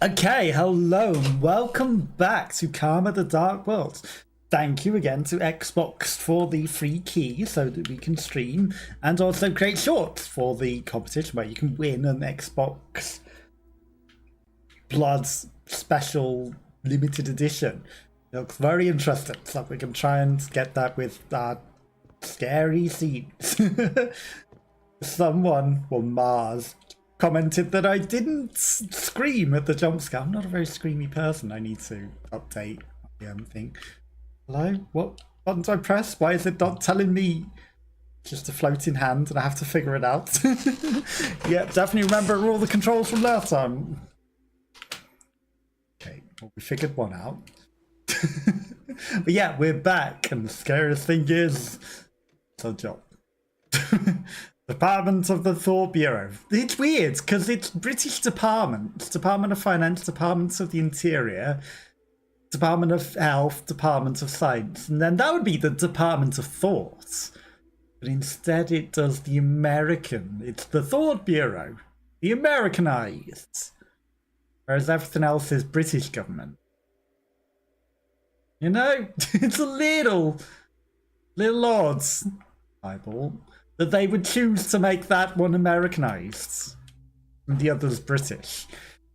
Okay, hello and welcome back to Karma the Dark World. Thank you again to Xbox for the free key so that we can stream and also create shorts for the competition where you can win an Xbox Blood Special Limited Edition. It looks very interesting, so we can try and get that with scary scenes. Someone, well, Mars, commented that I didn't scream at the jump scare. I'm not a very screamy person. I need to update my thing. Hello? What button do I press? Why is it not telling me? Just a floating hand and I have to figure it out. Yeah, definitely remember all the controls from last time. Okay, well, we figured one out. But yeah, we're back and the scariest thing is it's a job. Department of the Thought Bureau. It's weird because it's British departments. Department of Finance, Department of the Interior, Department of Health, Department of Science. And then that would be the Department of Thought. But instead it does the American. It's the Thought Bureau. The Americanized. Whereas everything else is British government. You know? It's a little odd, eyeball, that they would choose to make that one Americanized and the others British.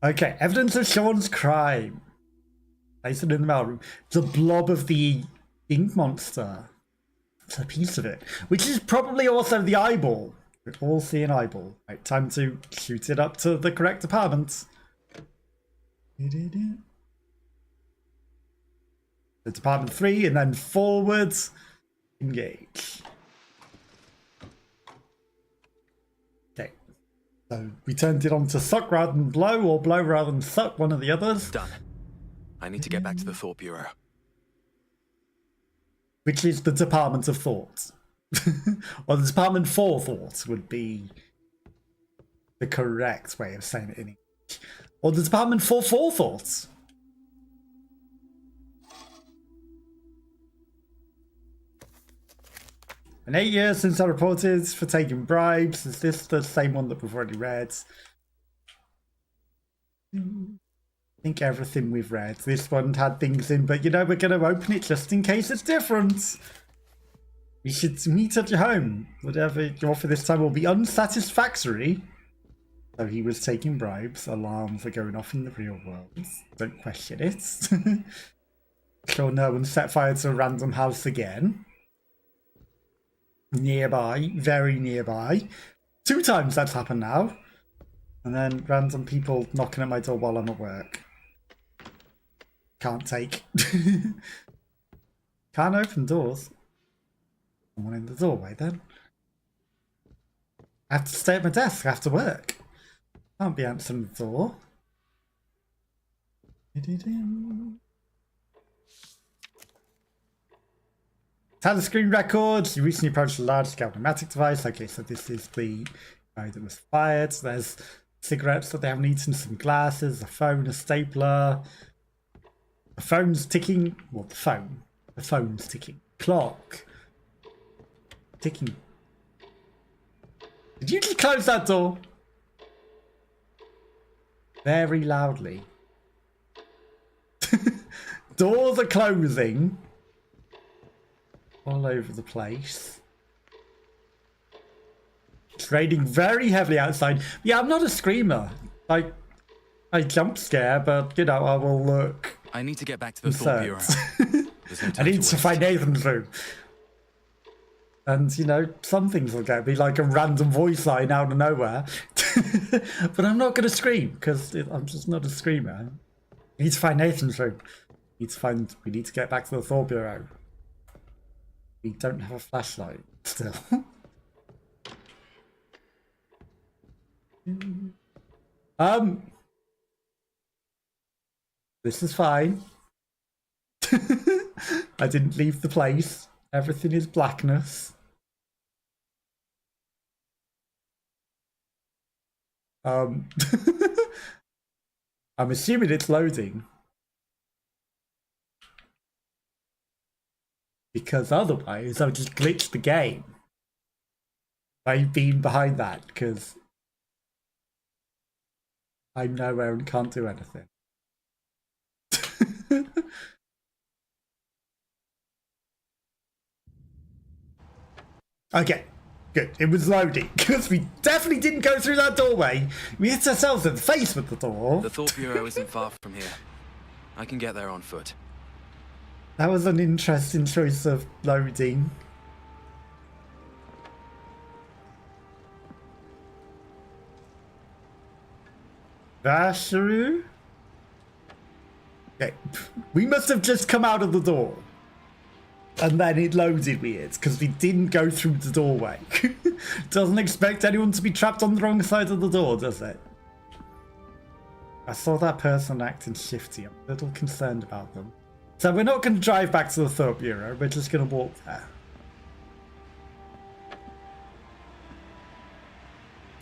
Okay, evidence of Sean's crime. Place it in the mailroom. It's a blob of the ink monster. It's a piece of it, which is probably also the eyeball. We all see an eyeball. Right, time to shoot it up to the correct department. The Department 3 and then forward. Engage. Okay. So we turned it on to suck rather than blow, or blow rather than suck, one of the others. Done. I need to get back to the Thought Bureau. Which is the Department of Thought. Or the Department for Thought would be the correct way of saying it in English. Or the Department for Forethought. In 8 years since I reported for taking bribes. Is this the same one that we've already read? I think everything we've read. This one had things in, but you know, we're going to open it just in case it's different. We should meet at your home. Whatever you offer this time will be unsatisfactory. So he was taking bribes. Alarms are going off in the real world. Don't question it. Sure, no one set fire to a random house again. Nearby, very nearby. 2 times that's happened now. And then random people knocking at my door while I'm at work. Can't take. Can't open doors. Someone in the doorway then. I have to stay at my desk. I have to work. Can't be answering the door. Telescreen records. You recently approached a large-scale pneumatic device. Okay, so this is the guy that was fired. So there's cigarettes that they haven't eaten, some glasses, a phone, a stapler. The phone's ticking. Well, the phone's ticking. Clock. Ticking. Did you just close that door? Very loudly. Doors are closing. All over the place. It's raining very heavily outside. Yeah, I'm not a screamer. I jump scare, but you know, I will look. I need to get back to the Thought Bureau. There's no time I need to find Nathan's room. And you know, some things will get me like a random voice line out of nowhere. But I'm not going to scream because I'm just not a screamer. I need to find Nathan's room. We need to get back to the Thought Bureau. We don't have a flashlight still. This is fine. I didn't leave the place. Everything is blackness. I'm assuming it's loading. Because otherwise I'll just glitch the game. I've been behind that because I'm nowhere and can't do anything. Okay, good. It was loading because we definitely didn't go through that doorway. We hit ourselves in the face with the door. The Thought Bureau isn't far from here. I can get there on foot. That was an interesting choice of loading. Vasharu? Okay, we must have just come out of the door. And then it loaded weird, because we didn't go through the doorway. Doesn't expect anyone to be trapped on the wrong side of the door, does it? I saw that person acting shifty. I'm a little concerned about them. So we're not going to drive back to the Thought Bureau, we're just going to walk there.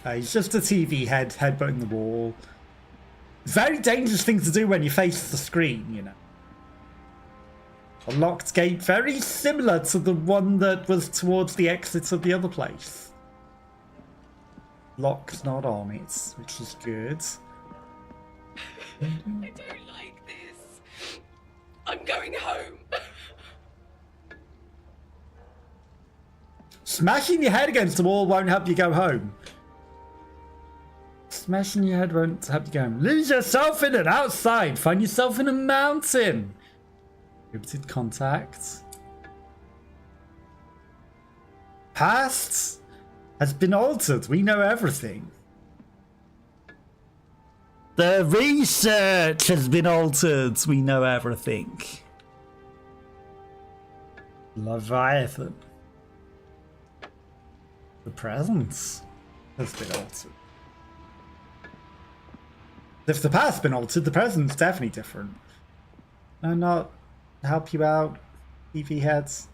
It's just a TV headbutting the wall. Very dangerous thing to do when you face the screen, you know. A locked gate, very similar to the one that was towards the exit of the other place. Lock's not on it, which is good. I don't like this. I'm going home. Smashing your head against the wall won't help you go home. Smashing your head won't help you go home. Lose yourself in it outside. Find yourself in a mountain. Limited contact. Past has been altered. We know everything. The research has been altered. We know everything. Leviathan. The present has been altered. If the past's been altered, the present's definitely different. No, not help you out, TV heads.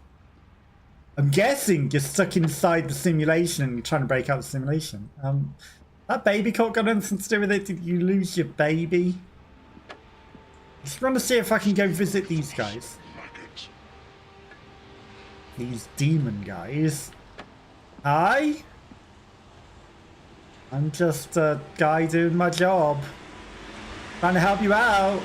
I'm guessing you're stuck inside the simulation and you're trying to break out the simulation. That baby coat got anything to do with it? Did you lose your baby? I just want to see if I can go visit these guys. These demon guys. Hi? I'm just a guy doing my job. Trying to help you out.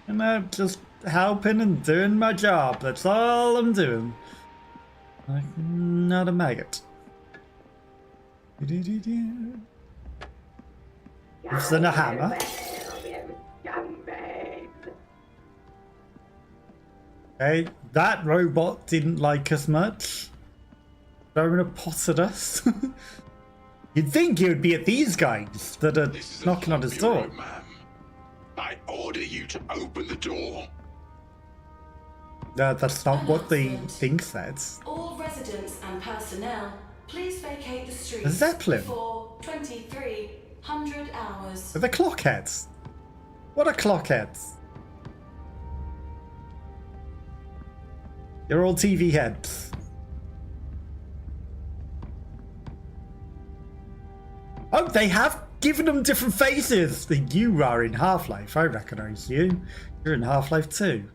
You know, just helping and doing my job. That's all I'm doing. I'm not a maggot. Using a hammer. Okay, that robot didn't like us much. Throwing a pot at us. You'd think he would be at these guys that are knocking on his door. I order you to open the door. That's not what the thing says. All residents and personnel, please vacate the streets A Zeppelin. before 2300 hours. They're the clockheads. What are clockheads? You're all TV heads. Oh, they have given them different faces. You are in Half-Life. I recognise you. You're in Half-Life 2.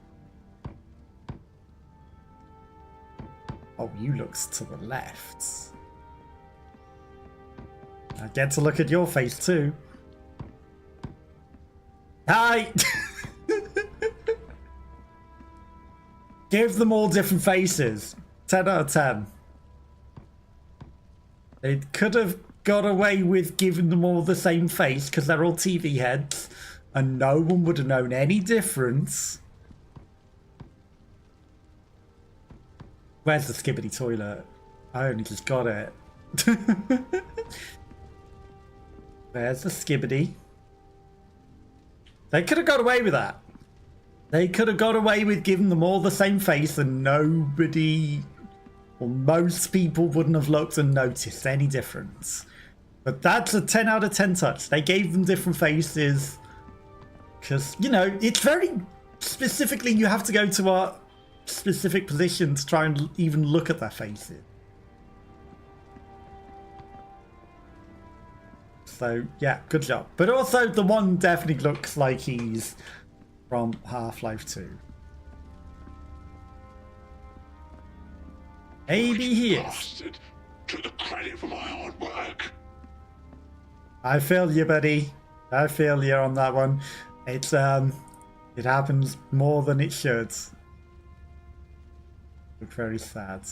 Oh, you look to the left. I get to look at your face too. Hi! Give them all different faces. 10 out of 10. They could have got away with giving them all the same face because they're all TV heads and no one would have known any difference. Where's the skibbity toilet? I only just got it. There's the skibbity. They could have got away with that. They could have got away with giving them all the same face and nobody, or most people, wouldn't have looked and noticed any difference. But that's a 10 out of 10 touch. They gave them different faces because, you know, it's very specifically you have to go to a specific position to try and even look at their faces. So, yeah, good job. But also, the one definitely looks like he's from Half-Life 2. Maybe he is. Bastard took the credit for my hard work. I feel you, buddy. I feel you on that one. It's it happens more than it should. Look very sad.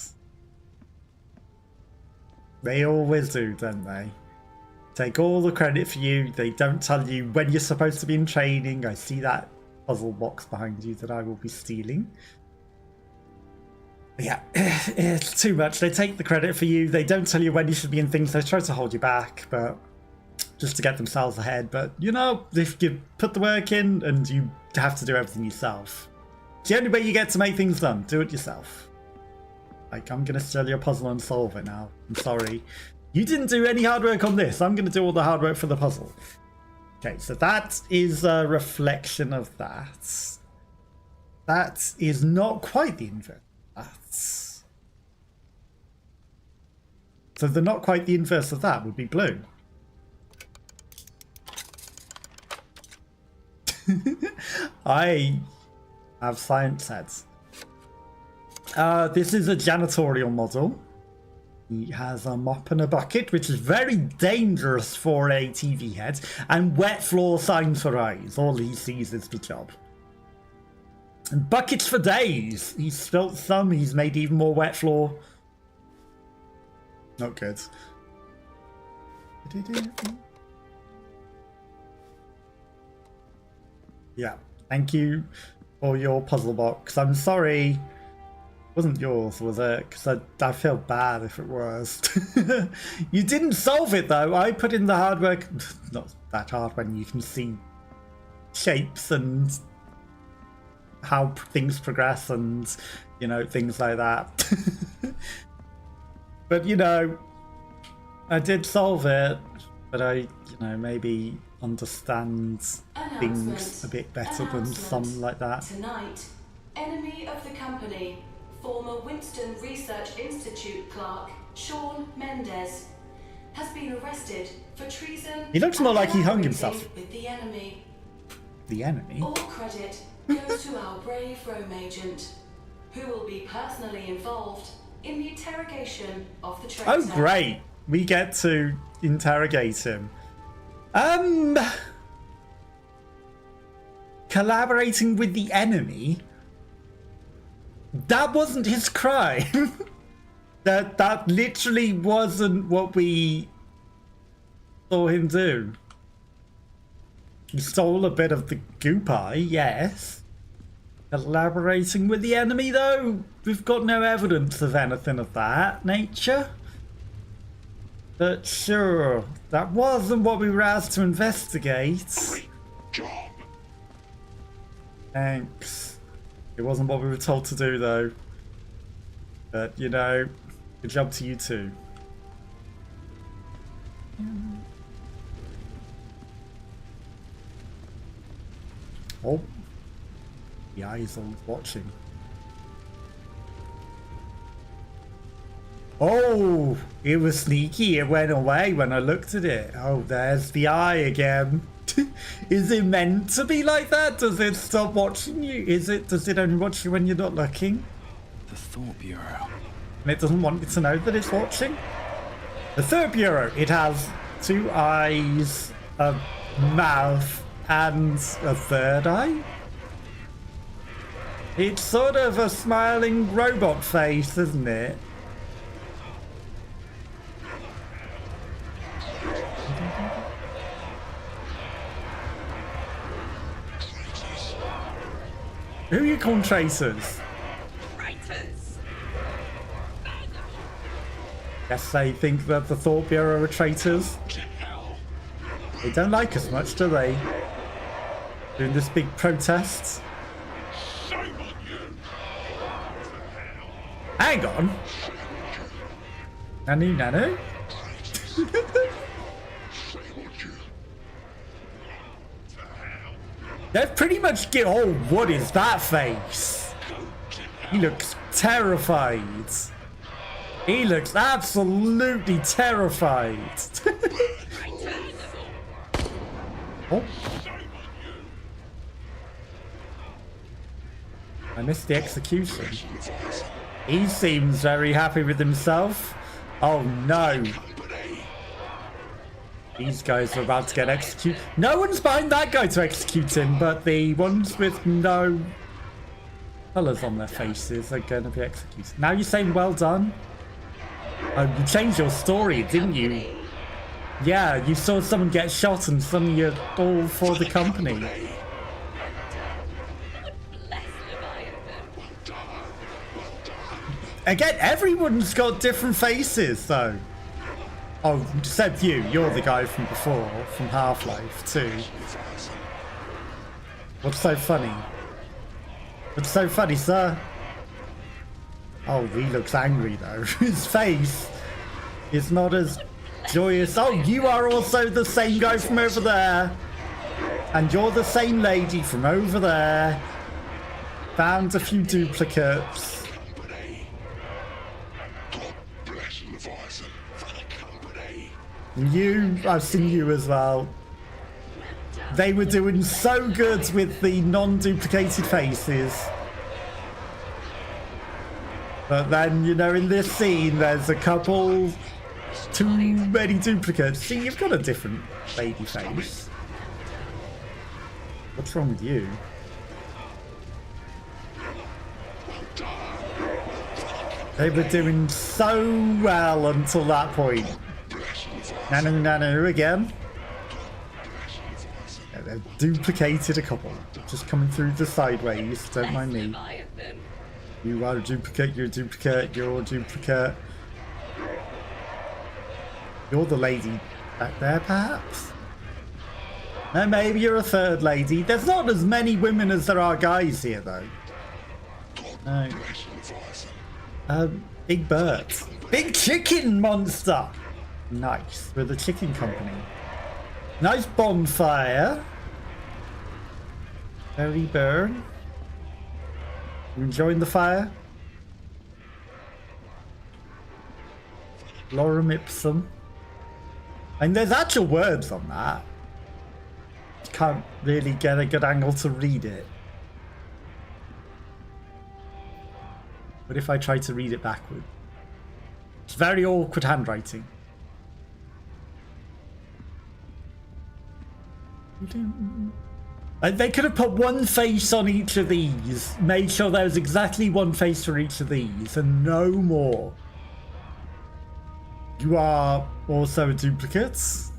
They always do, don't they? Take all the credit for you. They don't tell you when you're supposed to be in training. I see that puzzle box behind you that I will be stealing. Yeah, it's too much. They take the credit for you. They don't tell you when you should be in things. They try to hold you back, but just to get themselves ahead. But you know, if you put the work in and you have to do everything yourself, it's the only way you get to make things done. Do it yourself. Like, I'm gonna steal your puzzle and solve it now. I'm sorry. You didn't do any hard work on this. I'm gonna do all the hard work for the puzzle. Okay, so that is a reflection of that. That is not quite the inverse. So the not quite the inverse of that would be blue. I have science heads. This is a janitorial model. He has a mop and a bucket, which is very dangerous for a TV head, and wet floor signs for eyes. All he sees is the job. And buckets for days. He's spilt some, he's made even more wet floor. Not good. Yeah, thank you for your puzzle box. I'm sorry. It wasn't yours, was it? Because I feel bad if it was. You didn't solve it though. I put in the hard work. Not that hard when you can see shapes and how things progress and, you know, things like that. But, you know, I did solve it, but I, you know, maybe understand things a bit better than some like that. Tonight, enemy of the company, former Winston Research Institute clerk Sean Mendez, has been arrested for treason. He looks more like he hung and himself. with the enemy. The enemy? All credit goes to our brave Rome agent, who will be personally involved in the interrogation of the traitor. Oh, great. We get to interrogate him. Collaborating with the enemy? That wasn't his crime. That literally wasn't what we saw him do. He stole a bit of the goop eye, yes. Collaborating with the enemy, though, we've got no evidence of anything of that nature. But sure, that wasn't what we were asked to investigate. Great job. Thanks. It wasn't what we were told to do, though. But, you know, good job to you too. Oh. The eye's always watching. Oh, it was sneaky. It went away when I looked at it. Oh, there's the eye again. Is it meant to be like that? Does it stop watching you? Does it only watch you when you're not looking? The Thought Bureau. And it doesn't want you to know that it's watching? The Third Bureau. It has 2 eyes, a mouth, and a third eye. It's sort of a smiling robot face, isn't it? Who are you calling traitors? Traitors. Guess they think that the Thought Bureau are traitors. To hell. They don't like us much, do they? Doing this big protest. Shame on you. Hang on. Nanu Nanu? Shame on you. To hell. They've pretty much get. Oh, what is that face? Go to hell. He looks terrified. He looks absolutely terrified. Oh, Shame on you. I missed the execution. He seems very happy with himself. Oh no. Company. These guys are about to get executed. No one's behind that guy to execute him, but the ones with no colours on their faces are going to be executed. Now you're saying well done? Oh, you changed your story, didn't you? Yeah, you saw someone get shot and suddenly you're all for the company. Bless Leviathan. Again, everyone's got different faces, though. Oh, except you. You're the guy from before, from Half-Life 2. What's so funny? What's so funny, sir? Oh, he looks angry, though. His face is not as joyous. Oh, you are also the same guy from over there. And you're the same lady from over there. Found a few duplicates. Company. God bless Leviathan for the company. And you, I've seen you as well. They were doing so good with the non-duplicated faces. But then, you know, in this scene, there's a couple, too many duplicates. See, you've got a different baby face. What's wrong with you? They were doing so well until that point. Nanu nanu again. Yeah, they've duplicated a couple. Just coming through the sideways, don't mind me. Leviathan. You are a duplicate, you're a duplicate, you're a duplicate. You're the lady back there, perhaps? No, maybe you're a third lady. There's not as many women as there are guys here, though. No. Big bird. Big chicken monster! Nice. We're the chicken company. Nice bonfire. Very burn. You enjoying the fire? Lorem ipsum. And there's actual words on that. Can't really get a good angle to read it. But if I try to read it backward? It's very awkward handwriting. They could have put one face on each of these, made sure there was exactly one face for each of these, and no more. You are also duplicates.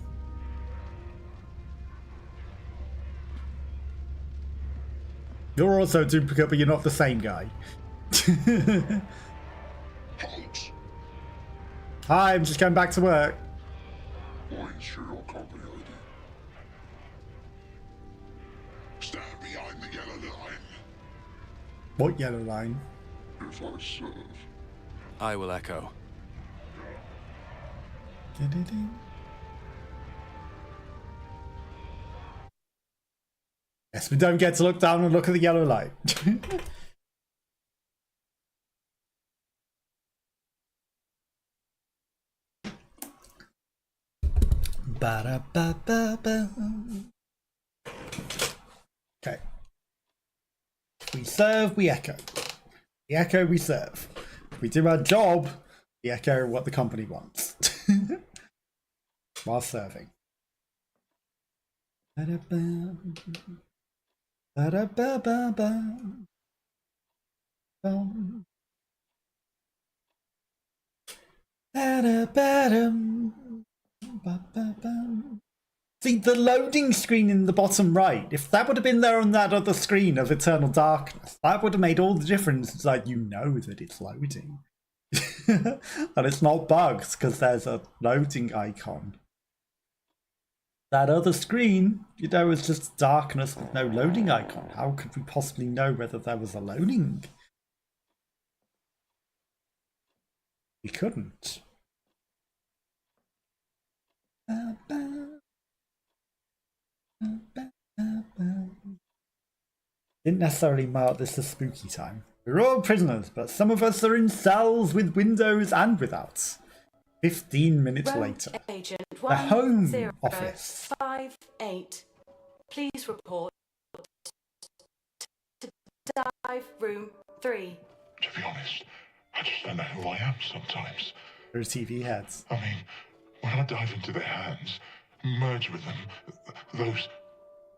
You're also a duplicate, but you're not the same guy. Halt. Hi, I'm just going back to work. Why ensure your company ID? Stand behind the yellow line. What yellow line? If I serve. I will echo. Yes, we don't get to look down and look at the yellow light. Ba-da-ba-ba-ba. Okay. We serve, we echo. We echo, we serve. We do our job, we echo what the company wants. While serving. Ba-da-ba. Ba-da-ba-ba-ba. Bum. Ba-da-ba-dum. Ba-ba-bum. See, the loading screen in the bottom right, if that would have been there on that other screen of Eternal Darkness, that would have made all the difference. It's like, you know that it's loading. And it's not bugged because there's a loading icon. That other screen, you know, is just darkness with no loading icon. How could we possibly know whether there was a loading? We couldn't. Didn't necessarily mark this as spooky time. We're all prisoners, but some of us are in cells with windows and without. 15 minutes Rogue later. Agent The Home 1058. Office. Please report to dive room 3. To be honest, I I just don't know who I am sometimes. They're TV heads. I mean, when I dive into their hands, merge with them, those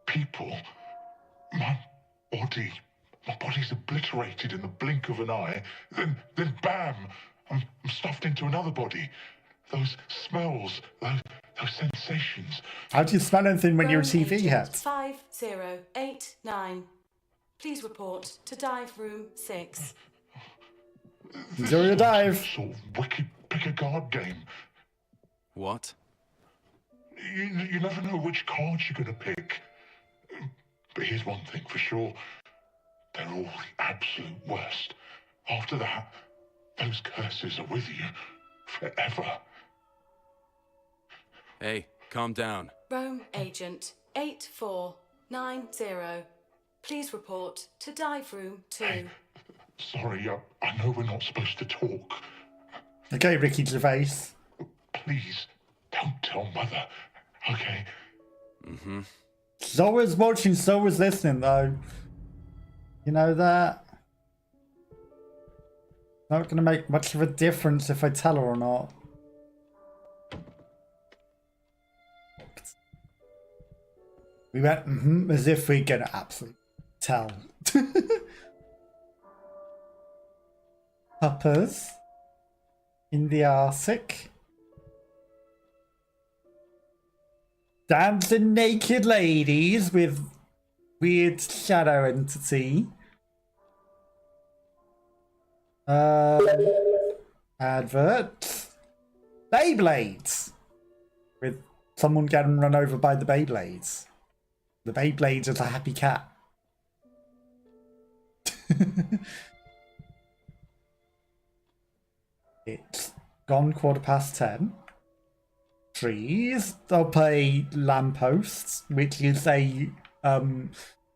people, my body's obliterated in the blink of an eye. Then bam, I'm stuffed into another body. Those smells, those sensations. How do you smell anything when you're a Roam TV agent head? 5089. Please report to dive room 6. Enjoy your dive. Sort of wicked pick-a-card game. What? You never know which cards you're going to pick. But here's one thing for sure. They're all the absolute worst. After that, those curses are with you forever. Hey, calm down. Roam agent 8490. Please report to dive room 2. Hey, sorry, I know we're not supposed to talk. Okay, Ricky Gervais. Please, don't tell Mother, okay? Mm-hmm. She's always watching, she's always listening, though. You know that? Not gonna make much of a difference if I tell her or not. We went, as if we're gonna absolutely tell. Puppers in the Arctic. Dancing naked ladies with weird shadow entity. Adverts. Beyblades. With someone getting run over by the Beyblades. The Beyblades is a happy cat. It's gone 10:15. Trees. I'll play lampposts, which is a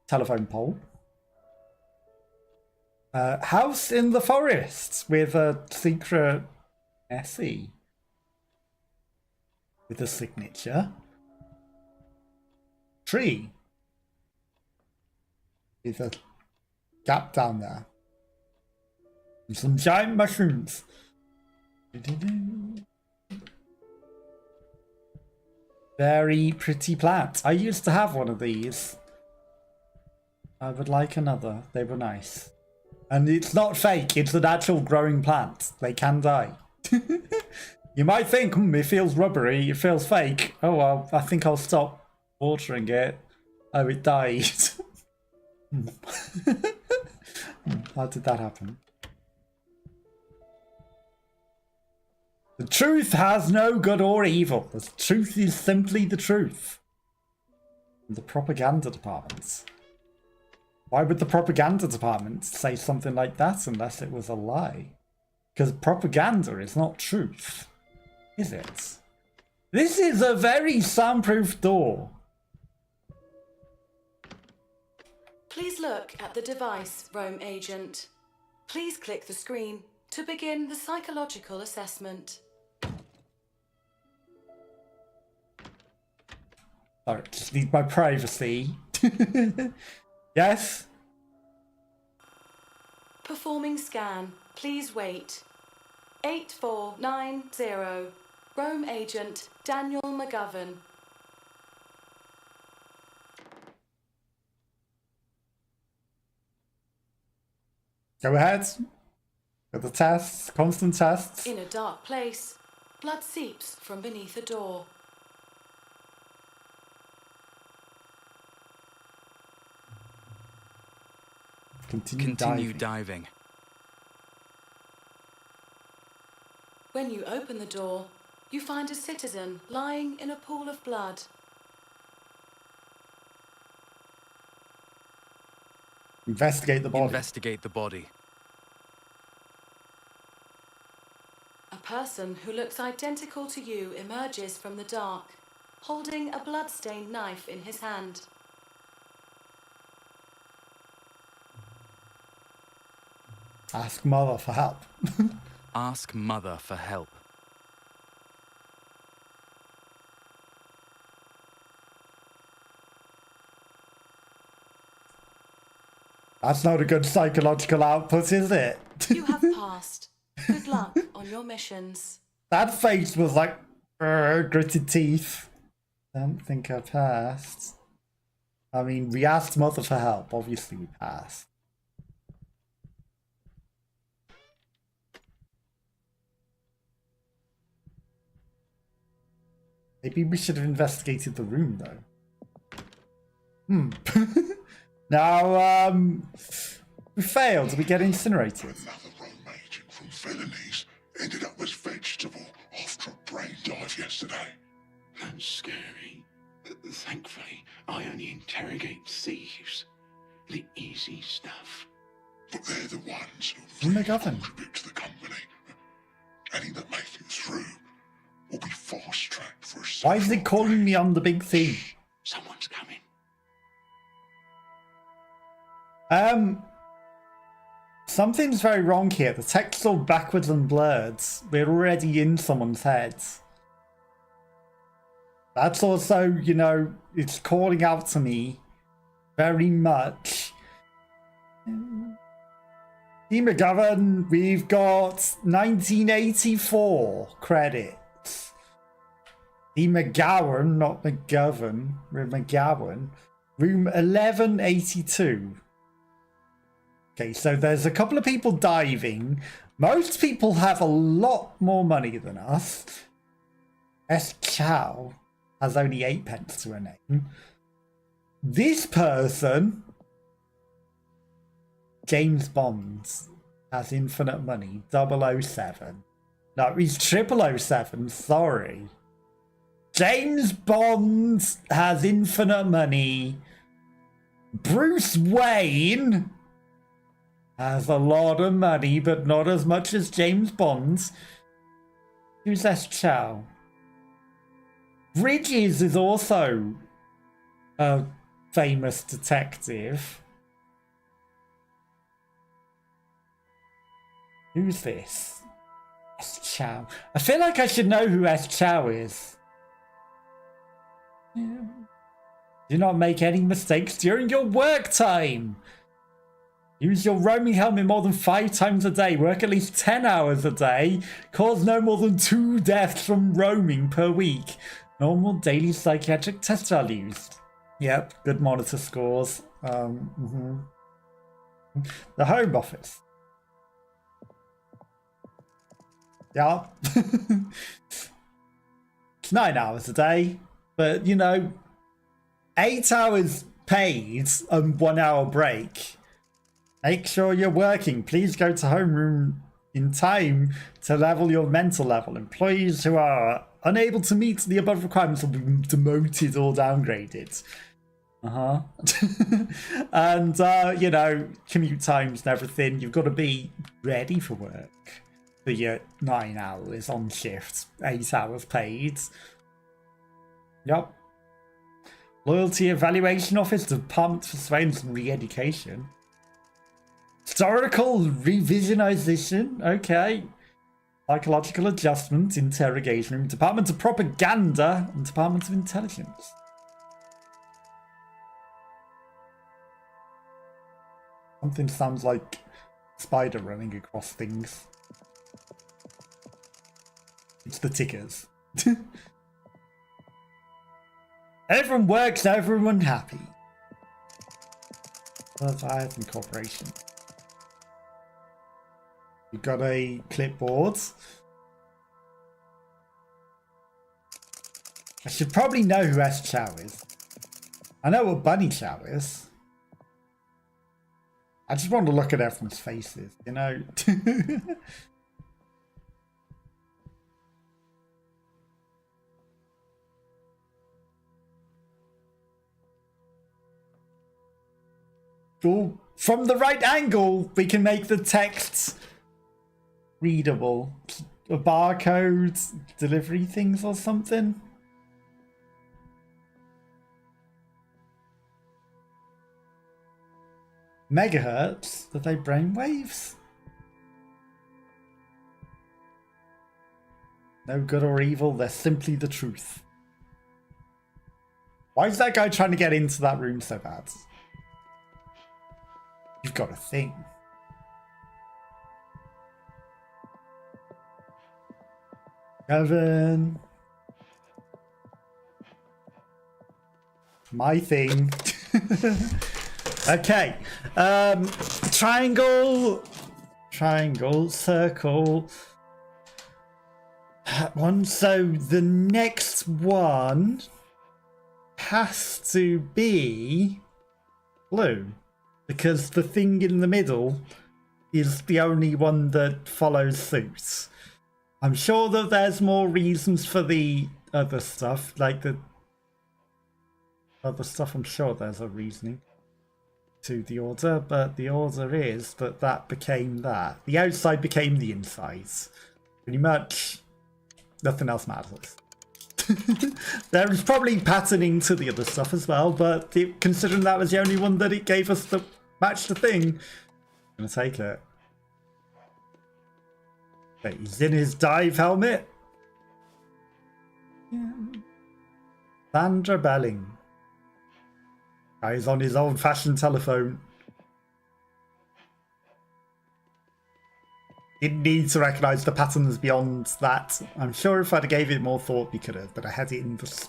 telephone pole. House in the forest with a secret Essie with a signature. Tree with a gap down there. And some giant mushrooms. Very pretty plant. I used to have one of these. I would like another. They were nice. And it's not fake, it's an actual growing plant. They can die. You might think, it feels rubbery, it feels fake. Oh well, I think I'll stop watering it. Oh, it died. How did that happen? The truth has no good or evil. The truth is simply the truth. The propaganda department. Why would the propaganda department say something like that unless it was a lie? Because propaganda is not truth, is it? This is a very soundproof door. Please look at the device, Roam agent. Please click the screen to begin the psychological assessment. Sorry, just need my privacy. Yes? Performing scan. Please wait. 8490. Roam agent Daniel McGovern. Go ahead. With the tests, constant tests. In a dark place, blood seeps from beneath a door. Continue diving. When you open the door, you find a citizen lying in a pool of blood. Investigate the body. Investigate the body. A person who looks identical to you emerges from the dark, holding a blood-stained knife in his hand. Ask mother for help. Ask Mother for help. That's not a good psychological output, is it? You have passed. Good luck on your missions. That face was like gritted teeth. Don't think I passed. I mean, we asked Mother for help. Obviously, we passed. Maybe we should have investigated the room, though. Now, we failed. We get incinerated. Another Rome agent from felonies ended up as vegetable after a brain dive yesterday. That's scary. Thankfully, I only interrogate thieves. The easy stuff. But they're the ones who Oh my really God. contribute to the company. Any that make it through will be fast-tracked for a Why is it calling me on the big thing? Someone's coming. Something's very wrong here. The text's all backwards and blurred. We're already in someone's head. That's also, you know, it's calling out to me very much. Team McGovern, we've got 1984 credits. Team McGowan, not McGovern, we're McGowan. Room 1182. Okay, so there's a couple of people diving. Most people have a lot more money than us. S. Chow has only 8 pence to her name. This person, James Bond, has infinite money. 007. No, he's 007, sorry. James Bond has infinite money. Bruce Wayne has a lot of money, but not as much as James Bond. Who's S. Chow? Bridges is also a famous detective. Who's this? S. Chow. I feel like I should know who S. Chow is. Do not make any mistakes during your work time. Use your roaming helmet more than 5 times a day. Work at least 10 hours a day. Cause no more than 2 deaths from roaming per week. Normal daily psychiatric test values. Yep, good monitor scores. The Home Office. Yeah. It's 9 hours a day. But, you know, 8 hours paid and 1 hour break. Make sure you're working. Please go to homeroom in time to level your mental level. Employees who are unable to meet the above requirements will be demoted or downgraded. And, you know, commute times and everything. You've got to be ready for work for your 9 hours on shift. 8 hours paid. Yep. Loyalty Evaluation Office, Department for Surveillance and Re-Education. Historical Revisionization, okay. Psychological Adjustment, Interrogation Room, Department of Propaganda, and Department of Intelligence. Something sounds like spider running across things. It's the tickers. Everyone works, everyone happy. Leviathan Corporation. You've got a clipboard. I should probably know who S. Chow is. I know what Bunny Chow is. I just want to look at everyone's faces, you know? Cool. From the right angle, we can make the texts readable. Barcodes, delivery things or something. Megahertz? Are they brainwaves? No good or evil, they're simply the truth. Why is that guy trying to get into that room so bad? You've got a thing. Kevin. My thing. Okay. Triangle, circle. One. So the next one has to be blue, because the thing in the middle is the only one that follows suit. I'm sure that there's more reasons for the other stuff, like the other stuff. I'm sure there's a reasoning to the order, but the order is that that became that. The outside became the inside. Pretty much nothing else matters. There is probably patterning to the other stuff as well, but considering that was the only one that it gave us to match the thing, I'm gonna take it. Okay, he's in his dive helmet. Yeah. Sandra Belling. He's on his old-fashioned telephone. Didn't need to recognise the patterns beyond that. I'm sure if I'd gave it more thought, we could have, but I had it in the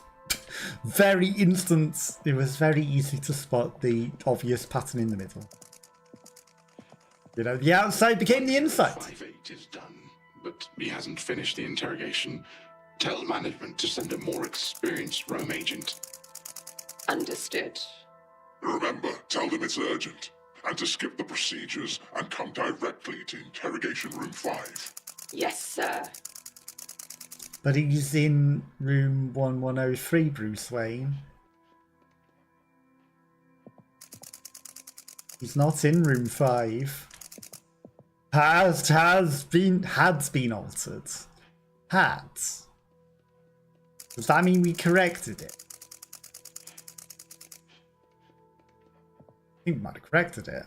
very instant. It was very easy to spot the obvious pattern in the middle. You know, the outside became the inside. 5-8 is done, but he hasn't finished the interrogation. Tell management to send a more experienced roam agent. Understood. Remember, tell them it's urgent, and to skip the procedures and come directly to interrogation room 5. Yes, sir. But he's in room 1103, Bruce Wayne. He's not in room 5. Had been altered. Had. Does that mean we corrected it? I think we might have corrected it.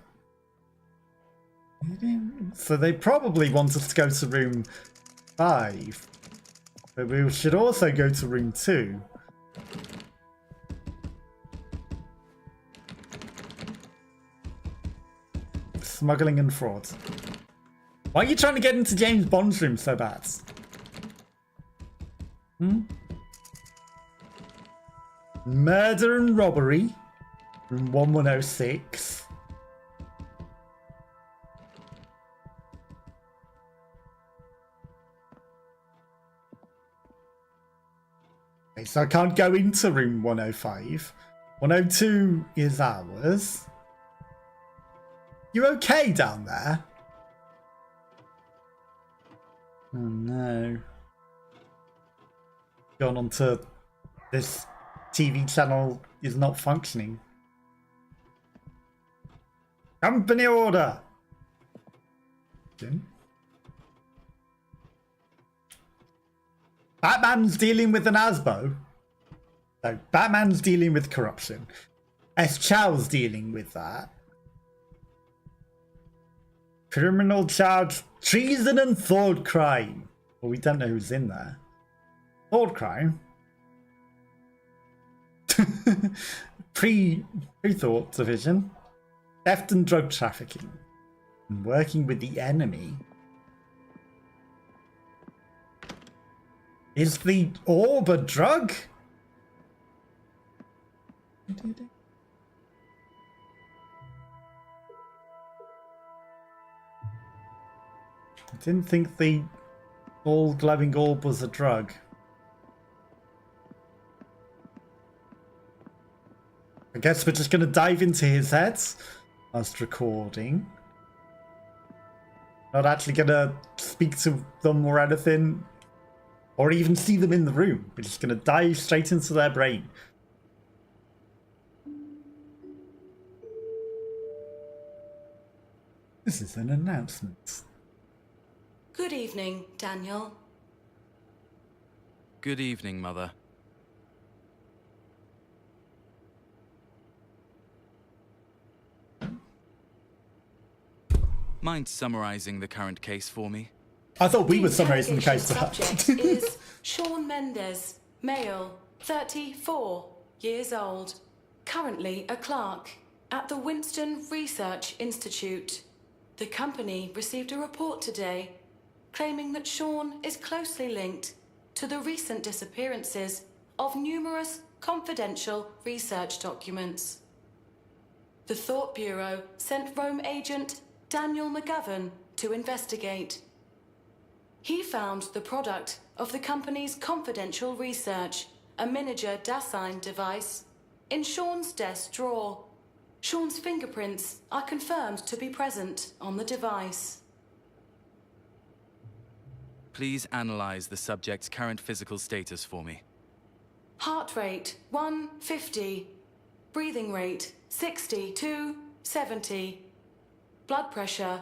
So they probably want us to go to room 5. But we should also go to room 2. Smuggling and fraud. Why are you trying to get into James Bond's room so bad? Murder and robbery. Room 1106. Okay, so I can't go into room 105. 102 is ours. You okay down there? Oh no. Gone on to this TV channel is not functioning. Company order! Batman's dealing with an ASBO. No, Batman's dealing with corruption. S. Chow's dealing with that. Criminal charge, treason and thought crime. Well, we don't know who's in there. Thought crime? Pre-thought division. Theft and drug trafficking. And working with the enemy. Is the orb a drug? I didn't think the all-glowing orb was a drug. I guess we're just going to dive into his head whilst recording. Not actually going to speak to them or anything, or even see them in the room. We're just going to dive straight into their brain. This is an announcement. Good evening, Daniel. Good evening, Mother. Mind summarizing the current case for me? I thought we were summarizing the case for her. Subject is Sean Mendez, male, 34 years old, currently a clerk at the Winston Research Institute. The company received a report today claiming that Sean is closely linked to the recent disappearances of numerous confidential research documents. The Thought Bureau sent Rome agent Daniel McGovern to investigate. He found the product of the company's confidential research, a miniature Dasein device, in Sean's desk drawer. Sean's fingerprints are confirmed to be present on the device. Please analyze the subject's current physical status for me. Heart rate 150. Breathing rate 60 to 70. Blood pressure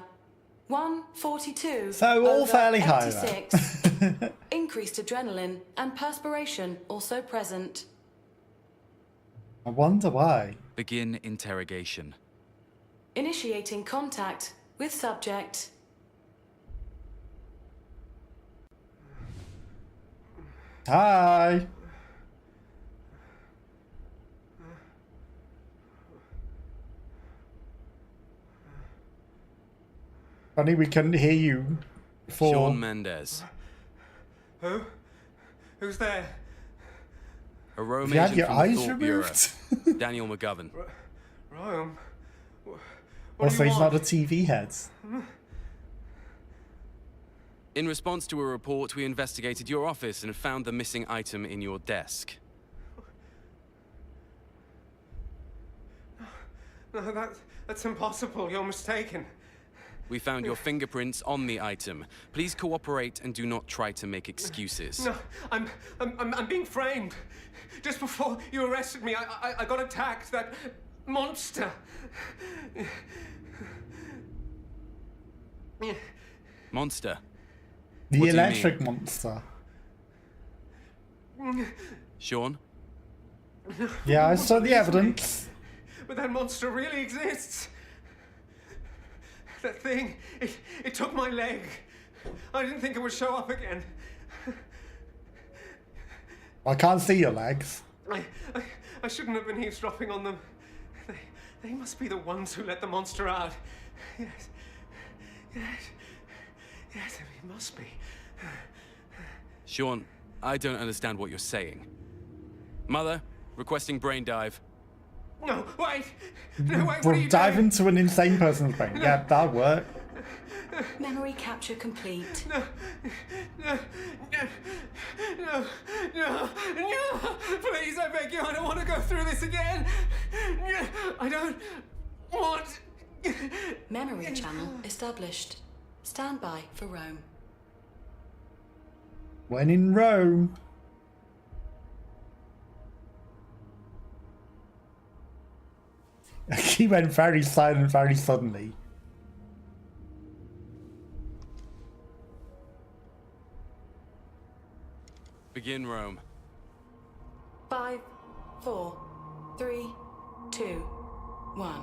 142. So all over fairly high 86. Increased adrenaline and perspiration also present. I wonder why. Begin interrogation. Initiating contact with subject. Hi. Funny we couldn't hear you before. Sean Mendez. Who? Who's there? A Rome You had agent your from the eyes Thought Bureau. removed? Daniel McGovern. Rome? What Also, do you he's want? not a TV head. In response to a report, we investigated your office and found the missing item in your desk. No, that's impossible. You're mistaken. We found your fingerprints on the item. Please cooperate and do not try to make excuses. No, I'm being framed. Just before you arrested me, I got attacked. That monster. Monster. The What do you electric mean? monster. Sean? Yeah, I saw the evidence. But that monster really exists. That thing, it took my leg. I didn't think it would show up again. I can't see your legs. I shouldn't have been eavesdropping on them. They must be the ones who let the monster out. Yes, it must be. Sean, I don't understand what you're saying. Mother, requesting brain dive. No, wait! No, wait, what are We'll you dive doing? into an insane person's brain. Yeah, that'll work. Memory capture complete. No, please, I beg you, I don't want to go through this again. I don't want... Memory channel established. Stand by for Rome. When in Rome. He went very silent very suddenly. Begin, Rome. 5, 4, 3, 2, 1.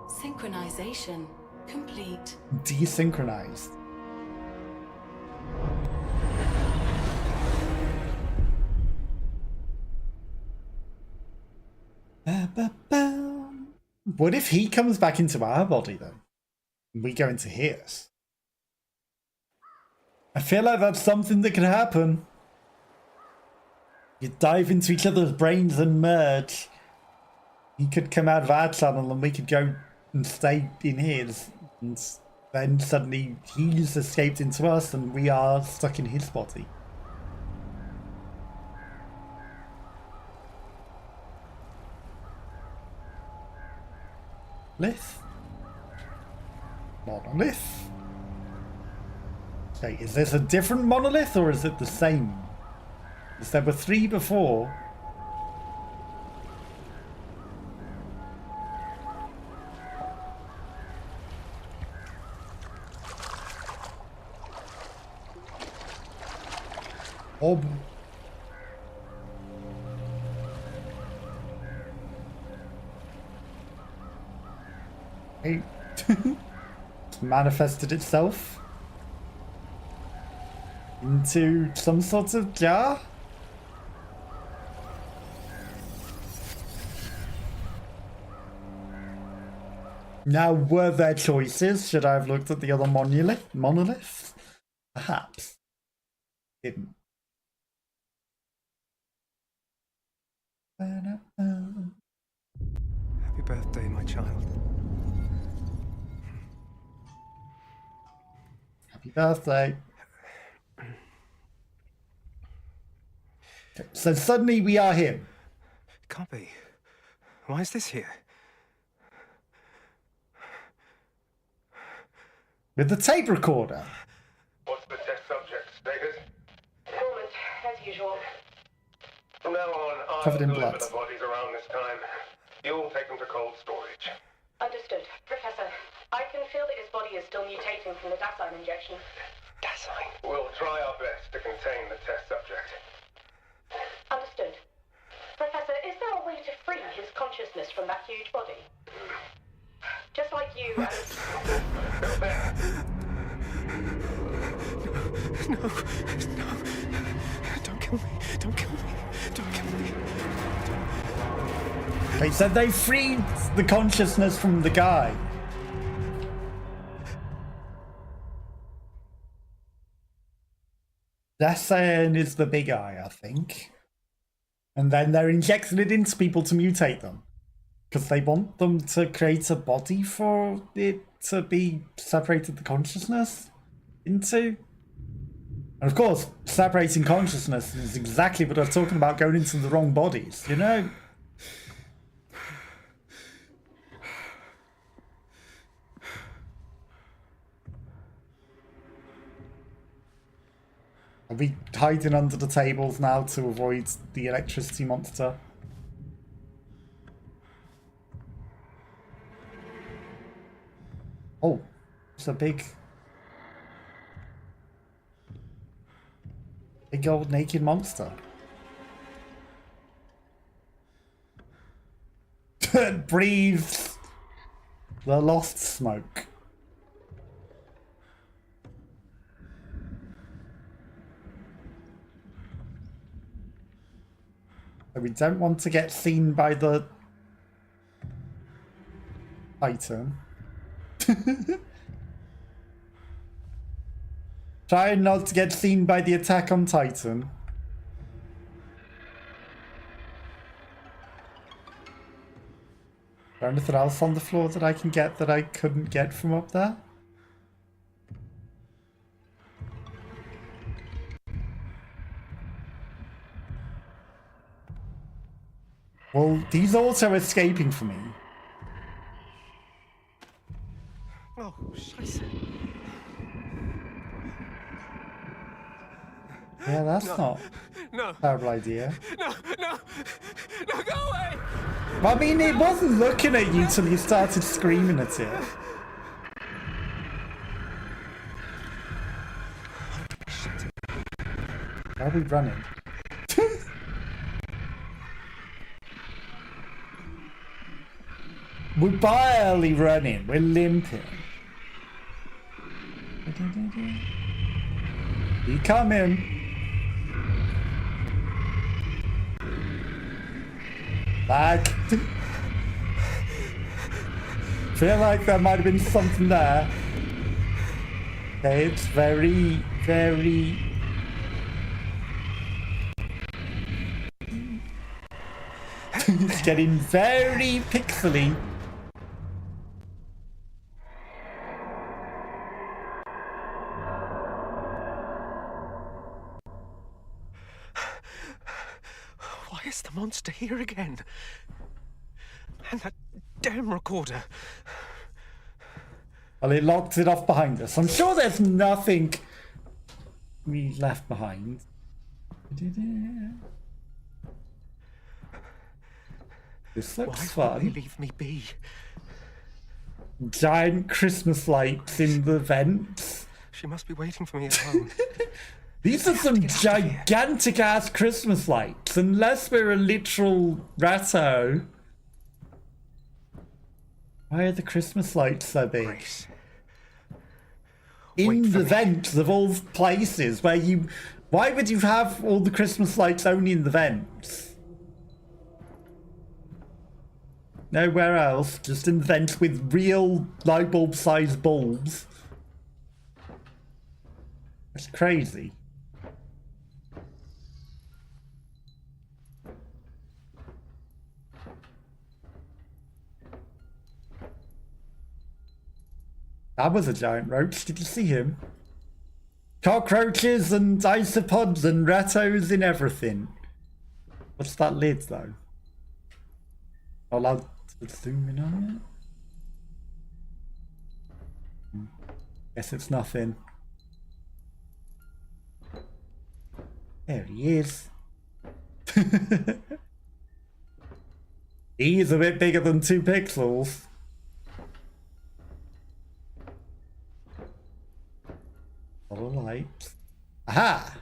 Synchronization complete. Desynchronized. What if he comes back into our body then? And we go into his? I feel like that's something that could happen. You dive into each other's brains and merge. He could come out of our channel and we could go and stay in his. And then suddenly he's escaped into us and we are stuck in his body. Lith? Monolith? Okay, is this a different monolith or is it the same? Because there were 3 before. Oh. Hey. It's manifested itself into some sort of jar. Now, were there choices? Should I have looked at the other monoliths? Perhaps. Didn't. Happy birthday, my child. Happy birthday. So suddenly we are him. Can't be. Why is this here? With the tape recorder. What's the test subject status? Dormant, as usual. From now on, I'll Covered in deliver blood. the bodies around this time. You'll take them to cold storage. Understood. Professor, I can feel that his body is still mutating from the Dasein injection. Dasein? We'll try our best to contain the test subject. Understood. Professor, is there a way to free his consciousness from that huge body? Just like you and... No. Don't kill me. Don't kill me. Don't kill me. They said they freed the consciousness from the guy. Dasein is the big eye, I think. And then they're injecting it into people to mutate them. Because they want them to create a body for it to be separated the consciousness into. And of course, separating consciousness is exactly what I was talking about, going into the wrong bodies, you know? Are we hiding under the tables now to avoid the electricity monster? Oh, it's a big old naked monster. Breathes the lost smoke. So we don't want to get seen by the item. Try not to get seen by the Attack on Titan. Is there anything else on the floor that I can get that I couldn't get from up there? Well, he's also escaping from me. Oh, scheiße. Yeah, that's not No. a terrible idea. No, go away! I mean, it wasn't looking at you till you started screaming at it. Why are we running? We're barely running. We're limping. You coming? Back. Feel like there might have been something there. Okay, it's very, very... It's getting very pixely. Why is the monster here again? And that damn recorder. Well, it locked it off behind us. I'm sure there's nothing we left behind. This looks Why won't they fun. leave me be? Giant Christmas lights in the vents. She must be waiting for me at home. These are some gigantic ass Christmas lights. Unless we're a literal ratto. Why are the Christmas lights so big? Grace. In Wait for the me. vents of all places where you... Why would you have all the Christmas lights only in the vents? Nowhere else, just in the vents with real light bulb sized bulbs. That's crazy. That was a giant roach. Did you see him? Cockroaches and isopods and ratos and everything. What's that lid though? Allowed to zoom in on it? Guess it's nothing. There he is. He is a bit bigger than 2 pixels. A lot of lights. Aha!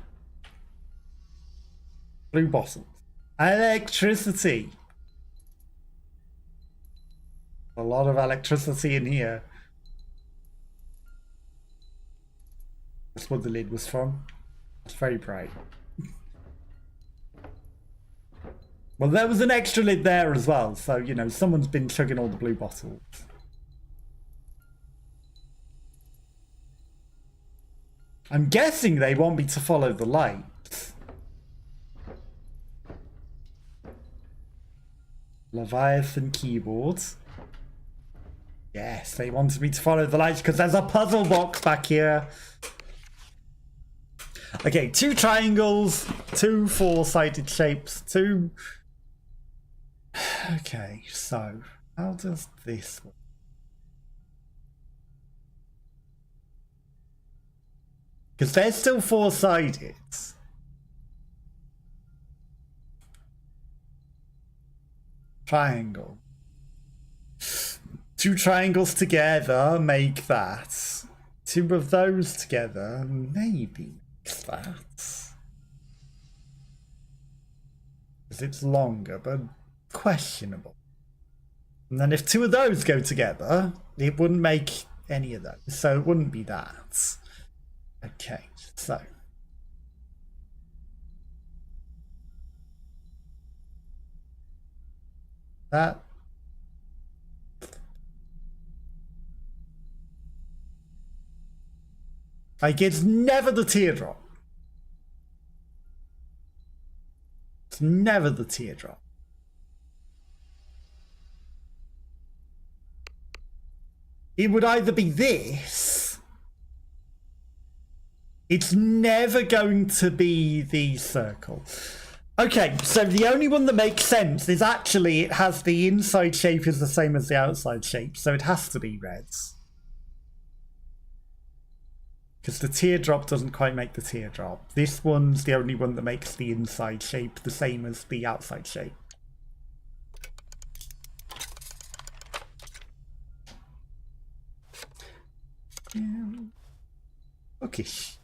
Blue bottles. Electricity. A lot of electricity in here. That's what the lid was from. It's very bright. Well, there was an extra lid there as well, so, you know, someone's been chugging all the blue bottles. I'm guessing they want me to follow the lights. Leviathan keyboards. Yes, they wanted me to follow the lights because there's a puzzle box back here. Okay, 2 triangles, 2 4-sided shapes, 2... Okay, so how does this work? Because they're still 4-sided. Triangle. 2 triangles together make that. 2 of those together maybe makes that. Because it's longer, but questionable. And then if 2 of those go together, it wouldn't make any of those. So it wouldn't be that. Okay, so. That. Like, it's never the teardrop. It's never the teardrop. It would either be this. It's never going to be the circle. Okay, so the only one that makes sense is actually it has the inside shape is the same as the outside shape, so it has to be reds. Because the teardrop doesn't quite make the teardrop. This one's the only one that makes the inside shape the same as the outside shape. Yeah. Bookish.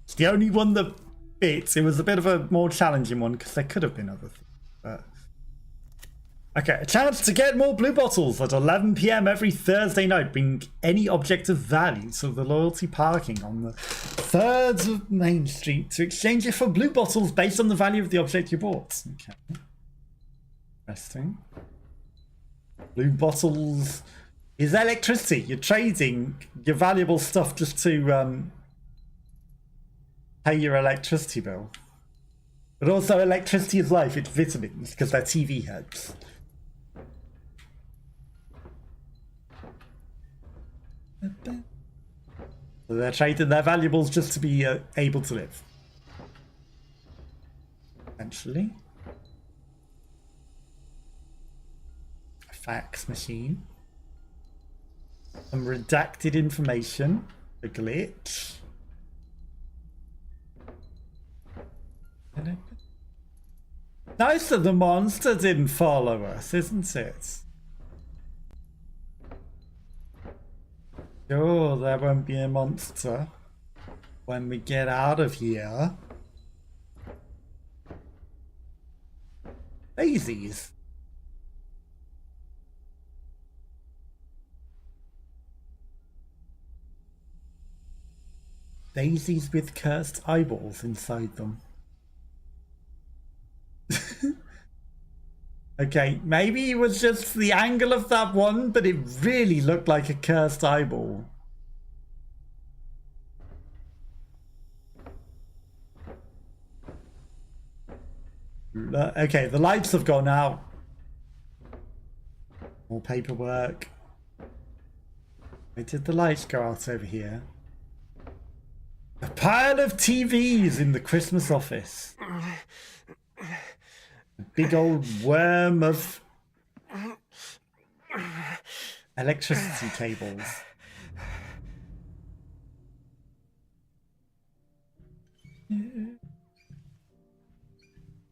It's the only one that fits. It was a bit of a more challenging one because there could have been other things. But... Okay, a chance to get more blue bottles at 11 PM every Thursday night. Bring any object of value to the loyalty parking on the 3rd of Main Street to exchange it for blue bottles based on the value of the object you bought. Okay. Interesting. Blue bottles is electricity. You're trading your valuable stuff just to pay your electricity bill. But also electricity is life. It's vitamins because they're TV heads. So they're trading their valuables just to be able to live. Eventually. A fax machine. Some redacted information. A glitch. Nice that the monster didn't follow us, isn't it? Sure, there won't be a monster when we get out of here. Daisies. Daisies with cursed eyeballs inside them. Okay, maybe it was just the angle of that one, but it really looked like a cursed eyeball. Okay, the lights have gone out. More More paperwork. Where did the lights go out over here? A pile of TVs in the Christmas office. A big old worm of electricity cables.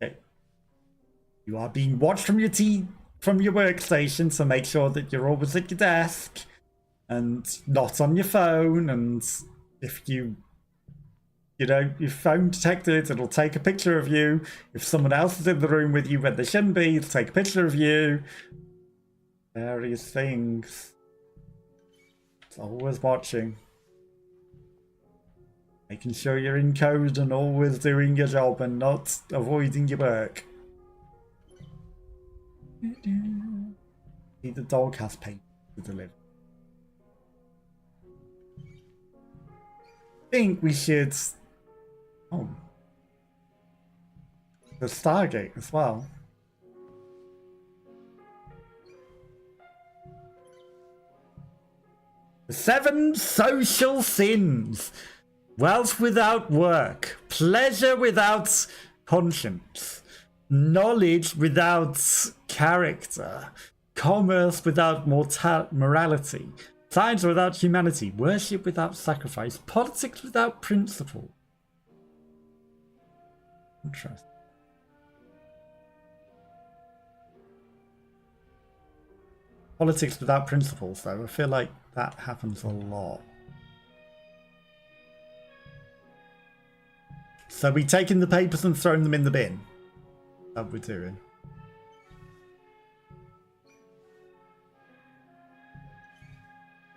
Okay. You are being watched from your workstation, so make sure that you're always at your desk and not on your phone. And if your phone detected, it'll take a picture of you. If someone else is in the room with you when they shouldn't be, it'll take a picture of you. Various things. It's always watching. Making sure you're in code and always doing your job and not avoiding your work. See, the dog has paper to deliver. I think we should... Oh. The Stargate as well. The 7 social sins. Wealth without work. Pleasure without conscience. Knowledge without character. Commerce without morality. Science without humanity. Worship without sacrifice. Politics without principle. Interesting. Politics without principles, though. I feel like that happens a lot. So we taking the papers and throwing them in the bin? That we're doing.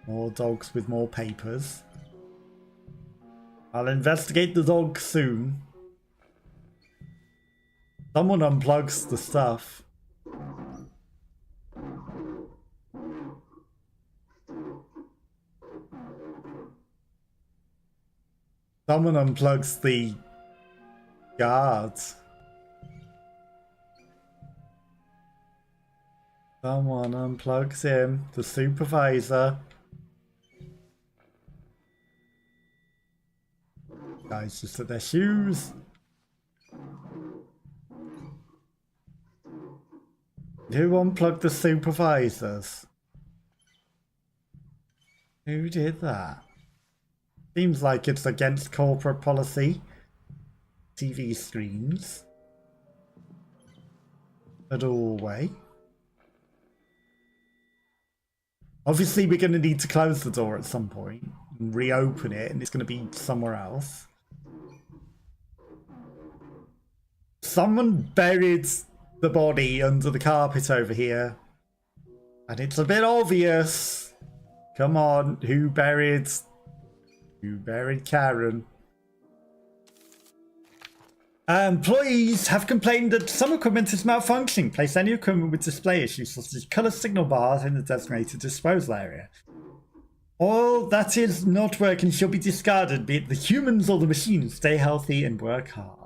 More dogs with more papers. I'll investigate the dog soon. Someone unplugs the stuff. Someone unplugs the guards. Someone unplugs him, the supervisor. Guys just at their shoes. Who unplugged the supervisors? Who did that? Seems like it's against corporate policy. TV screens. A doorway. Obviously we're going to need to close the door at some point and reopen it, and it's going to be somewhere else. Someone buried the body under the carpet over here. And it's a bit obvious. Come on, who buried Karen? Employees have complained that some equipment is malfunctioning. Place any equipment with display issues, such as colour signal bars, in the designated disposal area. All that is not working shall be discarded, be it the humans or the machines. Stay healthy and work hard.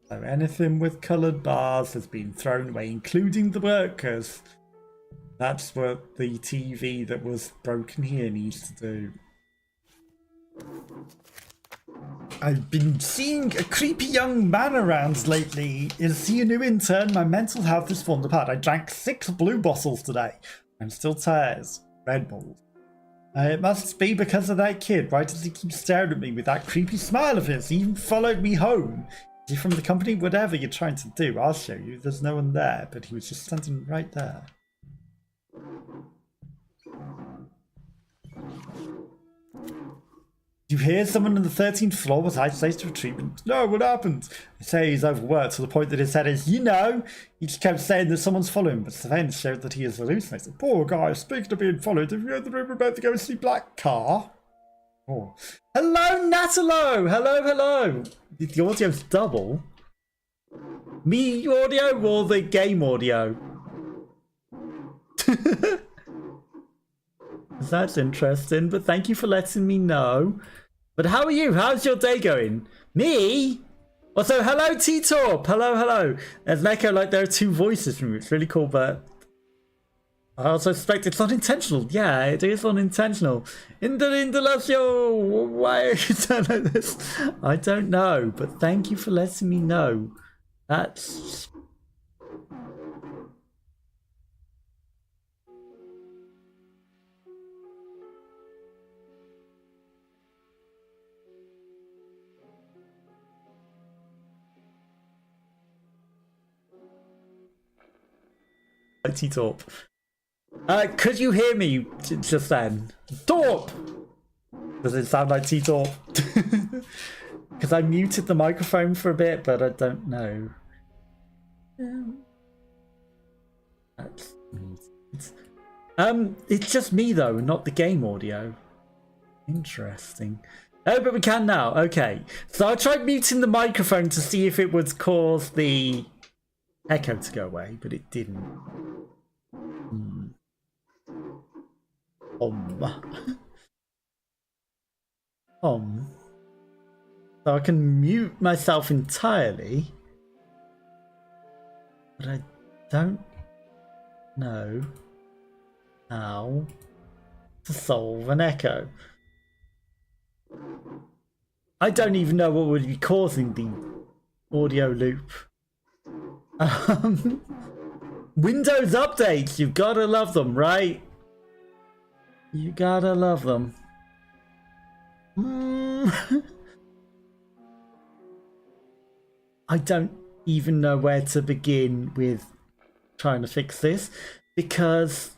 So anything with coloured bars has been thrown away, including the workers. That's what the TV that was broken here needs to do. I've been seeing a creepy young man around lately. Is he a new intern? My mental health is falling apart. I drank 6 blue bottles today. I'm still tired. Red Bulls. It must be because of that kid. Why does he keep staring at me with that creepy smile of his? He even followed me home. Is he from the company? Whatever you're trying to do, I'll show you. There's no one there, but he was just standing right there. You hear someone on the 13th floor was isolated for treatment? No, what happened? They say he's overworked to the point that his head is, he just kept saying that someone's following him, but surveillance showed that he is hallucinating. Poor guy, speaking of being followed, have you heard the rumor about the ghostly black car? Oh. Hello, Natalo! Hello. The audio's double. Me audio or the game audio? That's interesting, but thank you for letting me know. But how are you? How's your day going? Me? Also, hello, T-Torp. Hello. There's an echo like there are 2 voices from you. It's really cool, but I also suspect it's unintentional. Yeah, it is unintentional. Indelacio, why are you telling like this? I don't know, but thank you for letting me know. That's... T-Torp. Could you hear me just then? Torp! Does it sound like T-Torp? Because I muted the microphone for a bit, but I don't know. That's it's just me though, not the game audio. Interesting. Oh, but we can now. Okay. So I tried muting the microphone to see if it would cause the echo to go away, but it didn't. So I can mute myself entirely, but I don't know how to solve an echo. I don't even know what would be causing the audio loop. Windows updates, you've gotta love them, right? You gotta love them. I don't even know where to begin with trying to fix this, because,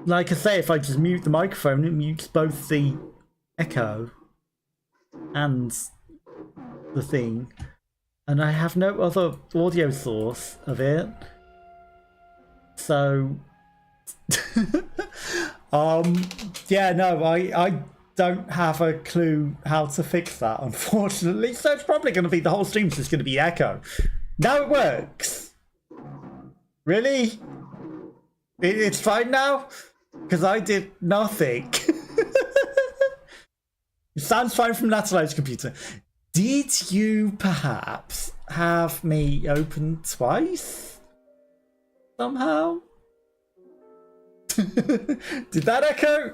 like I say, if I just mute the microphone, it mutes both the echo and the thing, and I have no other audio source of it. So, yeah, no, I don't have a clue how to fix that, unfortunately. So it's probably going to be the whole stream's just going to be echo. Now it works. Really? It's fine now? Because I did nothing. It sounds fine from Natalie's computer. Did you perhaps have me open twice? Somehow? Did that echo?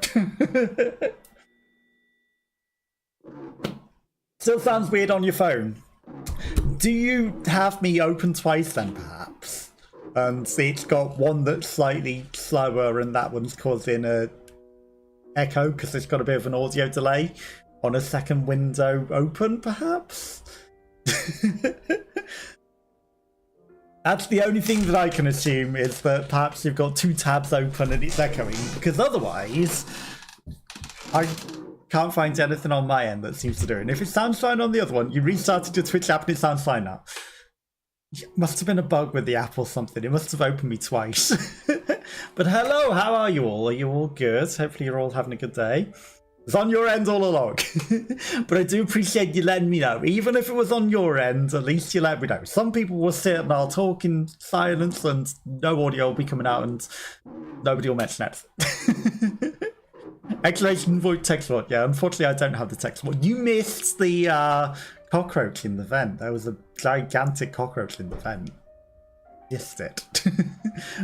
Still sounds weird on your phone. Do you have me open twice then, perhaps? And it's got one that's slightly slower and that one's causing a echo because it's got a bit of an audio delay on a second window open, perhaps? That's the only thing that I can assume, is that perhaps you've got two tabs open and it's echoing, because otherwise I can't find anything on my end that seems to do it. And if it sounds fine on the other one, you restarted your Twitch app and it sounds fine now. It must have been a bug with the app or something. It must have opened me twice. But hello, how are you all? Are you all good? Hopefully you're all having a good day. It's on your end all along. But I do appreciate you letting me know. Even if it was on your end, at least you let me know. Some people will sit and I'll talk in silence and no audio will be coming out and nobody will mention it. Exclamation void text word. Yeah, unfortunately I don't have the text word. You missed the cockroach in the vent. There was a gigantic cockroach in the vent. Missed it.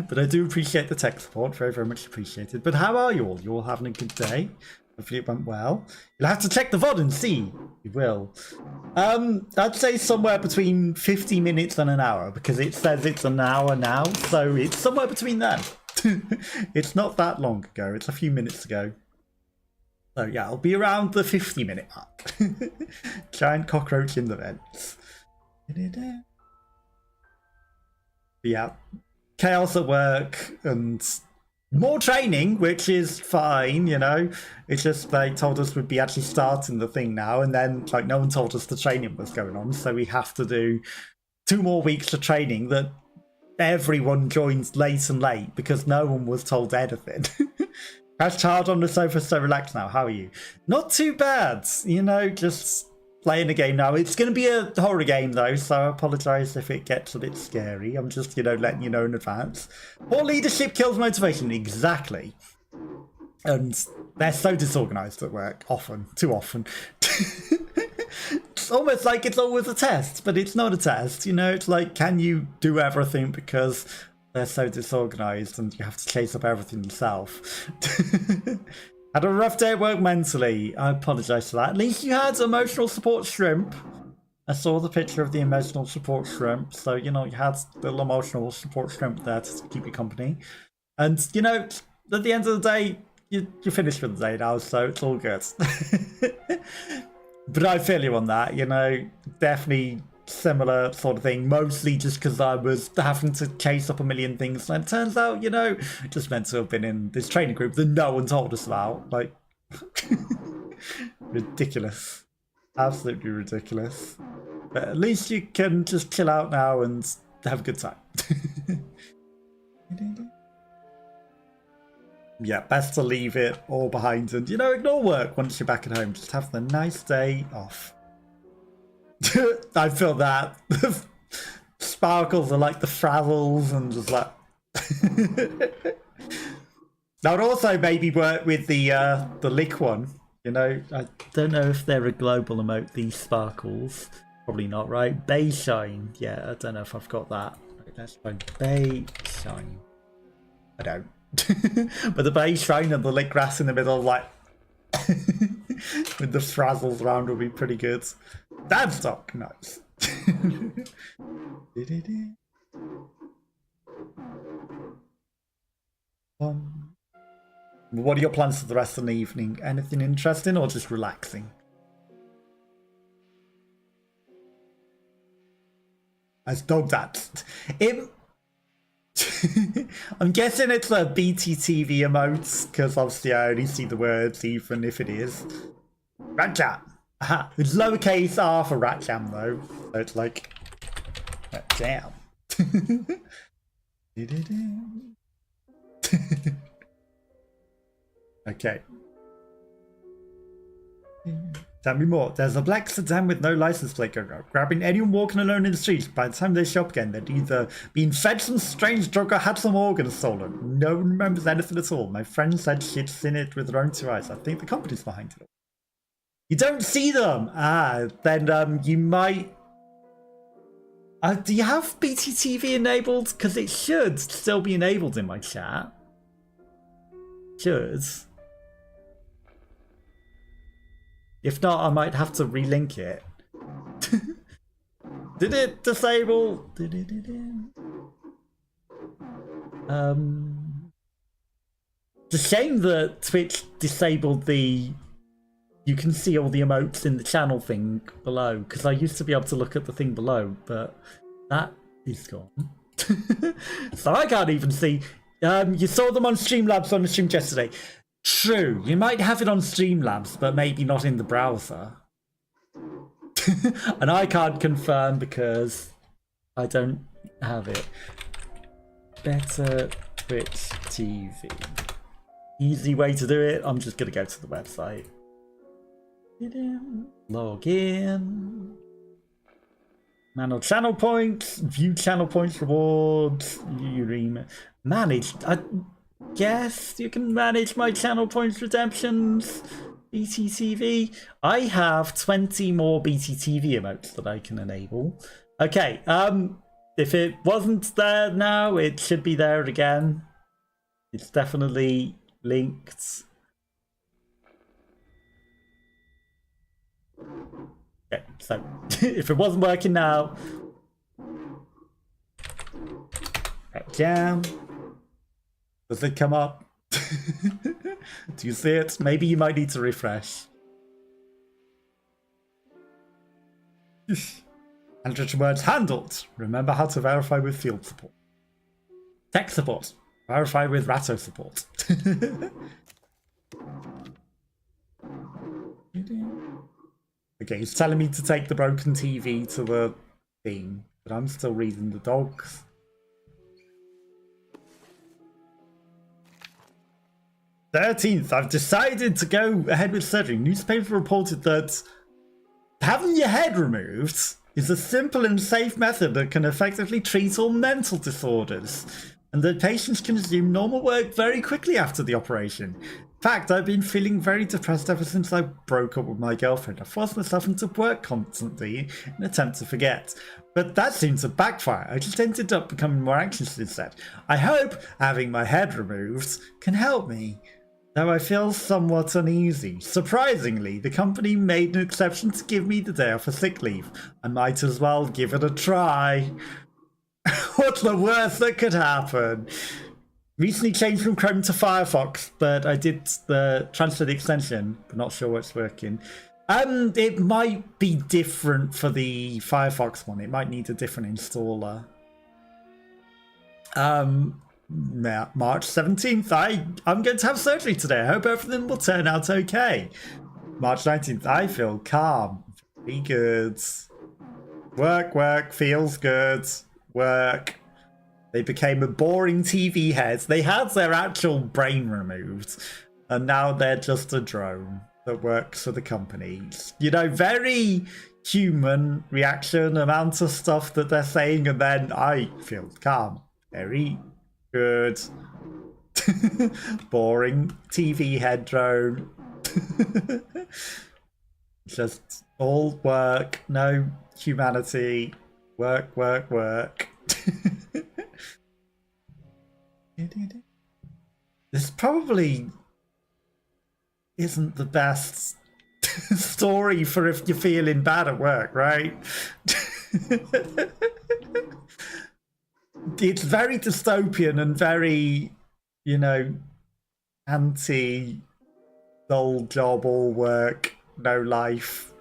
But I do appreciate the tech support. Very, very much appreciated. But how are you all? You all having a good day? Hopefully it went well. You'll have to check the VOD and see. You will. I'd say somewhere between 50 minutes and an hour, because it says it's an hour now, so it's somewhere between them. It's not that long ago. It's a few minutes ago. So yeah, I'll be around the 50-minute mark. Giant cockroach in the vents. Yeah. Chaos at work and more training, which is fine, you know. It's just they told us we'd be actually starting the thing now, and then like no one told us the training was going on, so we have to do 2 more weeks of training that everyone joins late and late because no one was told anything. How's child on the sofa so relaxed now? How are you? Not too bad, you know, just playing a game now. It's going to be a horror game though, so I apologise if it gets a bit scary. I'm just, you know, letting you know in advance. Poor leadership kills motivation. Exactly. And they're so disorganised at work, often, too often. It's almost like it's always a test, but it's not a test, you know. It's like, can you do everything because they're so disorganized and you have to chase up everything yourself. Had a rough day at work mentally. I apologize for that. At least you had emotional support shrimp. I saw the picture of the emotional support shrimp. So, you know, you had little emotional support shrimp there to keep you company. And, you know, at the end of the day, you're finished for the day now, so it's all good. But I feel you on that, you know, definitely similar sort of thing, mostly just because I was having to chase up a million things, and it turns out, you know, just meant to have been in this training group that no one told us about. Like, ridiculous. Absolutely ridiculous. But at least you can just chill out now and have a good time. Yeah, best to leave it all behind and, you know, ignore work once you're back at home. Just have the nice day off. I feel that. Sparkles are like the frazzles and just like... I would also maybe work with the lick one. You know, I don't know if they're a global emote, these sparkles. Probably not, right? Bay Shine. Yeah, I don't know if I've got that. Right, let's find Bay Shine. I don't. But the Bay Shine and the lick grass in the middle, like... with the frazzles around would be pretty good. That's not nice. What are your plans for the rest of the evening? Anything interesting or just relaxing? As dog that. I'm guessing it's a BTTV emote, because obviously I only see the words, even if it is. Ratjam! Aha! It's lowercase r for Ratjam though, so it's like... Ratjam. Okay. Tell me more. There's a black sedan with no license plate going on, grabbing anyone walking alone in the streets. By the time they shop again, they'd either been fed some strange drug or had some organs stolen. No one remembers anything at all. My friend said she'd seen it with her own two eyes. I think the company's behind it all. You don't see them! Ah, then you might... do you have BTTV enabled? Because it should still be enabled in my chat. Should. If not, I might have to relink it. Did it disable? It's a shame that Twitch disabled the... You can see all the emotes in the channel thing below, because I used to be able to look at the thing below, but that is gone. So I can't even see. You saw them on Streamlabs on the stream yesterday. True, you might have it on Streamlabs, but maybe not in the browser. And I can't confirm because I don't have it. Better Twitch TV. Easy way to do it, I'm just going to go to the website. Log in. Manage channel points. View channel points rewards. Manage. I guess you can manage my channel points redemptions. BTTV. I have 20 more BTTV emotes that I can enable. Okay. If it wasn't there now, it should be there again. It's definitely linked. Okay, so if it wasn't working now, jam. Does it come up? Do you see it? Maybe you might need to refresh. 100 words handled. Remember how to verify with field support. Tech support. Verify with Ratto support. Okay, he's telling me to take the broken TV to the thing, but I'm still reading the dogs. "13th, I've decided to go ahead with surgery. Newspaper reported that having your head removed is a simple and safe method that can effectively treat all mental disorders, and that patients can resume normal work very quickly after the operation. fact, I've been feeling very depressed ever since I broke up with my girlfriend. I forced myself into work constantly in an attempt to forget. But that seemed to backfire. I just ended up becoming more anxious instead. I hope having my head removed can help me, though I feel somewhat uneasy. Surprisingly, the company made an exception to give me the day off for sick leave. I might as well give it a try. What's the worst that could happen? Recently changed from Chrome to Firefox, but I did transfer the extension, but not sure what's working. It might be different for the Firefox one. It might need a different installer. March 17th, I'm going to have surgery today. I hope everything will turn out okay. March 19th, I feel calm. Very good. Work, feels good. Work. They became a boring TV head. They had their actual brain removed, and now they're just a drone that works for the companies. You know, very human reaction, amount of stuff that they're saying, and then I feel calm. Very good. Boring TV head drone. Just all work, no humanity. Work. This probably isn't the best story for if you're feeling bad at work, right? It's very dystopian and very, you know, anti dull job, all work, no life.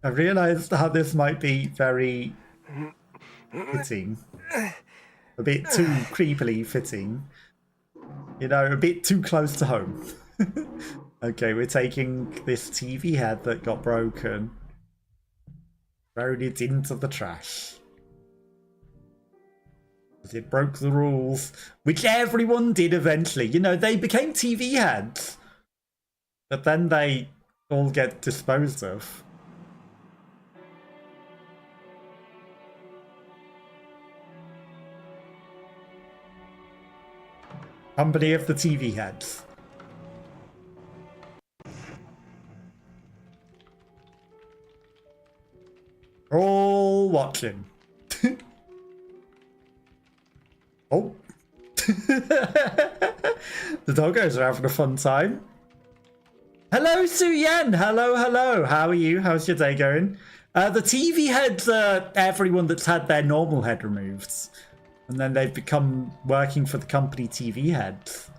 I realised how this might be very fitting. A bit too creepily fitting. You know, a bit too close to home. Okay, we're taking this TV head that got broken. Throwing it into the trash. Because it broke the rules. Which everyone did eventually. You know, they became TV heads. But then they all get disposed of. Company of the TV heads. All watching. Oh. The doggos are having a fun time. Hello, Su Yen. Hello. How are you? How's your day going? The TV heads are everyone that's had their normal head removed. And then they've become working for the company TV heads.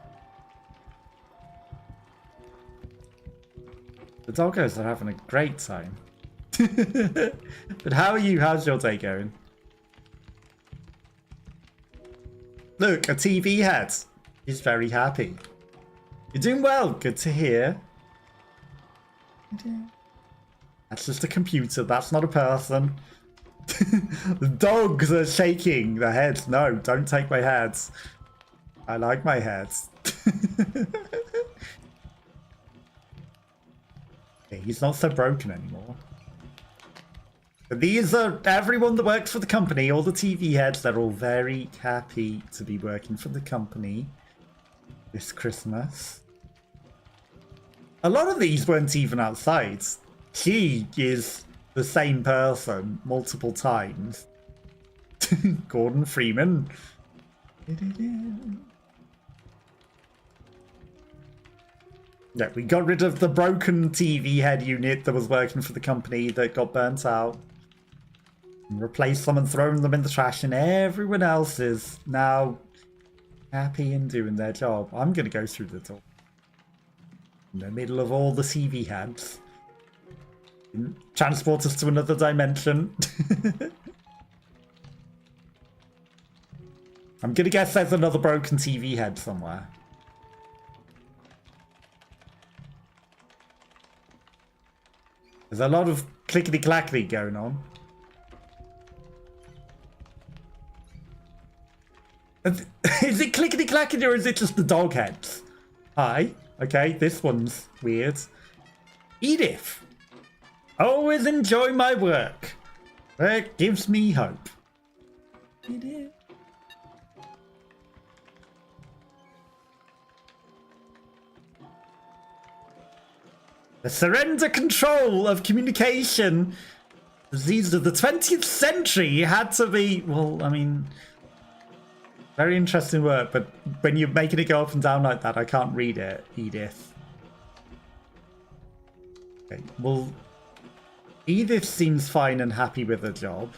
The doggos are having a great time. But how are you? How's your day going? Look, a TV head is very happy. You're doing well. Good to hear. That's just a computer. That's not a person. The dogs are shaking their heads. No, don't take my heads. I like my heads. Okay, he's not so broken anymore. But these are everyone that works for the company, all the TV heads, they're all very happy to be working for the company this Christmas. A lot of these weren't even outside. She is the same person multiple times. Gordon Freeman. Yeah, we got rid of the broken TV head unit that was working for the company that got burnt out. And replaced them and thrown them in the trash, and everyone else is now happy and doing their job. I'm going to go through the door. In the middle of all the TV heads. Transport us to another dimension. I'm gonna guess there's another broken TV head somewhere. There's a lot of clickety-clackety going on. Is it clickety-clackety or is it just the dog heads? Hi. Okay, this one's weird. Edith. Always enjoy my work. Work gives me hope. The surrender control of communication. Disease of the 20th century had to be, well, I mean, very interesting work, but when you're making it go up and down like that, I can't read it, Edith. Okay, well, Edith seems fine and happy with her job.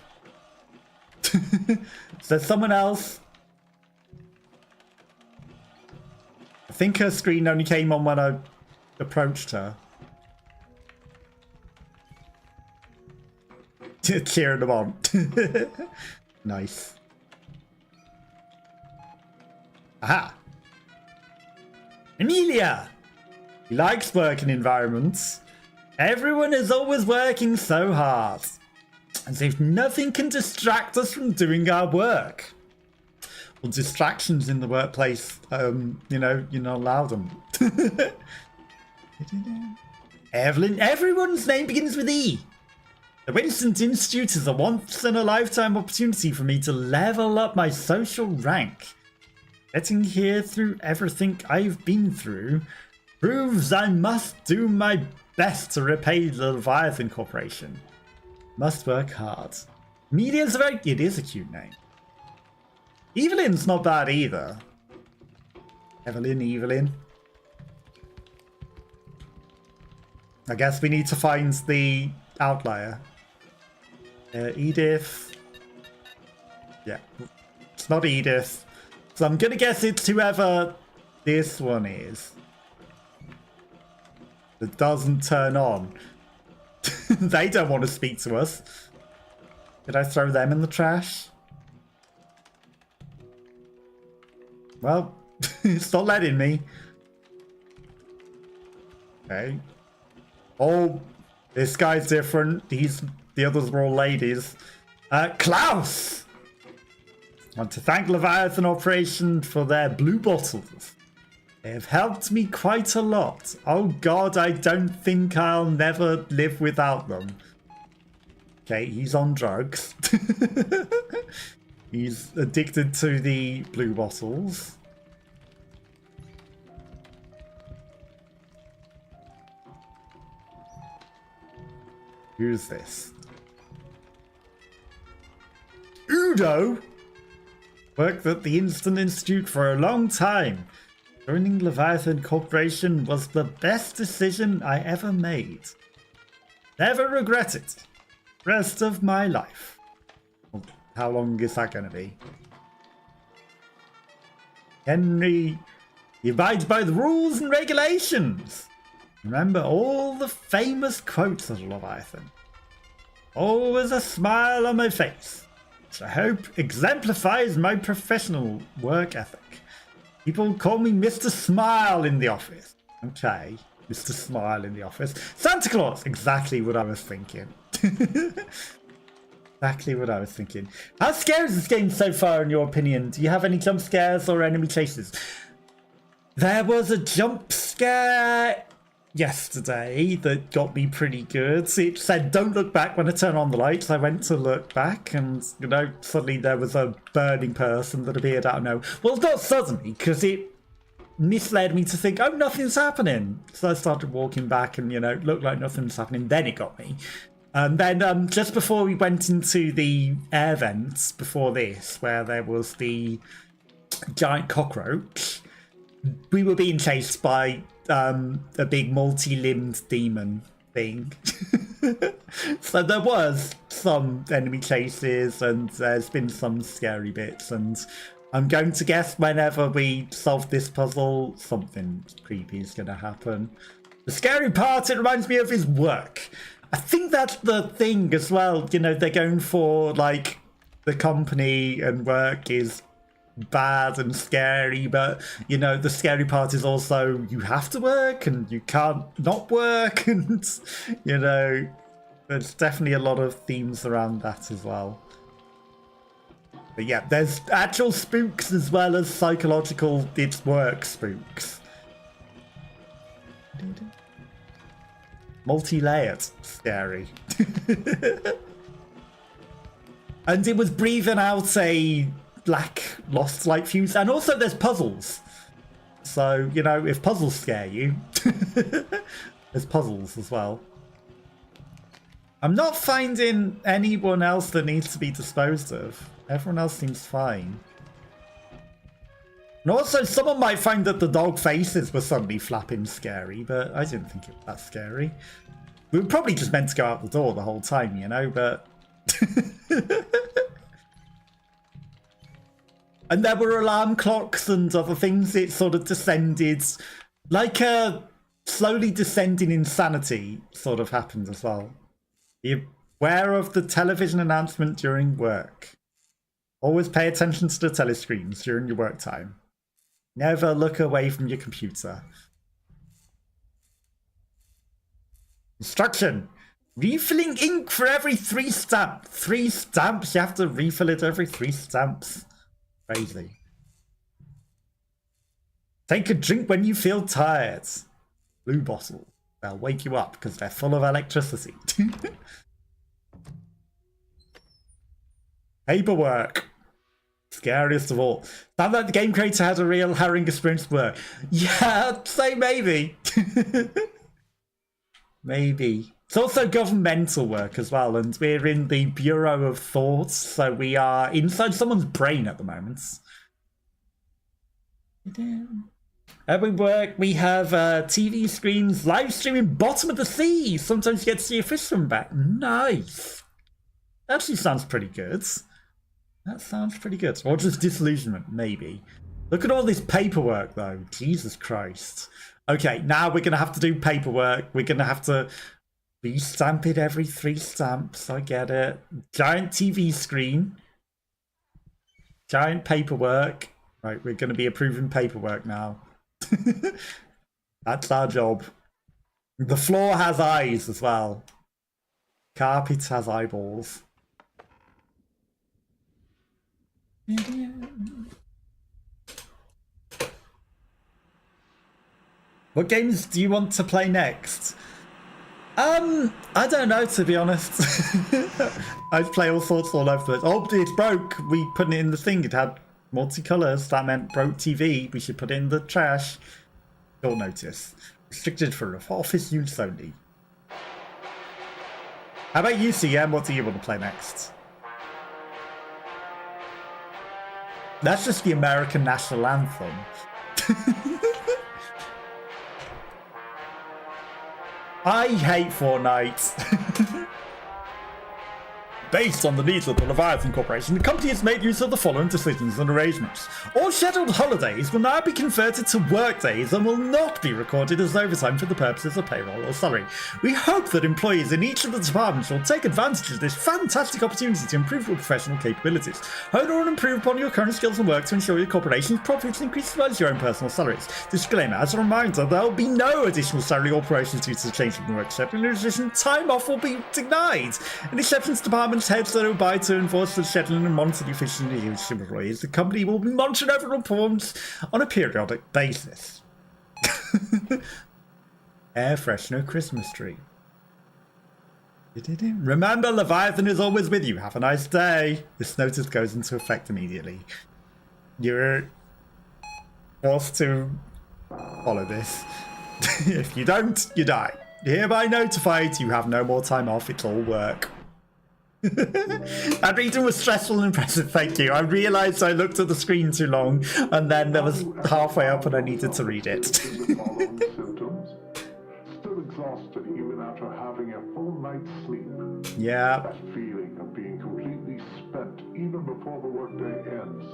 Is there someone else? I think her screen only came on when I approached her. Cheering them on. Nice. Aha! Emilia! He likes working environments. Everyone is always working so hard. As if nothing can distract us from doing our work. Well, distractions in the workplace, you know, you're not allowed them. Evelyn, everyone's name begins with E. The Winston Institute is a once-in-a-lifetime opportunity for me to level up my social rank. Getting here through everything I've been through proves I must do my best to repay the Leviathan Corporation. Must work hard. Media's it is a cute name. Evelyn's not bad either. Evelyn. I guess we need to find the outlier. Edith. Yeah, it's not Edith. So I'm gonna guess it's whoever this one is. That doesn't turn on. They don't want to speak to us. Did I throw them in the trash? Well, it's not letting me. Okay. Oh, this guy's different. The others were all ladies. Klaus! I want to thank Leviathan Operation for their blue bottles. They have helped me quite a lot. Oh god, I don't think I'll never live without them. Okay, he's on drugs. He's addicted to the blue bottles. Who's this? Udo! Worked at the Instant Institute for a long time. Joining Leviathan Corporation was the best decision I ever made. Never regret it. Rest of my life. Well, how long is that going to be? Henry, he abides by the rules and regulations. Remember all the famous quotes of Leviathan. Always a smile on my face, which I hope exemplifies my professional work ethic. People call me Mr. Smile in the office. Okay, Mr. Smile in the office. Santa Claus! Exactly what I was thinking. Exactly what I was thinking. How scary is this game so far, in your opinion? Do you have any jump scares or enemy chases? There was a jump scare yesterday that got me pretty good. It said, don't look back when I turn on the lights. I went to look back and, you know, suddenly there was a burning person that appeared out of nowhere. Well, not suddenly, because it misled me to think, oh, nothing's happening. So I started walking back and, you know, it looked like nothing's happening. Then it got me. And then just before we went into the air vents, before this, where there was the giant cockroach, we were being chased by a big multi-limbed demon thing. So there was some enemy chases and there's been some scary bits, and I'm going to guess whenever we solve this puzzle, something creepy is going to happen. The scary part, it reminds me of, his work. I think that's the thing as well, you know, they're going for, like, the company and work is bad and scary, but, you know, the scary part is also you have to work and you can't not work, and, you know, there's definitely a lot of themes around that as well. But yeah, there's actual spooks as well as psychological, it's work spooks. Multi-layered scary. And it was breathing out a black lost light fuse, and also there's puzzles. So, you know, if puzzles scare you, There's puzzles as well. I'm not finding anyone else that needs to be disposed of. Everyone else seems fine. And also, someone might find that the dog faces were suddenly flapping scary, but I didn't think it was that scary. We were probably just meant to go out the door the whole time, you know, but... And there were alarm clocks and other things. It sort of descended, like a slowly descending insanity sort of happened as well. Be aware of the television announcement during work. Always pay attention to the telescreens during your work time. Never look away from your computer. Instruction. Refilling ink for every 3 stamps. 3 stamps? You have to refill it every 3 stamps. Crazy. Take a drink when you feel tired. Blue bottle. They'll wake you up because they're full of electricity. Paperwork. Scariest of all. Sounds like the game creator had a real harrowing experience at work. Yeah, I'd say maybe. Maybe. It's also governmental work as well, and we're in the Bureau of Thoughts, so we are inside someone's brain at the moment. Every work we have TV screens, live streaming bottom of the sea. Sometimes you get to see a fish from back. Nice. Actually sounds pretty good. That sounds pretty good. Or just disillusionment, maybe. Look at all this paperwork, though. Jesus Christ. Okay, now we're going to have to do paperwork. We're going to have to re-stamp it every 3 stamps. I get it. Giant TV screen. Giant paperwork. Right, we're going to be approving paperwork now. That's our job. The floor has eyes as well. Carpet has eyeballs. What games do you want to play next? I don't know, to be honest. I play all sorts all over the place. Oh, it broke. We put it in the thing. It had multicolours. That meant broke TV. We should put it in the trash. Short notice. Restricted for office use only. How about you, CM? What do you want to play next? That's just the American national anthem. I hate Fortnite. Based on the needs of the Leviathan Corporation, the company has made use of the following decisions and arrangements. All scheduled holidays will now be converted to work days and will not be recorded as overtime for the purposes of payroll or salary. We hope that employees in each of the departments will take advantage of this fantastic opportunity to improve your professional capabilities. Hone or improve upon your current skills and work to ensure your corporation's profits increase as well as your own personal salaries. Disclaimer, as a reminder, there will be no additional salary or promotions due to the change in the work schedule. In addition, time off will be denied. In exceptions, departments heads that obey to enforce the scheduling and monitor the efficiency of employees. The company will be monitoring over performance on a periodic basis. Air freshener Christmas tree. Remember, Leviathan is always with you. Have a nice day. This notice goes into effect immediately. You're forced to follow this. If you don't, you die. Hereby notified, you have no more time off. It's all work. That reading was stressful and impressive, thank you. I realised I looked at the screen too long, and then there was halfway up and I needed to read it. Still exhausted even after having a full night's sleep. Yeah. That feeling of being completely spent even before the workday ends.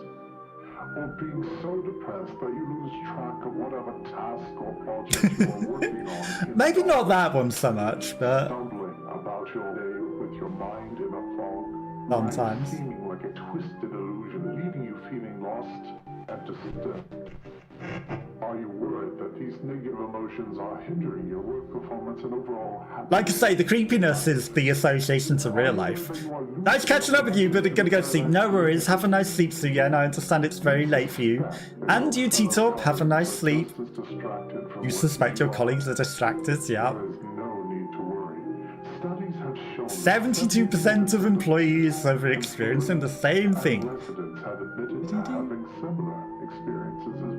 Or being so depressed that you lose track of whatever task or project you are working on. Maybe not that one so much, but Stumbling about your day with your mind in a fog. sometimes. Seeming like a twisted illusion, leaving you feeling lost and distant. Are you worried that these negative emotions are hindering your work performance and overall happiness? Like I say, the creepiness is the association to real life. Nice catching up with you, but I'm gonna go to sleep. No worries, have a nice sleep, Suyen. I understand it's very late for you. And you, T-Top, have a nice sleep. You suspect your colleagues are distracted, yeah. 72% of employees are experiencing the same thing.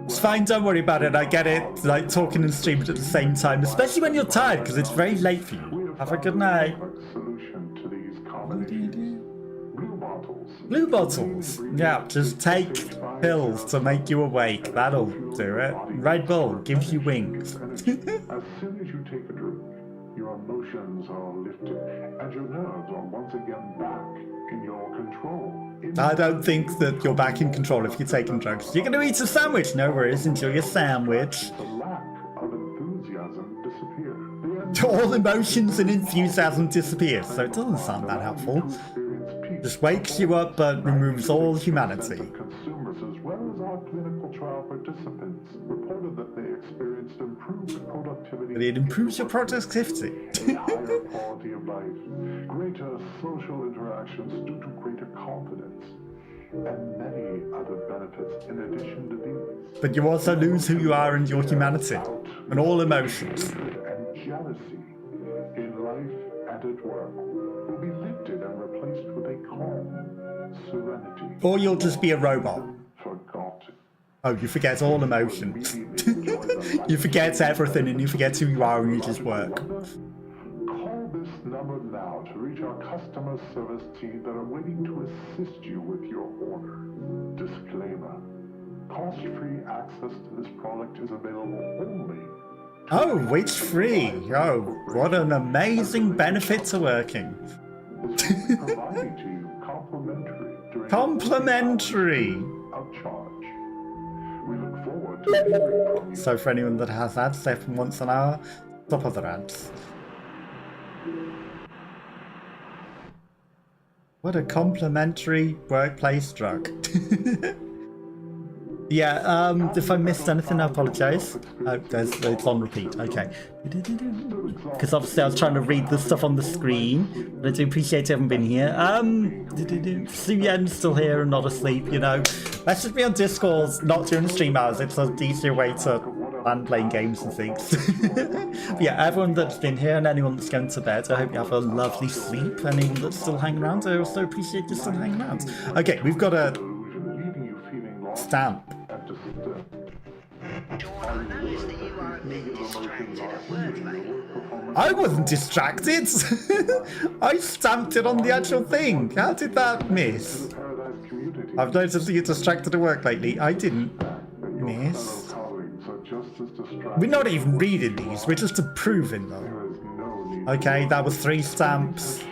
It's fine, don't worry about it. I get it. Like, talking and streaming at the same time, especially when you're tired, because it's very late for you. Have a good night. Solution to these common issues. Blue bottles. Blue bottles. Yeah, just take pills to make you awake. That'll do it. Red Bull gives you wings. As soon as you take a drink, your emotions are lifted, and your nerves are once again back in your control. I don't think that you're back in control if you're taking drugs. You're going to eat a sandwich. No worries. Enjoy your sandwich. The lack of enthusiasm disappears. All emotions and enthusiasm disappears, so it doesn't sound that helpful. Just wakes you up but removes all humanity. Consumers as well as our clinical trial participants reported that they experienced improved productivity. But it improves your productivity. A higher quality of life, greater social interactions due to greater confidence, and many other benefits in addition to these. But you also lose who you are and your humanity, and all emotions. And jealousy in life and at work will be lifted and replaced with a calm serenity. Or you'll just be a robot. Forgotten. Oh, you forget all emotions. You forget everything and you forget who you are and you just work. Call this number now to reach our customer service team that are waiting to assist you with your order. Disclaimer. Cost-free access to this product is available only. Oh, it's free. Oh, what an amazing benefit to working. This will be provided to you complimentary during Complimentary. of charge. We look forward to hearing from you. So for anyone that has ads, say from once an hour, stop other ads. What a complimentary workplace drug. Yeah, if I missed anything, I apologise. Oh, it's on repeat, okay. Because obviously I was trying to read the stuff on the screen, but I do appreciate you having been here. Suyen's still here and not asleep, you know. Message me on Discord, not during the stream hours, it's an easier way to plan playing games and things. But yeah, everyone that's been here and anyone that's going to bed, I hope you have a lovely sleep. Anyone that's still hanging around, I also appreciate you still hanging around. Okay, we've got a stamp. I wasn't distracted. I stamped it on the actual thing. How did that miss? I've noticed that you're distracted at work lately. I didn't miss. We're not even reading these. We're just approving them. Okay, that was 3 stamps.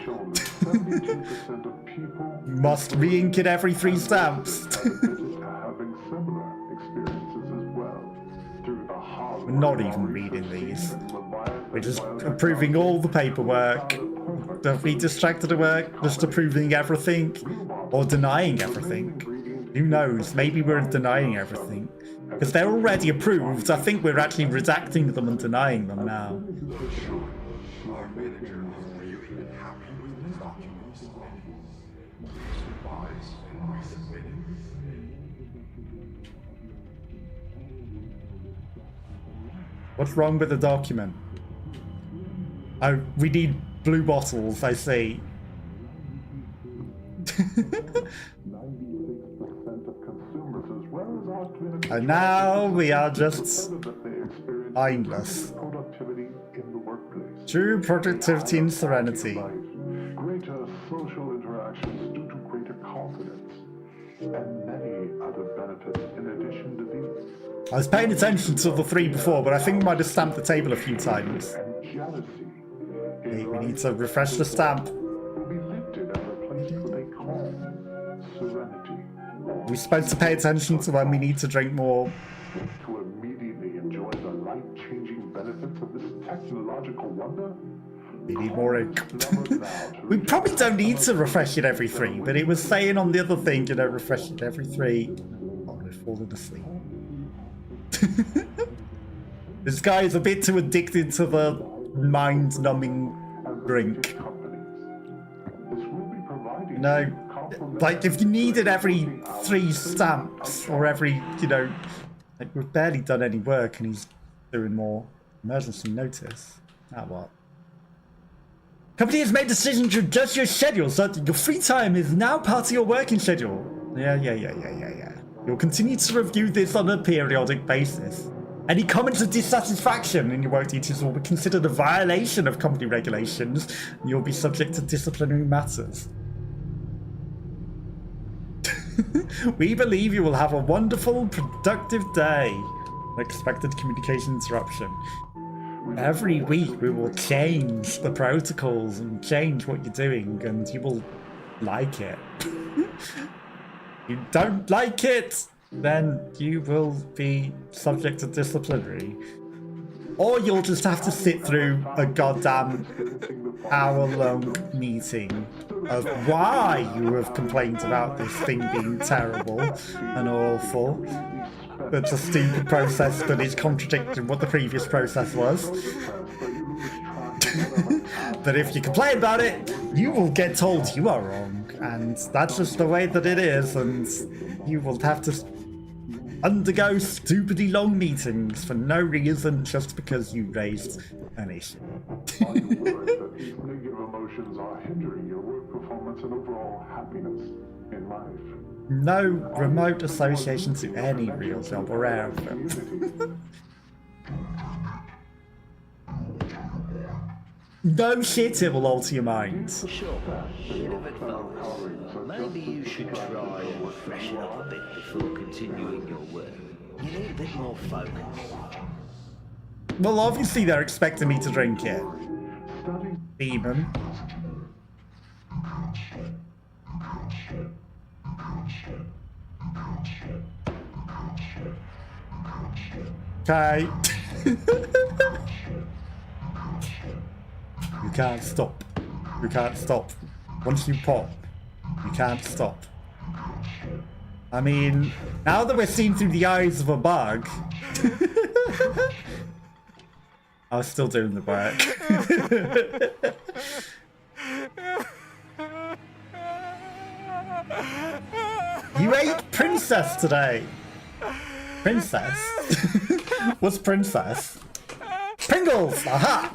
Must re-ink it every 3 stamps. We're not even reading these. We're just approving all the paperwork. Don't be distracted at work, just approving everything. Or denying everything. Who knows? Maybe we're denying everything. Because they're already approved. I think we're actually redacting them and denying them now. What's wrong with the document? Oh, we need blue bottles, I see. And now we are just mindless. True productivity and serenity. Greater social interactions due to greater confidence, and many other benefits in addition to these. I was paying attention to the 3 before, but I think we might have stamped the table a few times. We need to refresh the stamp. We're supposed to pay attention to when we need to drink more. To immediately enjoy the life-changing benefits of this technological wonder. We need more ink. We probably don't need to refresh it every 3, but it was saying on the other thing, you know, refresh it every 3. Oh, we're falling asleep. This guy is a bit too addicted to the mind-numbing drink. You know, like if you needed every 3 stamps or every, you know, like we've barely done any work and he's doing more. Emergency notice. Now what? Company has made a decision to adjust your schedule so that your free time is now part of your working schedule. Yeah. You'll continue to review this on a periodic basis. Any comments of dissatisfaction in your work duties will be considered a violation of company regulations, and you'll be subject to disciplinary matters. We believe you will have a wonderful, productive day. Unexpected communication interruption. Every week we will change the protocols and change what you're doing, and you will like it. You don't like it, then you will be subject to disciplinary. Or you'll just have to sit through a goddamn hour-long meeting of why you have complained about this thing being terrible and awful. It's a stupid process that is contradicting what the previous process was. But if you complain about it, you will get told you are wrong, and that's just the way that it is, and you will have to undergo stupidly long meetings for no reason just because you raised an issue. Are you worried that these negative emotions are hindering your work performance and overall happiness in life? No remote association to any real job or outfit. No shit, it will alter your mind. Sure, bit of advice. Maybe you should try and freshen up a bit before continuing your work. You need a bit more focus. Well, obviously they're expecting me to drink it. Demon. Okay. You can't stop. You can't stop. Once you pop, you can't stop. I mean, now that we're seeing through the eyes of a bug, I was still doing the work. You ate princess today. Princess? What's princess? Pringles! Aha!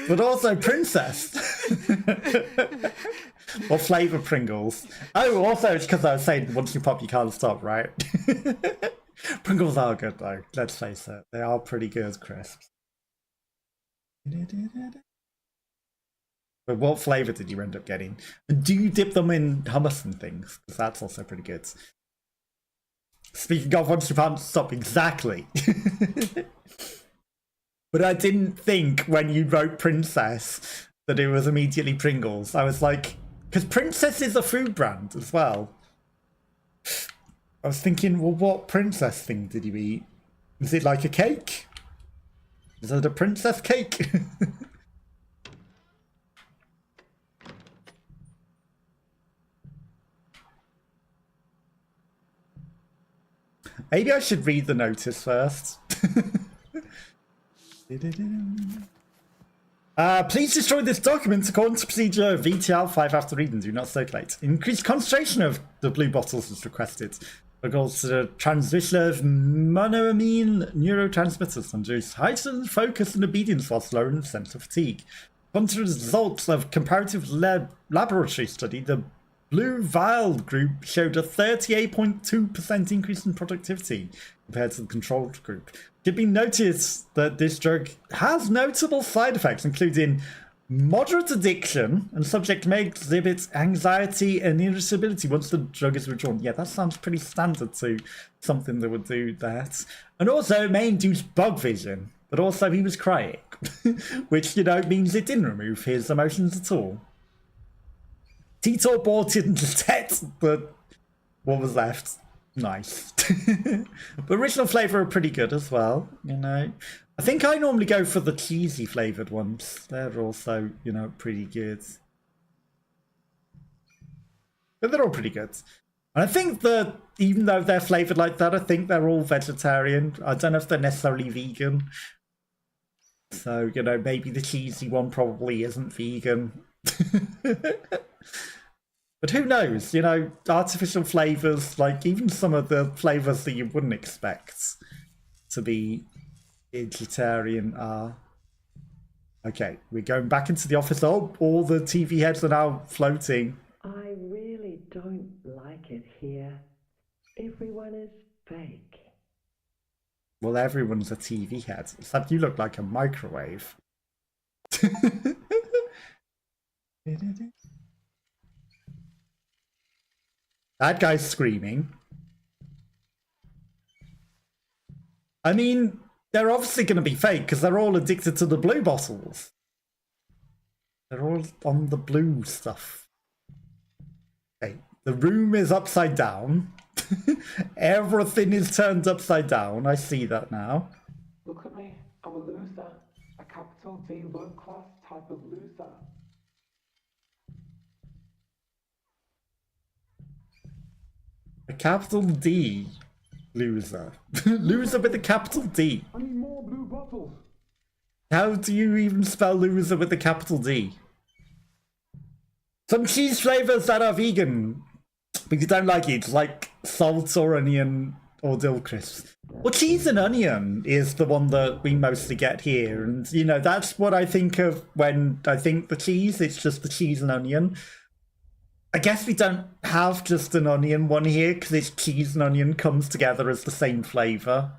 But also princess. What flavour Pringles? Oh, also it's because I was saying once you pop you can't stop, right? Pringles are good though, let's face it. They are pretty good crisps. But what flavour did you end up getting? And do you dip them in hummus and things? Because that's also pretty good. Speaking of once you can't stop, exactly. But I didn't think when you wrote princess that it was immediately Pringles. I was like, because Princess is a food brand as well. I was thinking, well, what princess thing did you eat? Is it like a cake? Is it a princess cake? Maybe I should read the notice first. Please destroy this document according to procedure VTR 5 after reading. Do not circulate. Increased concentration of the blue bottles is requested. Regards to the transmission of monoamine neurotransmitters induce heightened focus and obedience while slowing the sense of fatigue. According to the results of comparative laboratory study, the Blue Vial group showed a 38.2% increase in productivity compared to the controlled group. It should be noted that this drug has notable side effects, including moderate addiction, and subject may exhibit anxiety and irritability once the drug is withdrawn. Yeah, that sounds pretty standard to something that would do that. And also, it may induce bug vision, but also he was crying, which, you know, means it didn't remove his emotions at all. Tito bought it and just ate but what was left. Nice. The original flavour are pretty good as well, you know. I think I normally go for the cheesy flavoured ones. They're also, you know, pretty good. But they're all pretty good. And I think that even though they're flavoured like that, I think they're all vegetarian. I don't know if they're necessarily vegan. So, you know, maybe the cheesy one probably isn't vegan. But who knows, you know, artificial flavours, like even some of the flavours that you wouldn't expect to be vegetarian are. Okay, we're going back into the office. Oh, all the TV heads are now floating. I really don't like like it here. Everyone is fake. Well, everyone's a TV head. Except you look like a microwave. That guy's screaming. I mean, they're obviously going to be fake because they're all addicted to the blue bottles. They're all on the blue stuff. Okay, the room is upside down. Everything is turned upside down. I see that now. Look at me. I'm a loser. A capital D low class type of loser. A capital D loser. Loser with a capital D. I need more blue bottles. How do you even spell loser with a capital D? Some cheese flavors that are vegan, but you don't like it, like salt or onion or dill crisps. Well, cheese and onion is the one that we mostly get here, and you know, that's what I think of when I think the cheese. It's just the cheese and onion. I guess we don't have just an onion one here because it's cheese and onion comes together as the same flavor.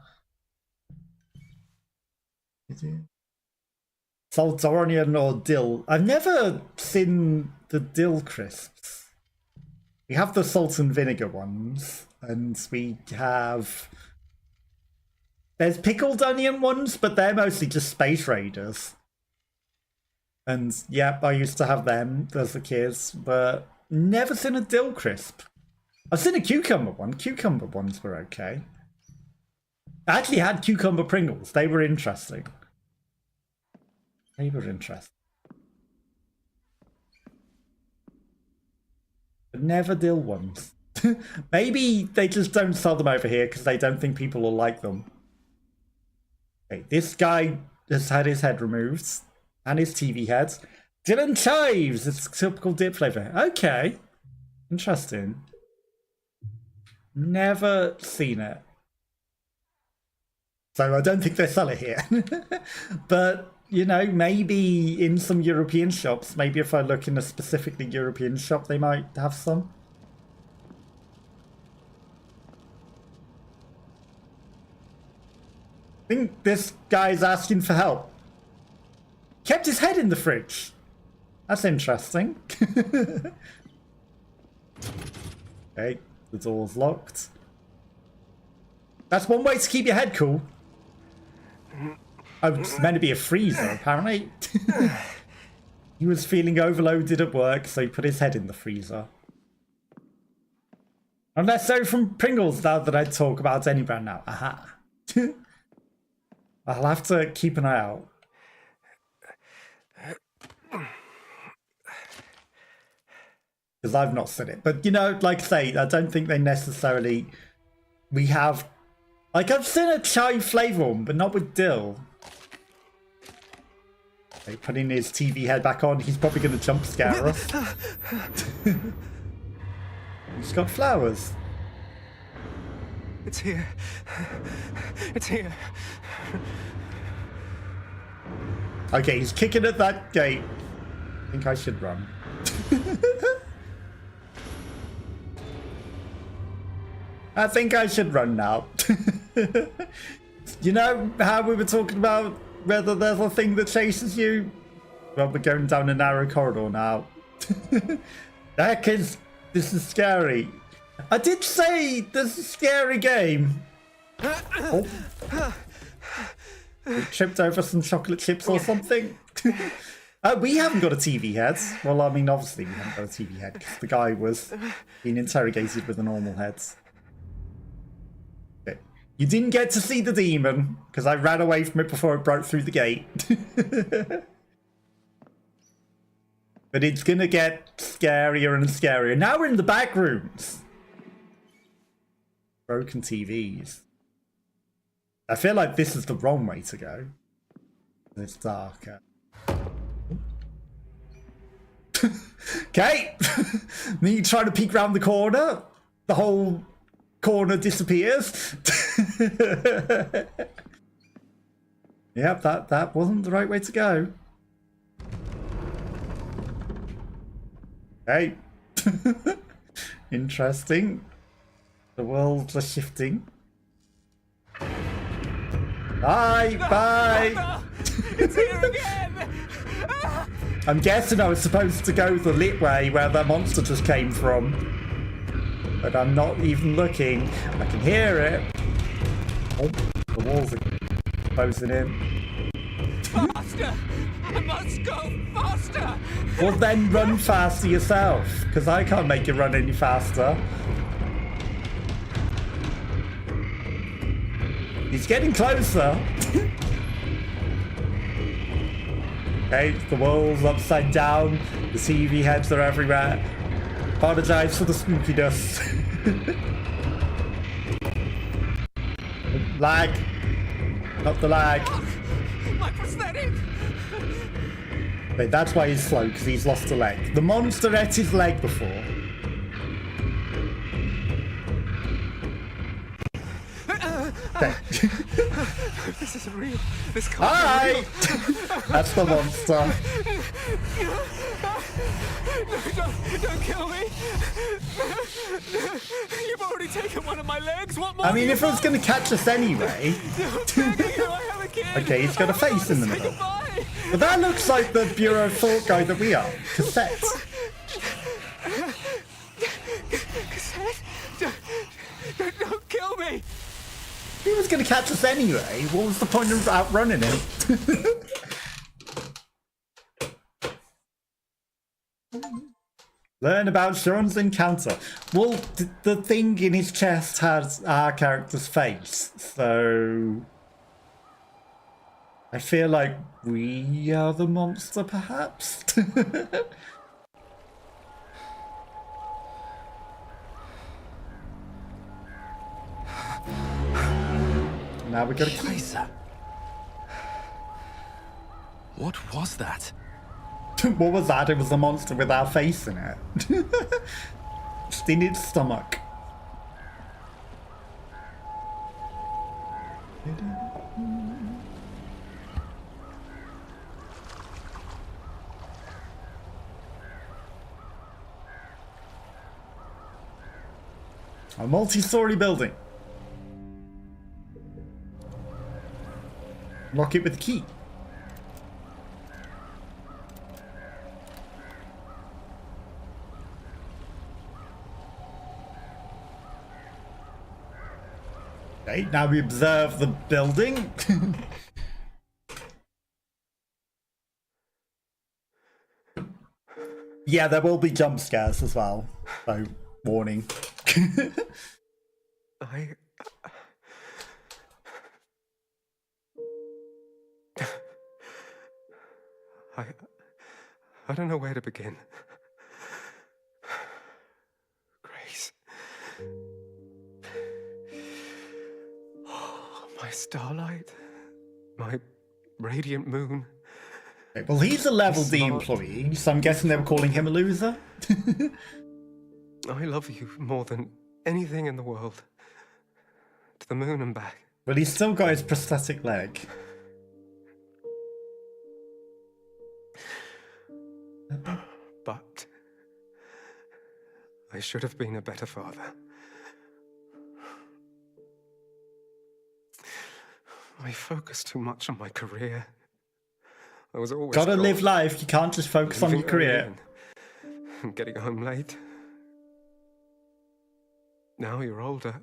Salt or onion or dill. I've never seen the dill crisps. We have the salt and vinegar ones, and we have... There's pickled onion ones, but they're mostly just Space Raiders. And yep, I used to have them as a kid, but never seen a dill crisp. I've seen a cucumber one. Cucumber ones were okay. I actually had cucumber Pringles. They were interesting. They were interesting. But never dill ones. Maybe they just don't sell them over here because they don't think people will like them. Okay, this guy has had his head removed. And his TV head. Dylan Chives! It's typical dip flavour. Okay. Interesting. Never seen it. So I don't think they sell it here. But, you know, maybe in some European shops, maybe if I look in a specifically European shop, they might have some. I think this guy's asking for help. Kept his head in the fridge. That's interesting. Okay, the door's locked. That's one way to keep your head cool. Oh, it's meant to be a freezer, apparently. He was feeling overloaded at work, so he put his head in the freezer. Unless they're from Pringles now that I talk about any brand now. Aha. I'll have to keep an eye out. Because I've not seen it. But, you know, like I say, I don't think they necessarily... We have... Like, I've seen a chai flavour one, but not with dill. Okay, putting his TV head back on, he's probably going to jump scare us. He's got flowers. It's here. It's here. Okay, he's kicking at that gate. I think I should run. I think I should run now. You know how we were talking about whether there's a thing that chases you? Well, we're going down a narrow corridor now. Heck is... This is scary. I did say this is a scary game. Oh. We tripped over some chocolate chips or something. We haven't got a TV head. Well, I mean, obviously we haven't got a TV head because the guy was being interrogated with a normal head. Okay. You didn't get to see the demon because I ran away from it before it broke through the gate. But it's going to get scarier and scarier. Now we're in the back rooms. Broken TVs. I feel like this is the wrong way to go. It's darker. Okay. Me trying to peek around the corner. The whole corner disappears. Yep, that wasn't the right way to go. Okay. Interesting. The worlds are shifting. Bye! Bye! It's here again! I'm guessing I was supposed to go the lit way where that monster just came from. But I'm not even looking. I can hear it. Oh, the walls are closing in. Faster! I must go faster! Well then run faster yourself, because I can't make you run any faster. He's getting closer. Okay, the wall's upside down. The TV heads are everywhere. Apologize for the spookiness. Lag. Not the lag. My prosthetic! Wait, that's why he's slow, because he's lost a leg. The monster ate his leg before. Okay. This isn't real. This can't Hi! be real. That's the monster. No, don't kill me! You've already taken one of my legs. What more? I mean, if it was going to catch us anyway. I have a kid. Okay, he's got a face in the middle. Goodbye. But that looks like the Bureau Thought guy that we are. Cassette. Cassette? Don't kill me! He was going to catch us anyway. What was the point of outrunning him? Learn about Sean's encounter. Well, the thing in his chest has our character's face, so I feel like we are the monster, perhaps? Now we got a key. What was that? What was that? It was a monster with our face in it. Just in its stomach. A multi-story building. Lock it with a key. Okay, now we observe the building. Yeah, there will be jump scares as well. So, warning. I don't know where to begin. Grace. Oh, my starlight. My radiant moon. Okay, well, he's a level D employee, so I'm guessing they were calling him a loser. I love you more than anything in the world. To the moon and back. But he's still got his prosthetic leg. But I should have been a better father. I focused too much on my career. I was always Gotta live life, you can't just focus on your career. And getting home late. Now you're older.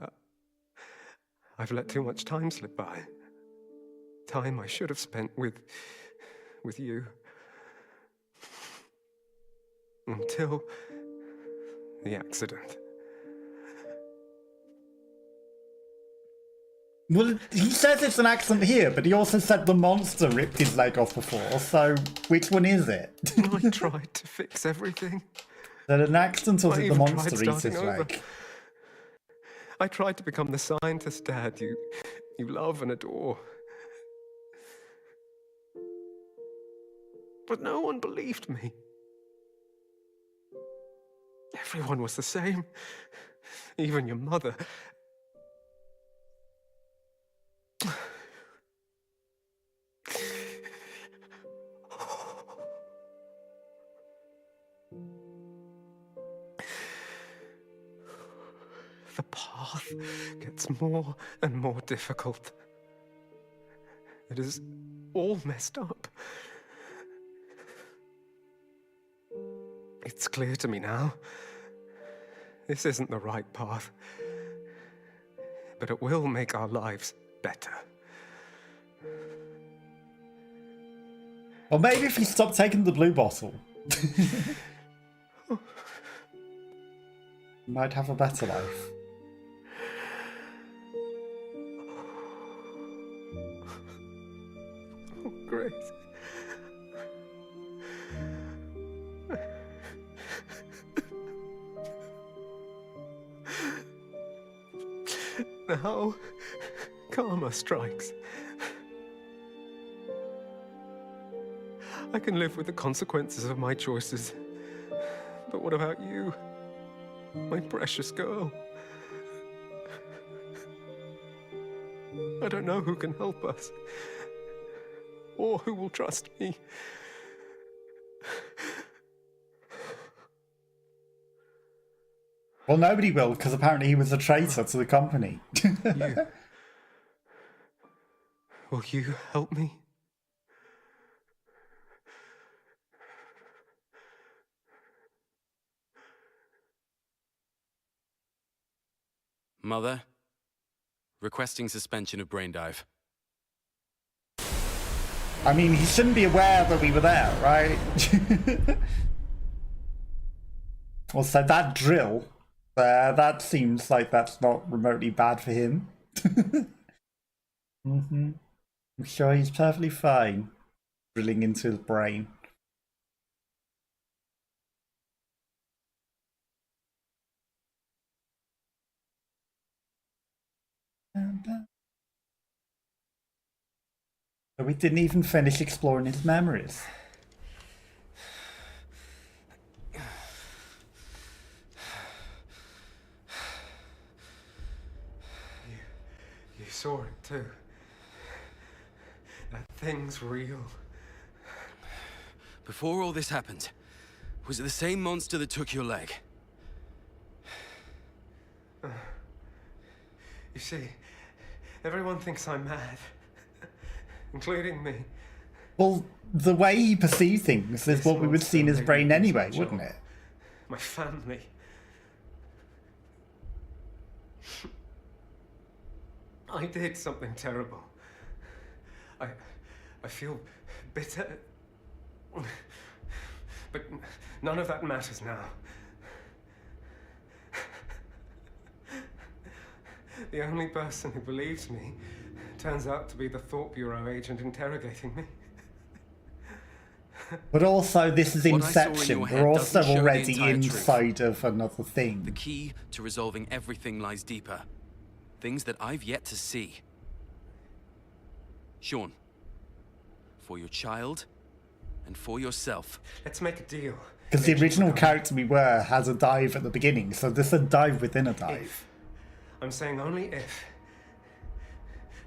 I've let too much time slip by. Time I should have spent with you. Until the accident. Well, he says it's an accident here, but he also said the monster ripped his leg off before, so which one is it? I tried to fix everything. Is that an accident or did the monster eat his over. leg? I tried to become the scientist, Dad, you love and adore. But no one believed me. Everyone was the same. Even your mother. The path gets more and more difficult. It is all messed up. It's clear to me now. This isn't the right path. But it will make our lives better. Or maybe if you stop taking the blue bottle. You might have a better life. Oh, Grace. Now, karma strikes. I can live with the consequences of my choices. But what about you, my precious girl? I don't know who can help us, or who will trust me. Well, nobody will, because apparently he was a traitor to the company. You. Will you help me? Mother, requesting suspension of brain dive. I mean, he shouldn't be aware that we were there, right? Also, that drill there, that seems like that's not remotely bad for him. I'm sure he's perfectly fine drilling into his brain. But we didn't even finish exploring his memories. You saw it too. That thing's real. Before all this happened, was it the same monster that took your leg? You see, everyone thinks I'm mad, including me. Well, the way he perceived things is what we would see in his brain anyway, wouldn't it? My family. I did something terrible. I feel bitter. But none of that matters now. The only person who believes me turns out to be the Thought Bureau agent interrogating me. But also, this is Inception. We're also doesn't show the already entire truth. inside of another thing. The key to resolving everything lies deeper. Things that I've yet to see. Sean, for your child and for yourself. Let's make a deal. Because the original character we were has a dive at the beginning, so this is a dive within a dive. If. I'm saying only if.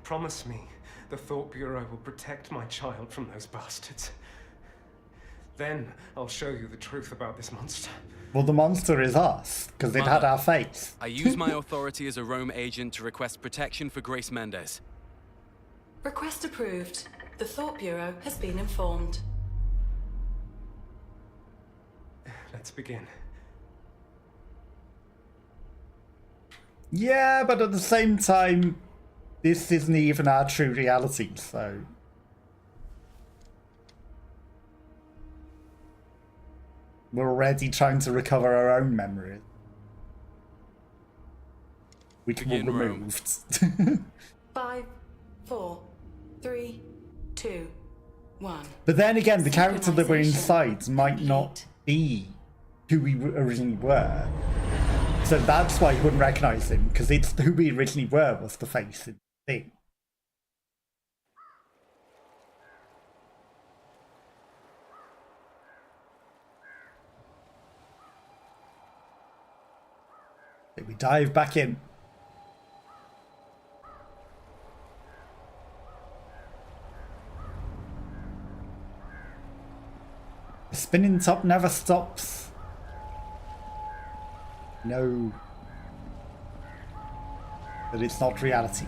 Promise me the Thought Bureau will protect my child from those bastards. Then I'll show you the truth about this monster. Well, the monster is us, because it had our face. I use my authority as a Rome agent to request protection for Grace Mendez. Request approved. The Thought Bureau has been informed. Let's begin. Yeah, but at the same time, this isn't even our true reality, so... We're already trying to recover our own memories. Which were Begin, Rome. removed. 5, 4, 3, 2, 1. But then again, the character that we're inside might not be who we originally were. So that's why you wouldn't recognise him, because it's who we originally were was the face in the thing. So we dive back in. The spinning top never stops. No. that it's not reality.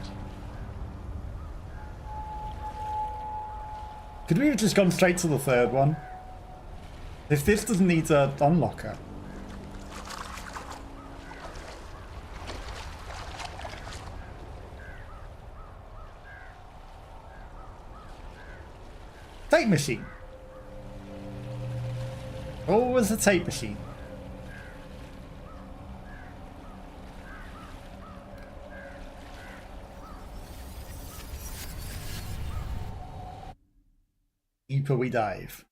Could we have just gone straight to the third one? If this doesn't need an unlocker. Tape machine. Always a tape machine. Deeper we dive.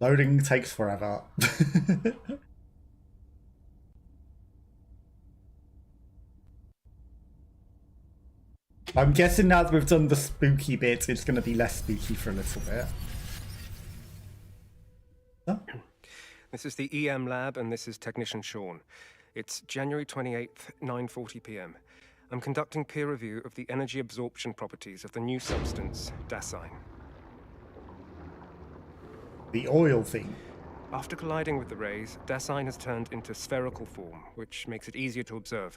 Loading takes forever. I'm guessing now that we've done the spooky bit, it's going to be less spooky for a little bit. Oh. This is the EM lab, and this is Technician Sean. It's January 28th, 9:40 p.m. I'm conducting peer review of the energy absorption properties of the new substance, dacine. The oil thing. After colliding with the rays, dacine has turned into spherical form, which makes it easier to observe.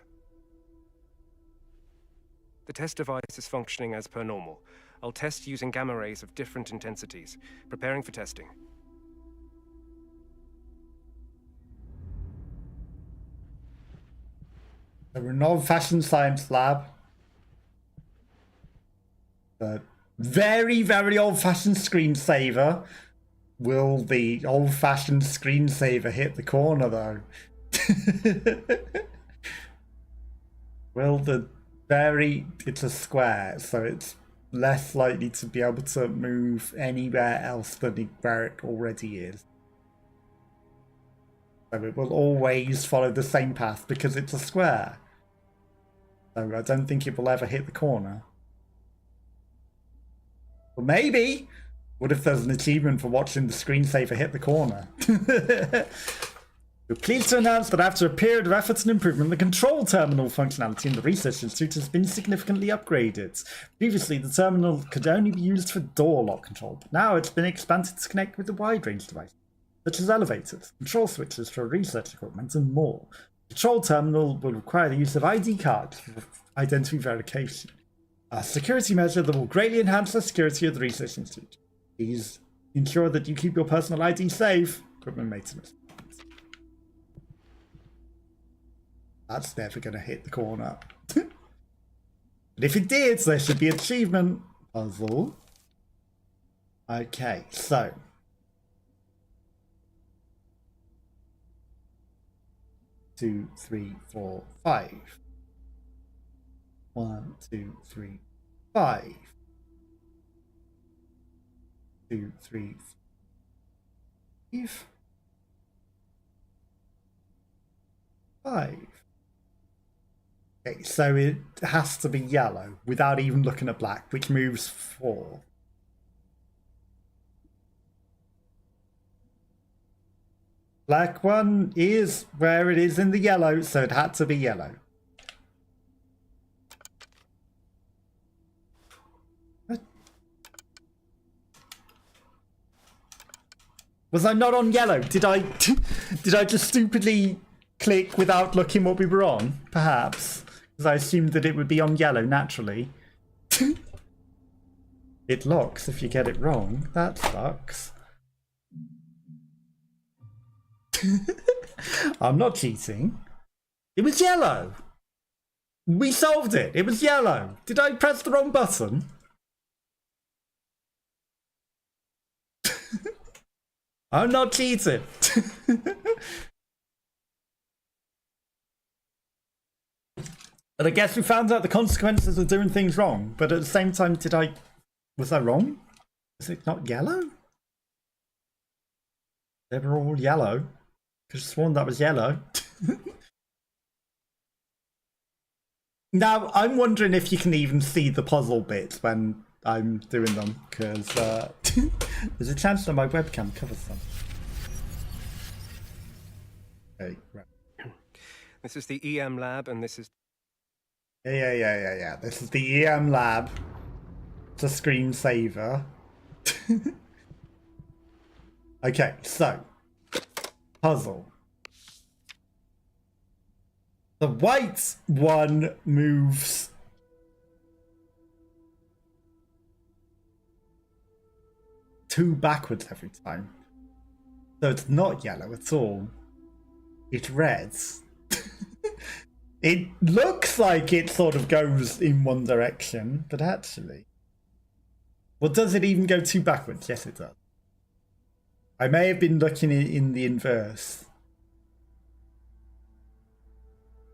The test device is functioning as per normal. I'll test using gamma rays of different intensities, preparing for testing. We're in an old-fashioned science lab. The very, very old-fashioned screensaver. Will the old-fashioned screensaver hit the corner, though? Will the very... It's a square, so it's less likely to be able to move anywhere else than where it already is. So it will always follow the same path because it's a square. So I don't think it will ever hit the corner. Well, maybe! What if there's an achievement for watching the screensaver hit the corner? We're pleased to announce that after a period of efforts and improvement, the control terminal functionality in the Research Institute has been significantly upgraded. Previously, the terminal could only be used for door lock control, but now it's been expanded to connect with a wide range of devices, such as elevators, control switches for research equipment, and more. The control terminal will require the use of ID cards for identity verification, a security measure that will greatly enhance the security of the Research Institute. Please ensure that you keep your personal ID safe. Equipment maintenance. That's never going to hit the corner. But if it did, there should be an achievement. Puzzle. Okay, so. Two, three, four, 5. 1, 2, 3, 5. 2, 3, 5. 5. Okay, so it has to be yellow without even looking at black, which moves 4. Black one is where it is in the yellow, so it had to be yellow. What? Was I not on yellow? Did I just stupidly click without looking what we were on? Perhaps. Because I assumed that it would be on yellow naturally. It locks if you get it wrong. That sucks. I'm not cheating. It was yellow. We solved it. It was yellow. Did I press the wrong button? I'm not cheating. And I guess we found out the consequences of doing things wrong. But at the same time, was I wrong? Was it not yellow? They were all yellow. Could have sworn that was yellow. Now, I'm wondering if you can even see the puzzle bit when I'm doing them because there's a chance that my webcam covers them. Okay, right. This is the EM lab, and this is... Yeah. This is the EM lab. It's a screensaver. Okay, so puzzle. The white one moves 2 backwards every time. So it's not yellow at all. It's red. It looks like it sort of goes in one direction, but actually... Well, does it even go 2 backwards? Yes, it does. I may have been looking in the inverse.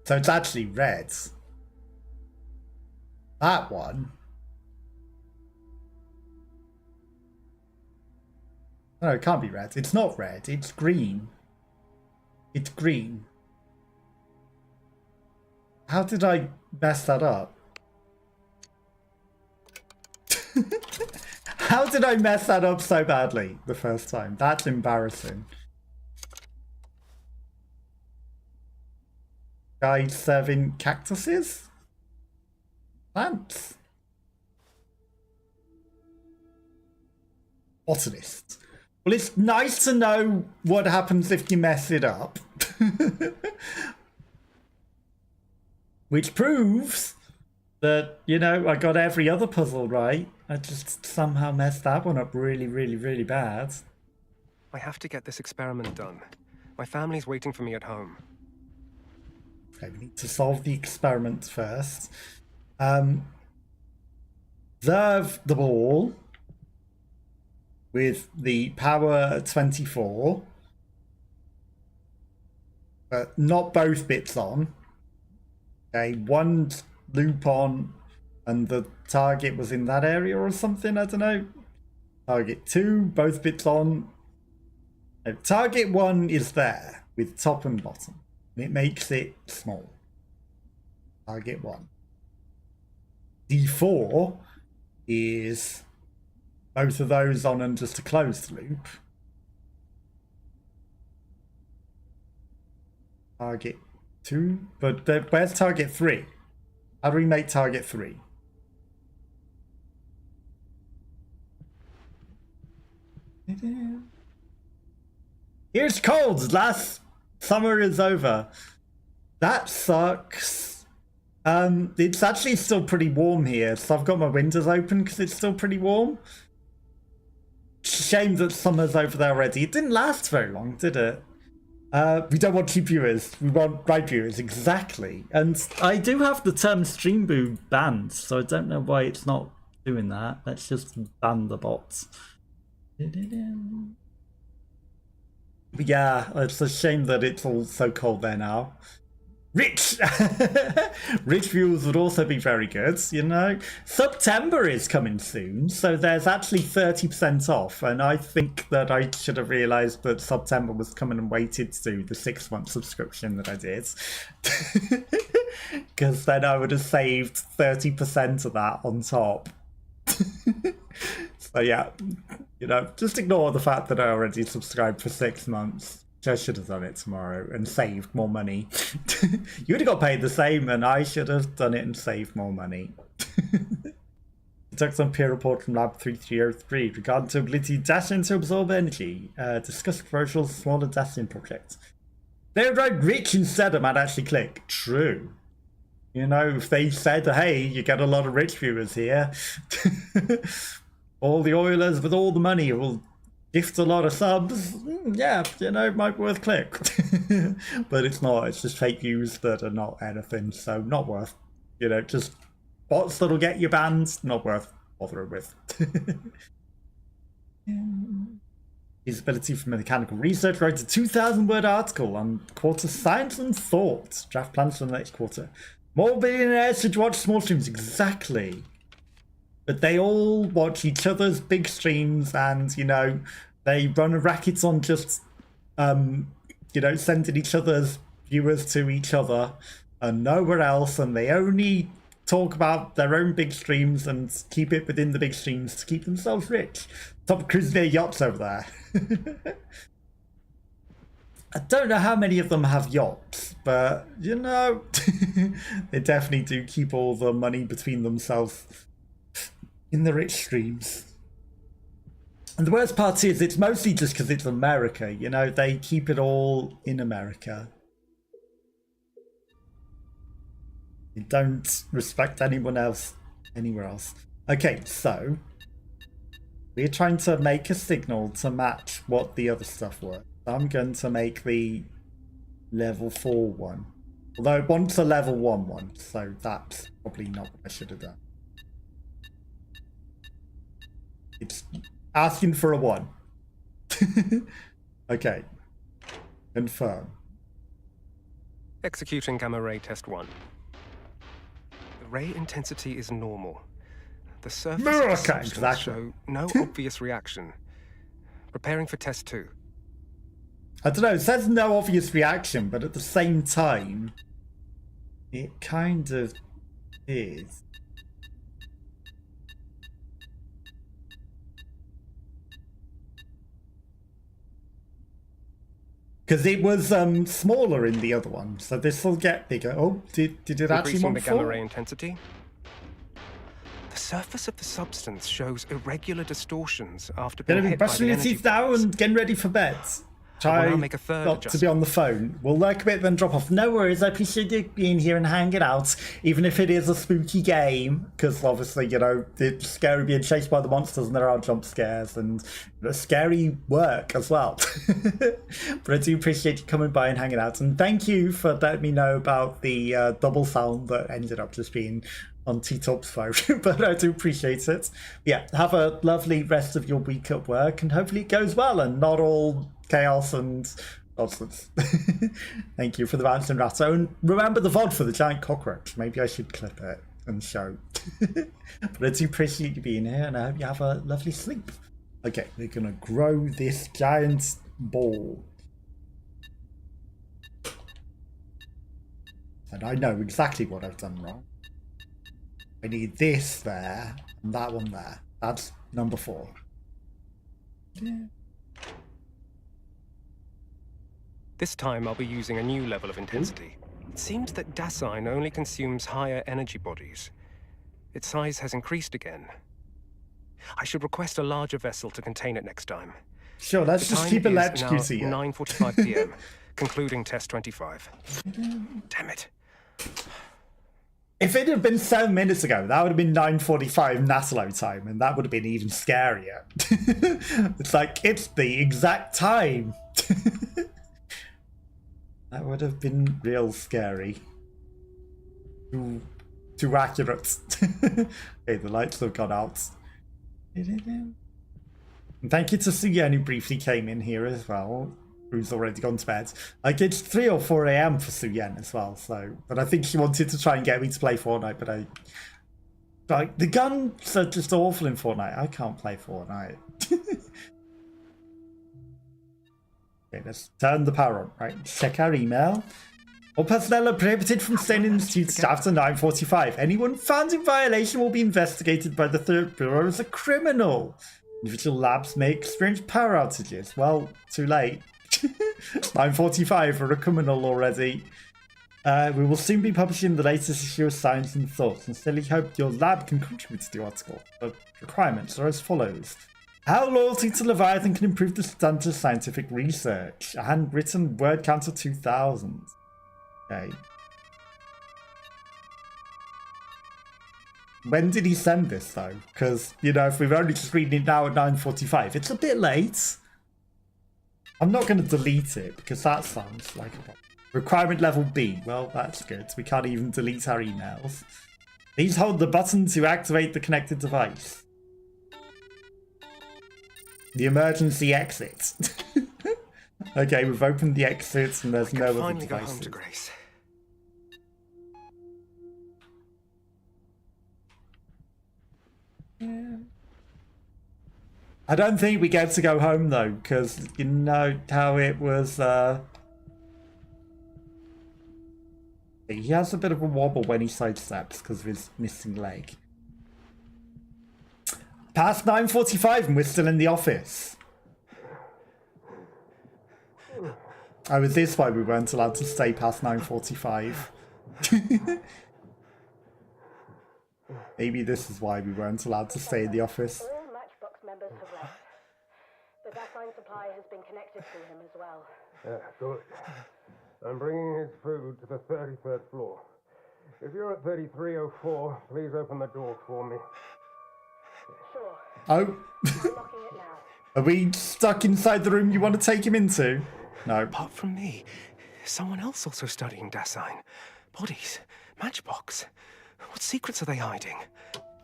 So it's actually red. That one. No, it can't be red. It's not red. It's green. It's green. How did I mess that up? How did I mess that up so badly the first time? That's embarrassing. Guy serving cactuses? Plants? Botanist. Well, it's nice to know what happens if you mess it up. Which proves that, you know, I got every other puzzle right. I just somehow messed that one up really, really, really bad. I have to get this experiment done. My family's waiting for me at home. Okay, we need to solve the experiment first. Observe the ball with the power 24. But not both bits on. Okay, one loop on and the target was in that area or something, I don't know. Target 2, both bits on. No, target 1 is there with top and bottom. And it makes it small. Target 1. D4 is both of those on and just a closed loop. Target 2, but where's target 3? How do we make target 3? Here's cold. Last summer is over. That sucks. It's actually still pretty warm here, so I've got my windows open because it's still pretty warm. Shame that summer's over there already. It didn't last very long, did it? We don't want cheap viewers. We want right viewers, exactly. And I do have the term stream boo banned, so I don't know why it's not doing that. Let's just ban the bots. But yeah, it's a shame that it's all so cold there now. Rich! Rich viewers would also be very good, you know? September is coming soon, so there's actually 30% off, and I think that I should have realised that September was coming and waited to do the 6-month subscription that I did. Because then I would have saved 30% of that on top. So yeah, you know, just ignore the fact that I already subscribed for 6 months. I should have done it tomorrow and saved more money. You would have got paid the same and I should have done it and saved more money. Took some peer report from Lab 3303 regarding to ability Dacian to absorb energy. Discuss virtual smaller Dacian projects. They would write rich instead, I might actually click. True. You know, if they said, hey, you get a lot of rich viewers here. All the Oilers with all the money will gift a lot of subs. Yeah, you know, might be worth click. But it's not, it's just fake views that are not anything, so not worth, you know, just bots that'll get you banned, not worth bothering with. His ability for mechanical research wrote a 2,000-word article on quarter science and thought. Draft plans for the next quarter. More billionaires should watch small streams, exactly. But they all watch each other's big streams and, you know, they run a racket on just, you know, sending each other's viewers to each other and nowhere else. And they only talk about their own big streams and keep it within the big streams to keep themselves rich. Top cruising their yachts over there. I don't know how many of them have yachts, but, you know, they definitely do keep all the money between themselves in the rich streams. And the worst part is it's mostly just because it's America, you know, they keep it all in America. They don't respect anyone else anywhere else. Okay, so we're trying to make a signal to match what the other stuff was. I'm going to make the level 4 one. Although it wants a level 1 one, so that's probably not what I should have done. It's asking for a 1. Okay. Confirm. Executing gamma ray test 1. The ray intensity is normal. The surface of the substance show no obvious reaction. Preparing for test 2. I don't know, it says no obvious reaction, but at the same time, it kind of is. Because it was smaller in the other one, so this will get bigger. Oh, did it actually want the gamma ray intensity? The surface of the substance shows irregular distortions after being hit by the brushing your teeth now and getting ready for bed. Try make a third not to be on the phone. We'll lurk a bit, then drop off. No worries, I appreciate you being here and hanging out, even if it is a spooky game, because obviously, you know, it's scary being chased by the monsters and there are jump scares and scary work as well. But I do appreciate you coming by and hanging out, and thank you for letting me know about the double sound that ended up just being on T-Top's phone, but I do appreciate it. Yeah, have a lovely rest of your week at work, and hopefully it goes well and not all chaos and nonsense. Thank you for the bounce and rattle. And remember the VOD for the giant cockroach. Maybe I should clip it and show. But I do appreciate you being here, and I hope you have a lovely sleep. Okay, we're gonna grow this giant ball. And I know exactly what I've done wrong. I need this there and that one there. That's number 4. Yeah. This time I'll be using a new level of intensity. It seems that Dasein only consumes higher energy bodies. Its size has increased again. I should request a larger vessel to contain it next time. Sure, let's just keep electrocuting it. 9:45 p.m. Concluding test 25. Damn it. If it had been 7 minutes ago, that would have been 9:45 Naslo time, and that would have been even scarier. It's like, it's the exact time. That would have been real scary. Too accurate. Okay, the lights have gone out. And thank you to Suyen, who briefly came in here as well, who's already gone to bed. Like, it's 3 or 4 a.m. for Suyen as well, so... But I think she wanted to try and get me to play Fortnite, but I... Like, the guns are just awful in Fortnite. I can't play Fortnite. Okay, let's turn the power on. Right, check our email. All personnel are prohibited from staying in the institute after 9:45. Anyone found in violation will be investigated by the Third Bureau as a criminal. Individual labs may experience power outages. Well, too late. 9:45 for a criminal already. We will soon be publishing the latest issue of Science and Thoughts, and sincerely hope your lab can contribute to the article. The requirements are as follows. How loyalty to Leviathan can improve the standard of scientific research. A handwritten word count of 2,000. Okay. When did he send this, though? Because, you know, if we've only just reading it now at 9:45, it's a bit late. I'm not going to delete it, because that sounds like a... Requirement level B. Well, that's good. We can't even delete our emails. Please hold the button to activate the connected device. The emergency exit. Okay, we've opened the exits and there's no other finally devices. Go home to Grace. Yeah. I don't think we get to go home though, because you know how it was. He has a bit of a wobble when he sidesteps because of his missing leg. Past 9:45 and we're still in the office. Oh, is this why we weren't allowed to stay past 9:45? Maybe this is why we weren't allowed to stay in the office. All Matchbox members have left. The Dasein supply has been connected to him as well. Yeah, good. I'm bringing his food to the 33rd floor. If you're at 3304, please open the door for me. Sure. Oh. Unlocking it now. Are we stuck inside the room you want to take him into? No. Apart from me, is someone else also studying Dasein? Bodies? Matchbox? What secrets are they hiding?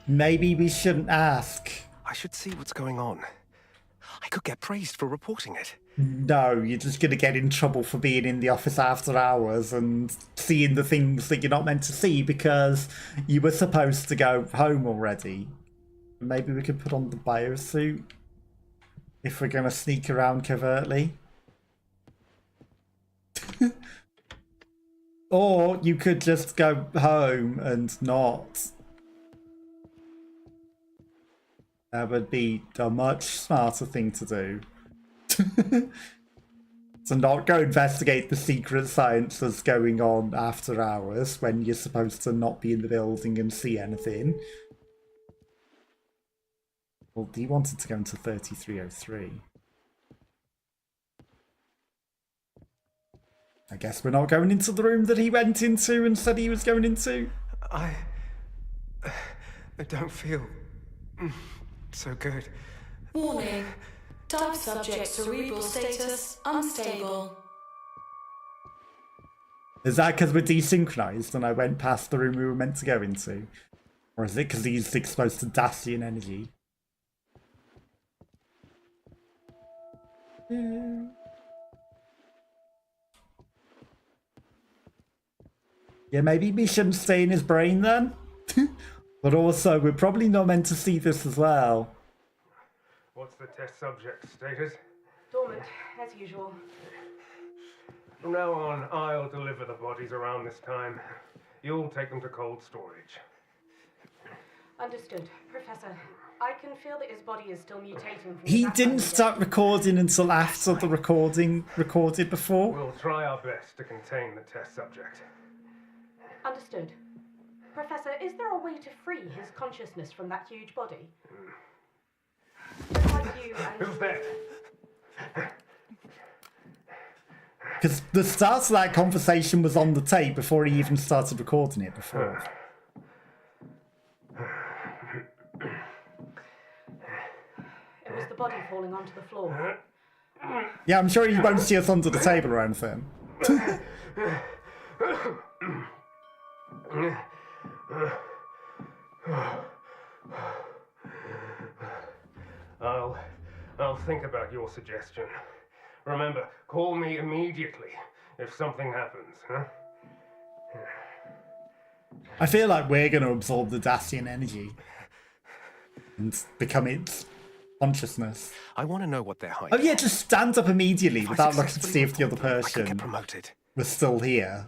Maybe we shouldn't ask. I should see what's going on. I could get praised for reporting it. No, you're just going to get in trouble for being in the office after hours and seeing the things that you're not meant to see because you were supposed to go home already. Maybe we could put on the biosuit if we're going to sneak around covertly. Or you could just go home and not. That would be a much smarter thing to do. To not go investigate the secret science that's going on after hours when you're supposed to not be in the building and see anything. Well, he wanted to go into 3303. I guess we're not going into the room that he went into and said he was going into. I don't feel so good. Warning. Type subject cerebral status unstable. Is that because we're desynchronized and I went past the room we were meant to go into? Or is it because he's exposed to Dacian energy? Yeah, maybe we shouldn't stay in his brain then? But also, we're probably not meant to see this as well. What's the test subject status? Dormant, as usual. From now on, I'll deliver the bodies around this time. You'll take them to cold storage. Understood. Professor, I can feel that his body is still mutating from He the didn't Dasein start recording until after the recording recorded before. We'll try our best to contain the test subject. Understood. Professor, is there a way to free his consciousness from that huge body? Just like you and... Who's there? Because the start of that conversation was on the tape before he even started recording it before. It was the body falling onto the floor. Yeah, I'm sure he won't see us under the table or anything. I'll think about your suggestion. Remember, call me immediately if something happens, huh? I feel like we're going to absorb the Dacian energy and become its consciousness. I want to know what they're hiding. Oh yeah, just stand up immediately If I without looking to successfully see if the other report them, I could person get promoted. was still here.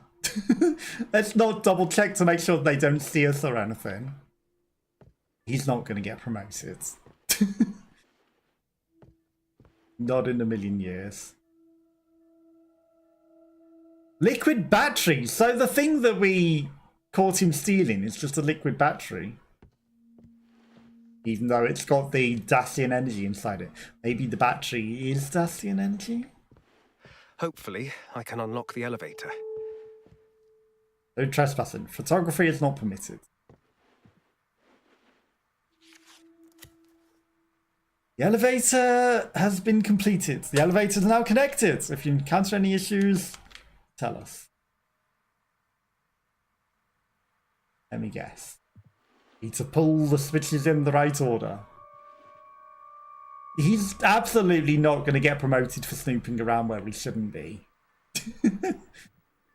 Let's not double check to make sure they don't see us or anything. He's not going to get promoted. Not in a million years. Liquid battery. So the thing that we caught him stealing is just a liquid battery. Even though it's got the Dacian energy inside it. Maybe the battery is Dacian energy? Hopefully, I can unlock the elevator. No trespassing. Photography is not permitted. The elevator has been completed. The elevator is now connected. If you encounter any issues, tell us. Let me guess. Need to pull the switches in the right order. He's absolutely not going to get promoted for snooping around where he shouldn't be.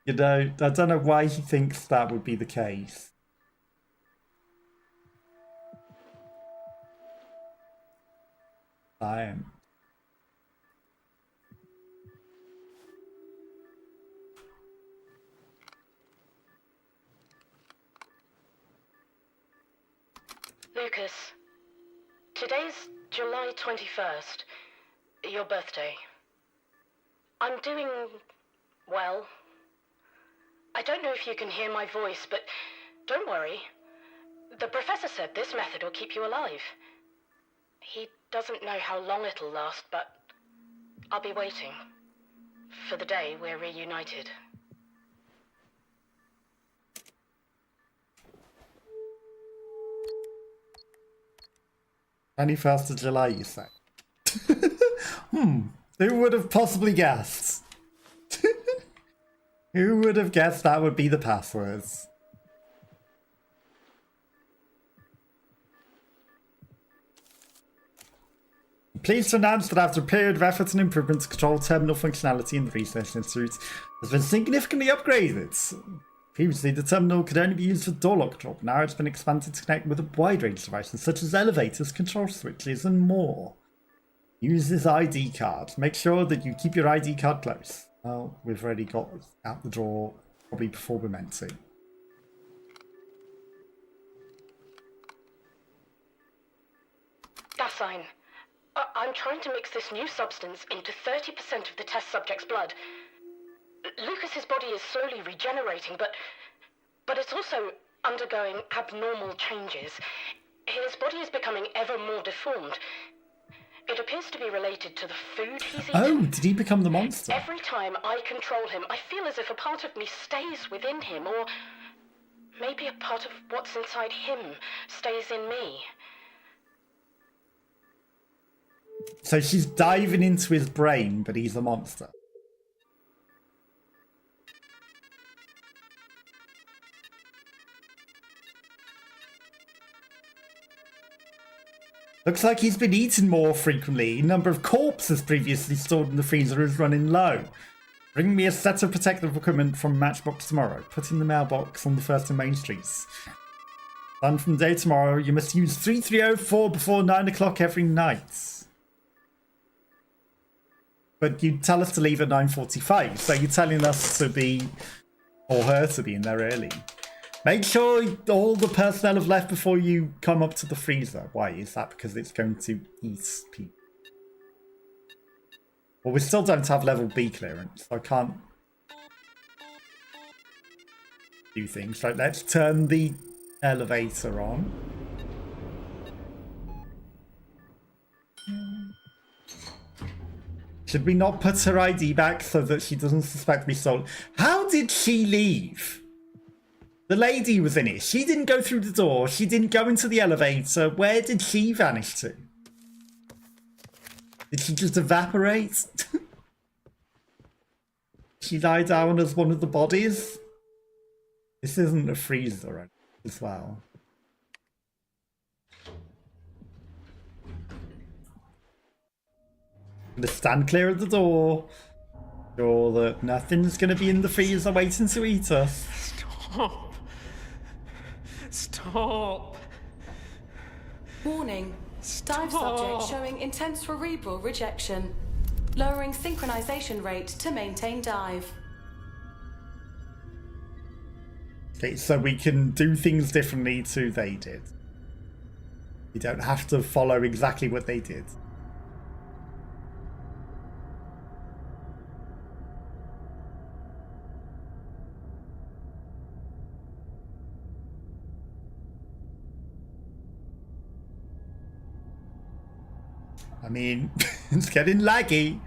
You know, I don't know why he thinks that would be the case. I am. Lucas, today's July 21st, your birthday. I'm doing well. I don't know if you can hear my voice, but don't worry. The professor said this method will keep you alive. He doesn't know how long it'll last, but I'll be waiting for the day we're reunited. 21st of July, you say? Who would have possibly guessed? Who would have guessed that would be the passwords? Pleased to announce that after a period of effort and improvements, control terminal functionality in the Research Institute has been significantly upgraded. Previously, the terminal could only be used for door lock control, but now it's been expanded to connect with a wide range of devices such as elevators, control switches, and more. Use this ID card. Make sure that you keep your ID card close. Well, we've already got out the door probably before we're meant to. Dasein, I'm trying to mix this new substance into 30% of the test subject's blood. Lucas's body is slowly regenerating, but it's also undergoing abnormal changes. His body is becoming ever more deformed. It appears to be related to the food he's eaten. Oh, did he become the monster? Every time I control him, I feel as if a part of me stays within him, or maybe a part of what's inside him stays in me. So she's diving into his brain, but he's a monster. Looks like he's been eaten more frequently. The number of corpses previously stored in the freezer is running low. Bring me a set of protective equipment from Matchbox tomorrow. Put in the mailbox on the 1st and Main Streets. Done from day tomorrow. You must use 3304 before 9 o'clock every night. But you tell us to leave at 9:45, so you're telling us to be, or her to be in there early. Make sure all the personnel have left before you come up to the freezer. Why? Is that because it's going to eat people? Well, we still don't have level B clearance, so I can't do things. Right, let's turn the elevator on. Should we not put her ID back so that she doesn't suspect we stole? How did she leave? The lady was in it. She didn't go through the door. She didn't go into the elevator. Where did she vanish to? Did she just evaporate? She died down as one of the bodies? This isn't a freezer right, as well. I'm gonna stand clear of the door. Sure that nothing's gonna be in the freezer waiting to eat us. Stop. Stop. Warning. Dive subject showing intense cerebral rejection. Lowering synchronization rate to maintain dive. Okay, so we can do things differently to they did. You don't have to follow exactly what they did. I mean, it's getting laggy.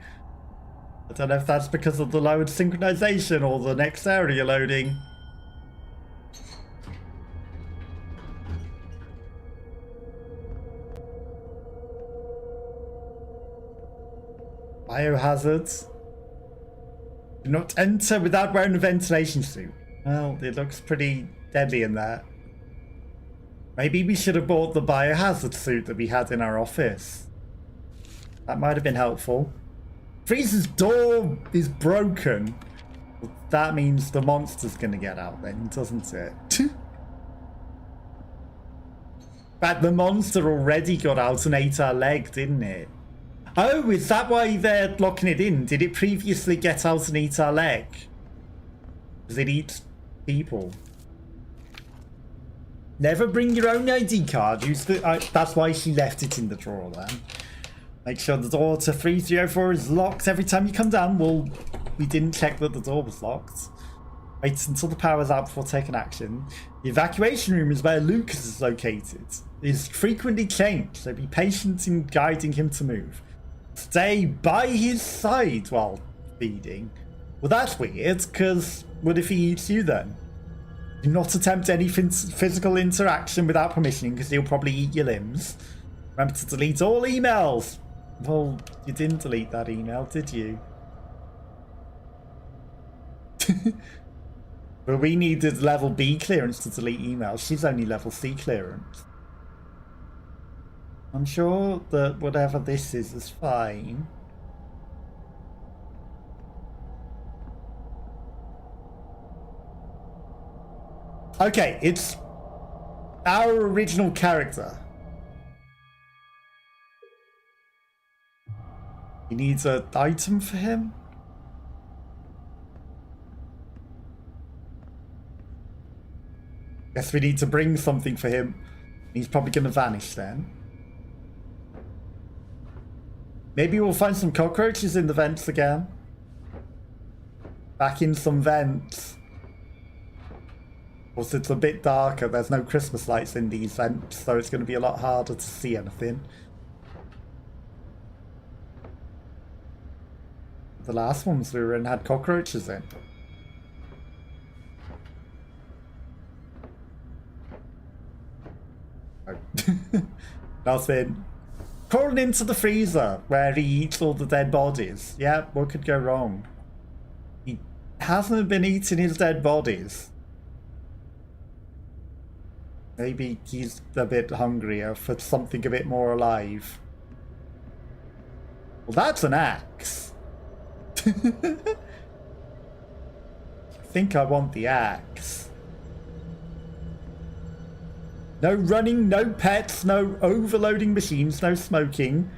I don't know if that's because of the lowered synchronization or the next area loading. Biohazards. Do not enter without wearing a ventilation suit. Well, it looks pretty deadly in there. Maybe we should have bought the biohazard suit that we had in our office. That might have been helpful. Freezer's door is broken. That means the monster's gonna get out then, doesn't it? But the monster already got out and ate our leg, didn't it? Oh, is that why they're locking it in? Did it previously get out and eat our leg? Does it eat people? Never bring your own ID card. Use the. That's why she left it in the drawer then. Make sure the door to 3304 is locked every time you come down. Well, we didn't check that the door was locked. Wait until the power's out before taking action. The evacuation room is where Lucas is located. It is frequently changed, so be patient in guiding him to move. Stay by his side while feeding. Well, that's weird, because what if he eats you then? Do not attempt any physical interaction without permission, because he'll probably eat your limbs. Remember to delete all emails. Well, you didn't delete that email, did you? But we needed level B clearance to delete emails. She's only level C clearance. I'm sure that whatever this is fine. Okay, it's our original character. He needs an item for him. Guess we need to bring something for him. He's probably going to vanish then. Maybe we'll find some cockroaches in the vents again. Back in some vents. Of course, it's a bit darker. There's no Christmas lights in these vents, so it's going to be a lot harder to see anything. The last ones we were in had cockroaches in. Nothing. Crawling into the freezer where he eats all the dead bodies. Yeah, what could go wrong? He hasn't been eating his dead bodies. Maybe he's a bit hungrier for something a bit more alive. Well, that's an axe. I think I want the axe. No running, no pets, no overloading machines, no smoking.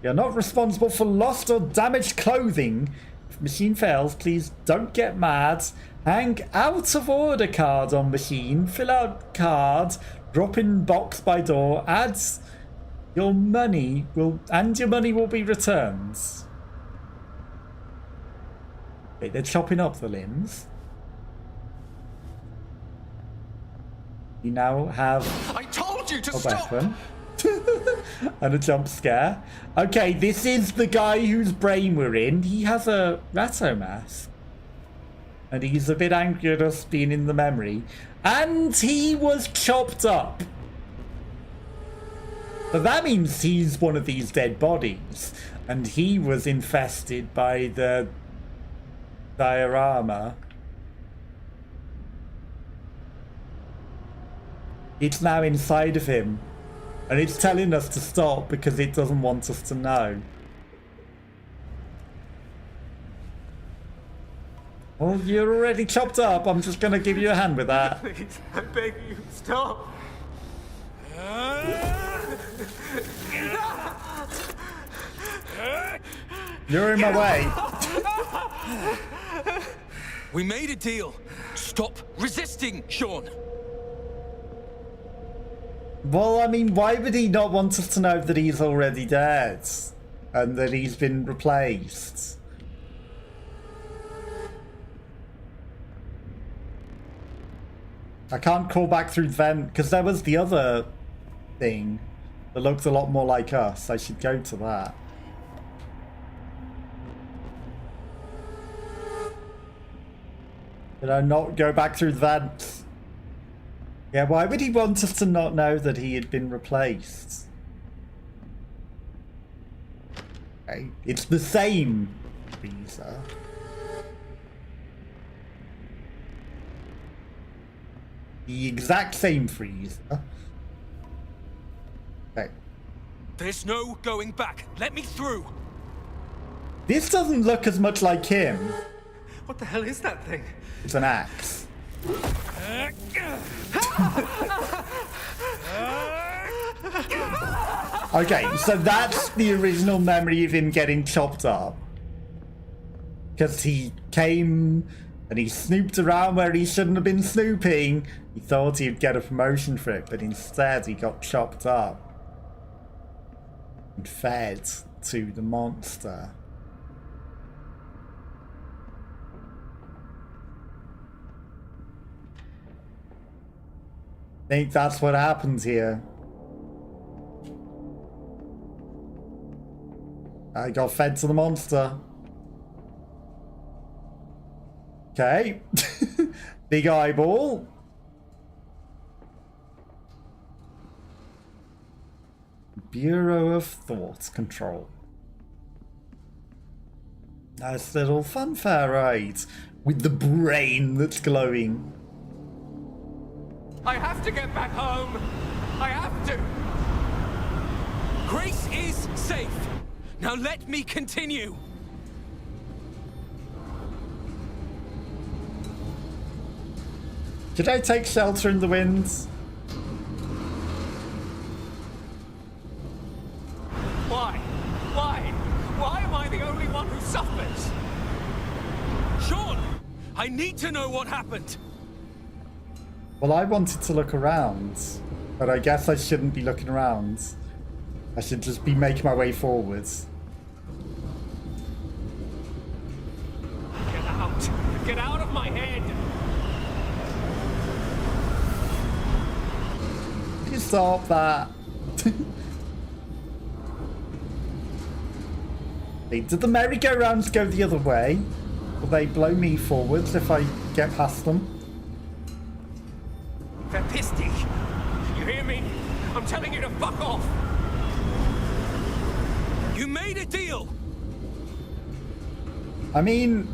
You're not responsible for lost or damaged clothing. If machine fails, please don't get mad. Hang out of order card on machine. Fill out card. Drop in box by door. Adds your money will be returned. Okay, they're chopping up the limbs. You now have I told you to a stop. weapon and a jump scare. Okay, this is the guy whose brain we're in. He has a ratto mask. And he's a bit angry at us being in the memory. And he was chopped up. So that means he's one of these dead bodies. And he was infested by the diorama. It's now inside of him. And it's telling us to stop because it doesn't want us to know. Well, you're already chopped up. I'm just going to give you a hand with that. Please, I beg you, stop. You're in my way. We made a deal. Stop resisting, Sean. Well, I mean, why would he not want us to know that he's already dead? And that he's been replaced? I can't call back through the vent, because there was the other thing that looked a lot more like us. I should go to that. Did I not go back through the vent? Yeah, why would he want us to not know that he had been replaced? Okay, it's the same freezer. The exact same freezer. Okay. There's no going back. Let me through. This doesn't look as much like him. What the hell is that thing? It's an axe. Okay, so that's the original memory of him getting chopped up. Because he came And he snooped around where he shouldn't have been snooping. He thought he'd get a promotion for it, but instead he got chopped up and fed to the monster. I think that's what happened here. I got fed to the monster. Okay. Big eyeball. Bureau of Thought Control. Nice little funfair ride with the brain that's glowing. I have to get back home. I have to. Grace is safe. Now let me continue. Did I take shelter in the winds? Why? Why am I the only one who suffers? Sean, I need to know what happened. Well, I wanted to look around, but I guess I shouldn't be looking around. I should just be making my way forwards. Get out! Get out of my head! You stop that. Hey, did the merry-go-rounds go the other way? Will they blow me forwards if I get past them? They're pissed. You hear me? I'm telling you to fuck off! You made a deal! I mean,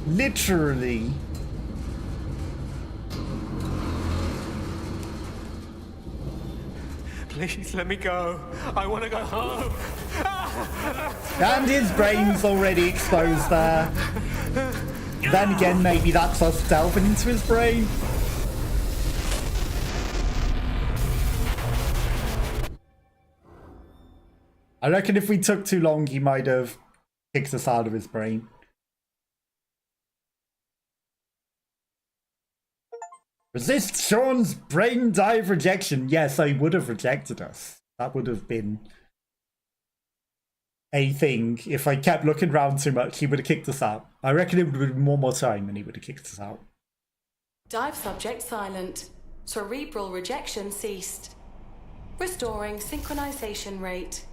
literally. Please let me go. I want to go home. And his brain's already exposed there. Then again, maybe that's us delving into his brain. I reckon if we took too long, he might have kicked us out of his brain. Resist Sean's brain dive rejection. Yes, I would have rejected us. That would have been a thing. If I kept looking around too much, he would have kicked us out. I reckon it would have been one more time and he would have kicked us out. Dive subject silent. Cerebral rejection ceased. Restoring synchronization rate.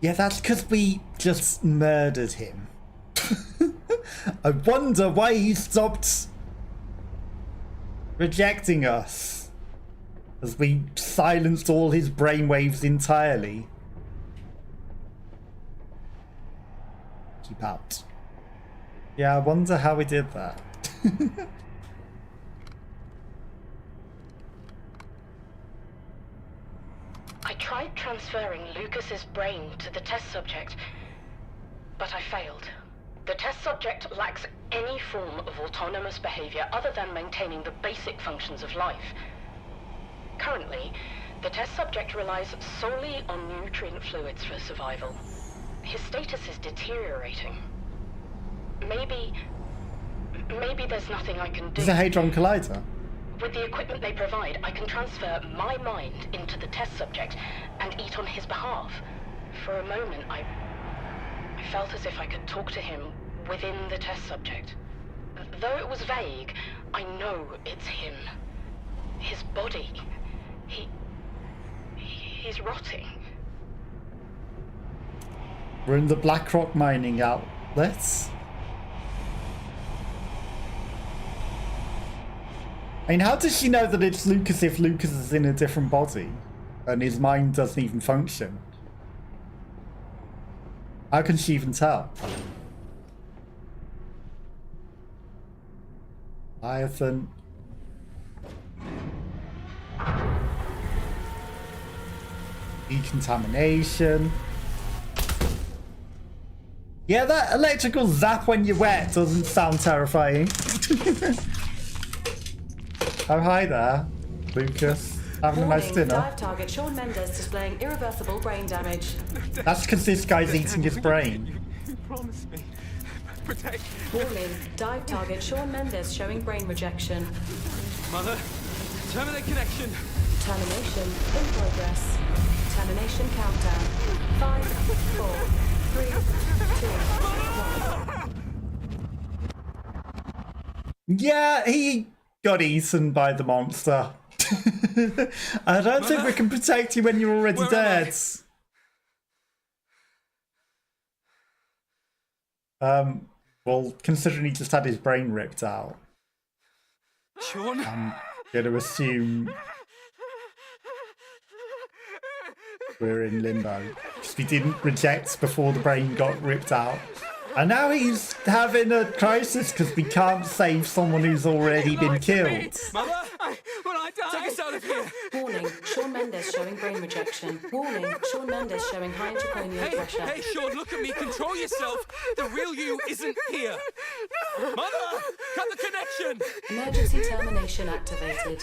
Yeah, that's because we just murdered him. I wonder why he stopped rejecting us, as we silenced all his brainwaves entirely. Keep out. Yeah, I wonder how we did that. I tried transferring Lucas's brain to the test subject, but I failed. The test subject lacks any form of autonomous behavior other than maintaining the basic functions of life. Currently, the test subject relies solely on nutrient fluids for survival. His status is deteriorating. Maybe there's nothing I can do. Is it Hadron Collider? With the equipment they provide, I can transfer my mind into the test subject and eat on his behalf. For a moment, I felt as if I could talk to him within the test subject. Though it was vague, I know it's him. His body. He's rotting. We're in the Blackrock mining outlets. I mean, how does she know that it's Lucas if Lucas is in a different body and his mind doesn't even function? How can she even tell? Leviathan. Decontamination. Yeah, that electrical zap when you're wet doesn't sound terrifying. Oh, hi there, Lucas. Having a nice dinner. Dive target Sean Mendes displaying irreversible brain damage. That's because this guy's eating his brain. You promised me. protect. Warning, dive target Sean Mendes showing brain rejection. Mother, terminate connection. Termination in progress. Termination countdown. 5, 4, 3, 2, 1. Yeah, he got eaten by the monster. I don't think we can protect you when you're already dead. Well, considering he just had his brain ripped out, Sean? I'm gonna assume we're in limbo. Because we didn't reject before the brain got ripped out. And now he's having a crisis because we can't save someone who's already been killed. Mother, will I die? Take us out of here. Warning, Sean Mendes showing brain rejection. Warning, Sean Mendes showing high intracranial pressure. Hey, Sean, look at me. Control yourself. The real you isn't here. Mother, cut the connection. Emergency termination activated.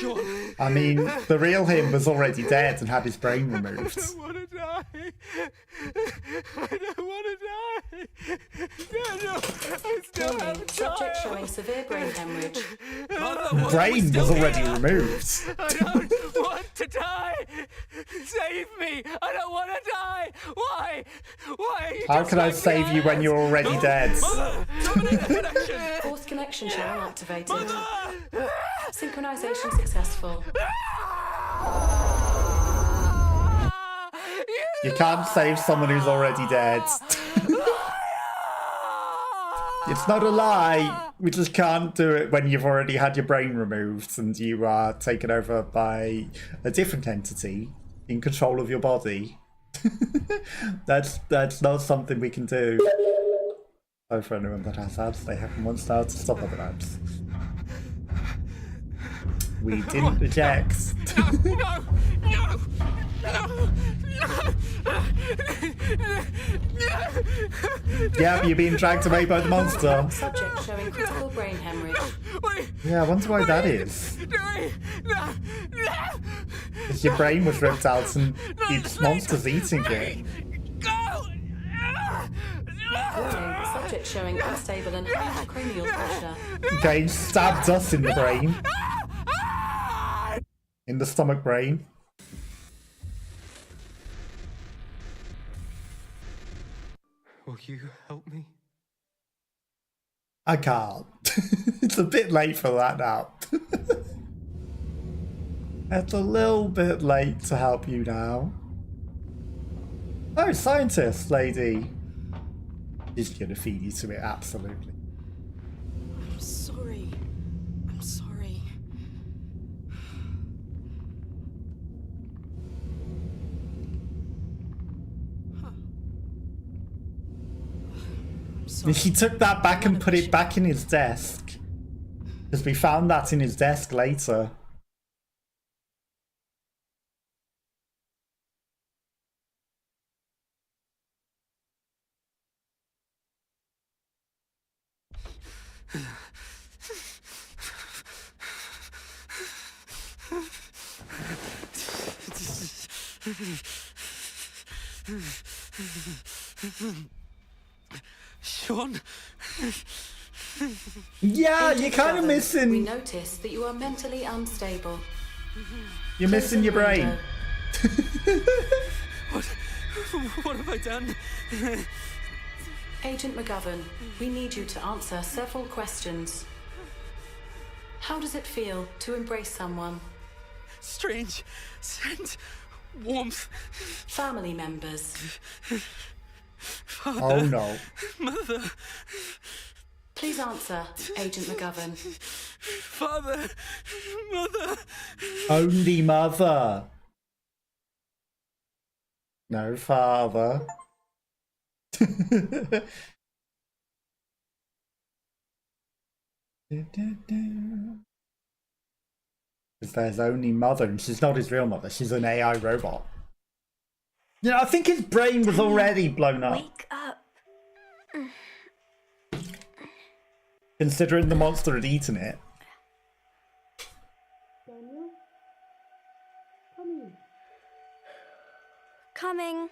Sean. I mean, the real him was already dead and had his brain removed. I don't want to die. I don't want to die. No, I still Warning, haven't subject died. showing severe brain hemorrhage. Mother, Brain was already removed. I don't want to die. Save me. I don't want to die. Why? Why are you How just can I like save the you when you're already dead? Mother, terminate the connection. Forced connection channel activated. Synchronization successful. You can't save someone who's already dead. It's not a lie. We just can't do it when you've already had your brain removed and you are taken over by a different entity in control of your body. That's not something we can do. So for anyone that has ads, they happen once now to stop other ads. We didn't reject. Yeah, you're being dragged away by the monster. Subject showing critical brain hemorrhage. Yeah, I wonder why that is. Because your brain was ripped out and each monster's eating it. Warning, subject showing unstable and high intracranial pressure. Okay, he stabbed us in the brain. In the stomach brain. Will you help me? I can't. It's a bit late for that now. It's a little bit late to help you now. Oh, scientist lady. She's gonna feed you to it, absolutely. I'm sorry. I'm sorry. And she took that back and put it back in his desk. Because we found that in his desk later. Sean? Yeah, you're kind of We missing. notice that you are mentally unstable. You're missing your brain. What have I done? Agent McGovern, we need you to answer several questions. How does it feel to embrace someone? Strange scent, warmth. Family members. Father, Oh no. Mother. Please answer, Agent McGovern. Father, Mother. Only mother. No father. Because there's only mother, and she's not his real mother, she's an AI robot. You know, I think his brain was already blown up. Wake up. Considering the monster had eaten it. Daniel? Coming.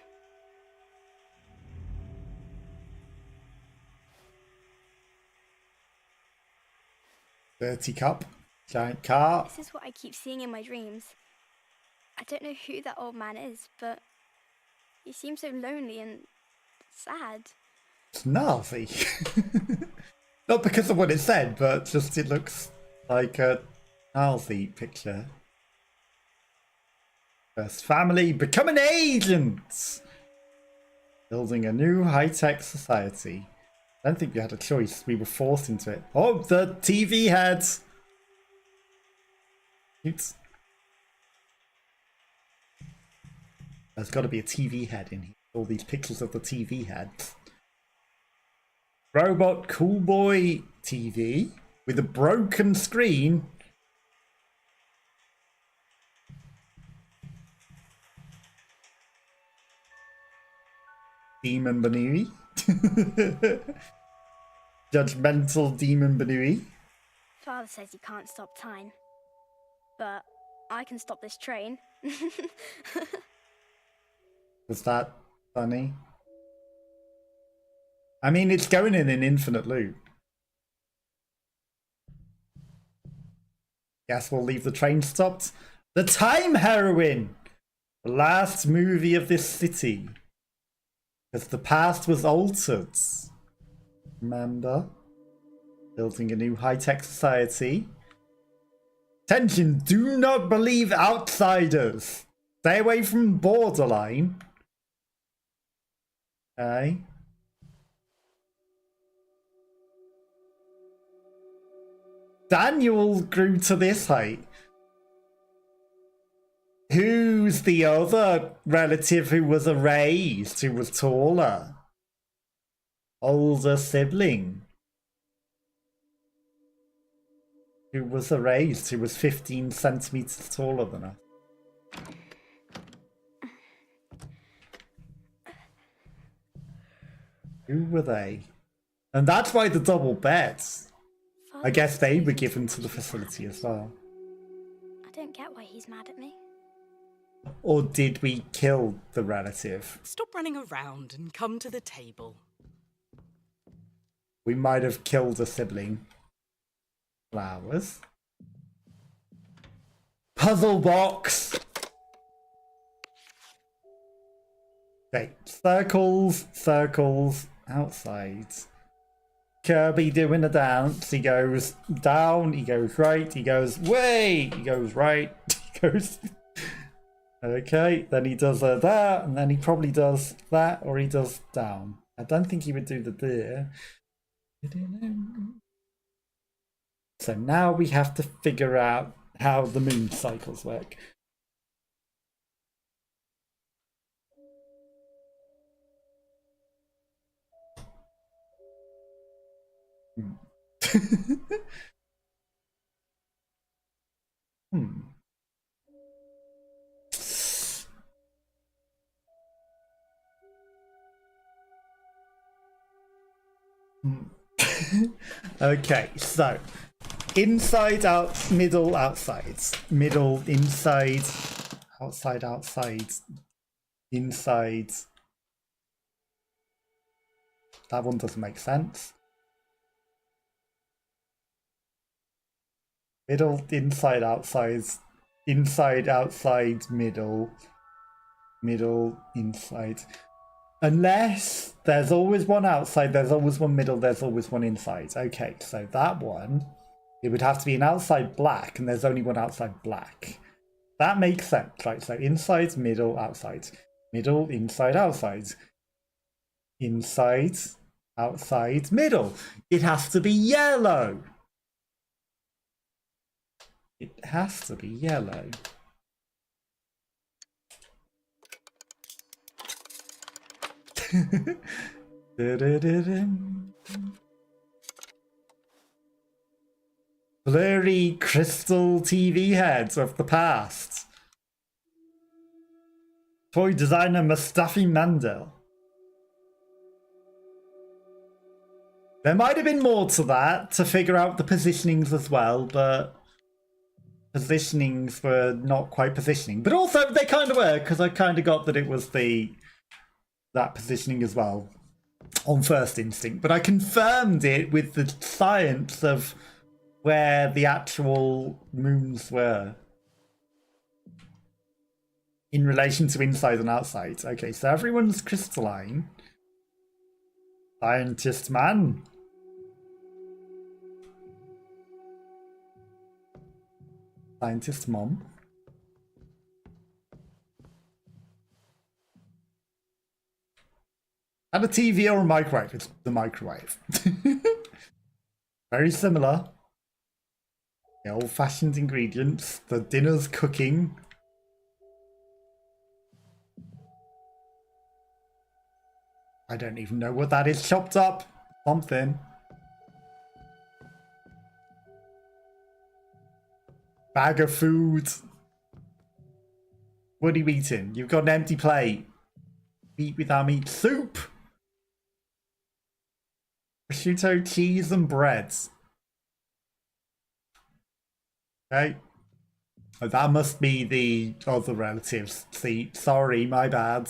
Dirty cup. Giant car. This is what I keep seeing in my dreams. I don't know who that old man is, but he seems so lonely and sad. It's gnarly. Not because of what it said, but just it looks like a gnarly picture. First family becoming agents! Building a new high-tech society. I don't think we had a choice. We were forced into it. Oh, the TV heads! Cute. There's got to be a TV head in here. All these pictures of the TV heads. Robot cool boy TV with a broken screen. Demon Banui. Judgmental Demon Banui. Father says you can't stop time. But I can stop this train. Was that funny? I mean, it's going in an infinite loop. Guess we'll leave the train stopped. The Time Heroine! The last movie of this city. Because the past was altered. Remember? Building a new high-tech society. Attention, do not believe outsiders. Stay away from borderline. Okay. Daniel grew to this height. Who's the other relative who was erased, who was taller? Older sibling. Who was erased, who was 15 centimeters taller than us. Who were they? And that's why the double beds. I guess they were given to the facility as well. I don't get why he's mad at me. Or did we kill the relative? Stop running around and come to the table. We might have killed a sibling. Flowers. Puzzle box! Okay, circles, circles, outside. Kirby doing a dance. He goes down, he goes right, he goes way, he goes right, he goes... Okay, then he does that, and then he probably does that, or he does down. I don't think he would do the there. So now we have to figure out how the moon cycles work. Okay, so inside, out, middle, outside, middle, inside, outside, outside, inside. That one doesn't make sense. Middle, inside, outside, inside, outside, middle, middle, inside. Unless there's always one outside, there's always one middle, there's always one inside. Okay, so that one, it would have to be an outside black, and there's only one outside black. That makes sense, right? So inside, middle, outside. Middle, inside, outside. Inside, outside, middle. It has to be yellow. It has to be yellow. Blurry crystal TV heads of the past. Toy designer Mustafi Mandel. There might have been more to that to figure out the positionings as well, but positionings were not quite positioning. But also they kind of were, because I kind of got that it was that positioning as well on first instinct, but I confirmed it with the science of where the actual moons were in relation to inside and outside. Okay, so everyone's crystalline. Scientist man. Scientist mom. And a TV or a microwave. It's the microwave. Very similar. The old-fashioned ingredients. The dinner's cooking. I don't even know what that is. Chopped up. Something. Bag of food. What are you eating? You've got an empty plate. Eat without meat. Soup. Prosciutto, cheese, and bread. Okay. Oh, that must be the other relatives. See, sorry, my bad.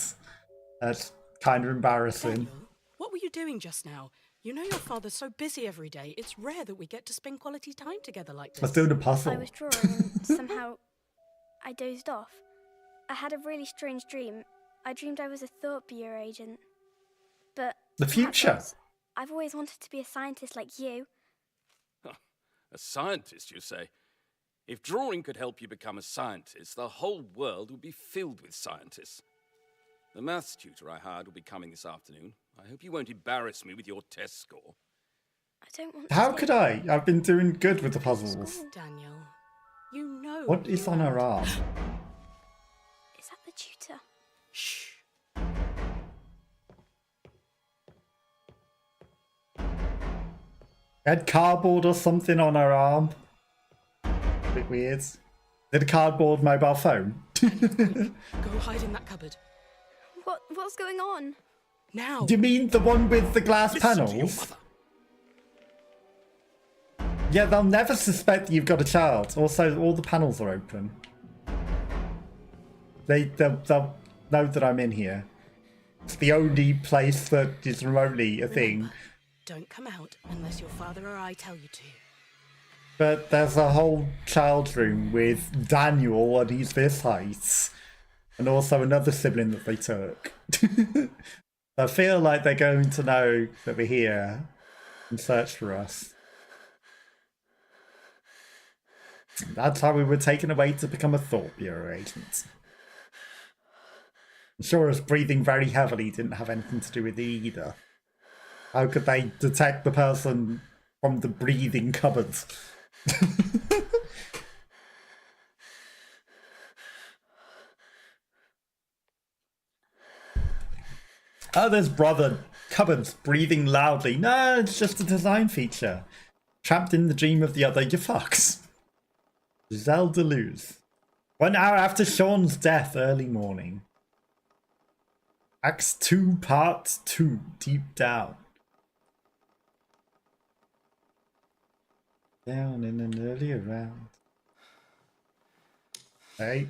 That's kind of embarrassing. Daniel, what were you doing just now? You know your father's so busy every day. It's rare that we get to spend quality time together like this. Let's do the puzzle. I was drawing and somehow I dozed off. I had a really strange dream. I dreamed I was a Thought Bureau agent. But the future. I've always wanted to be a scientist like you. A scientist, you say? If drawing could help you become a scientist, the whole world would be filled with scientists. The maths tutor I hired will be coming this afternoon. I hope you won't embarrass me with your test score. I don't want How could I? I've been doing good with the puzzles. Daniel, you know. What is on her arm? Is that the tutor? Shh. Had cardboard or something on her arm. A bit weird. Is it a cardboard mobile phone? Go hide in that cupboard. What's going on? Now. Do you mean the one with the glass panels? Yeah, they'll never suspect that you've got a child. Also, all the panels are open. They'll know that I'm in here. It's the only place that is remotely a thing. Don't come out unless your father or I tell you to. But there's a whole child's room with Daniel, and he's this height. And also another sibling that they took. I feel like they're going to know that we're here and search for us. That's how we were taken away to become a Thought Bureau agent. I'm sure us breathing very heavily didn't have anything to do with it either. How could they detect the person from the breathing cupboard? Oh, there's brother cupboards breathing loudly. No, it's just a design feature. Trapped in the dream of the other, you fucks. Giselle Deleuze. 1 hour after Sean's death, early morning. Acts 2, Part 2, Deep Down. Down in an earlier round. Hey.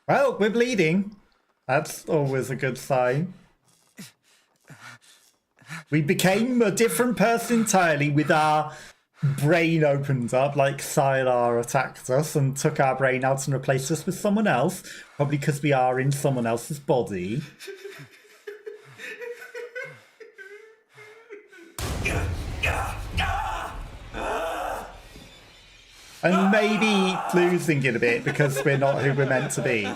Well, we're bleeding. That's always a good sign. We became a different person entirely with our brain opened up, like Sylar attacked us and took our brain out and replaced us with someone else. Probably because we are in someone else's body. And maybe losing it a bit because we're not who we're meant to be.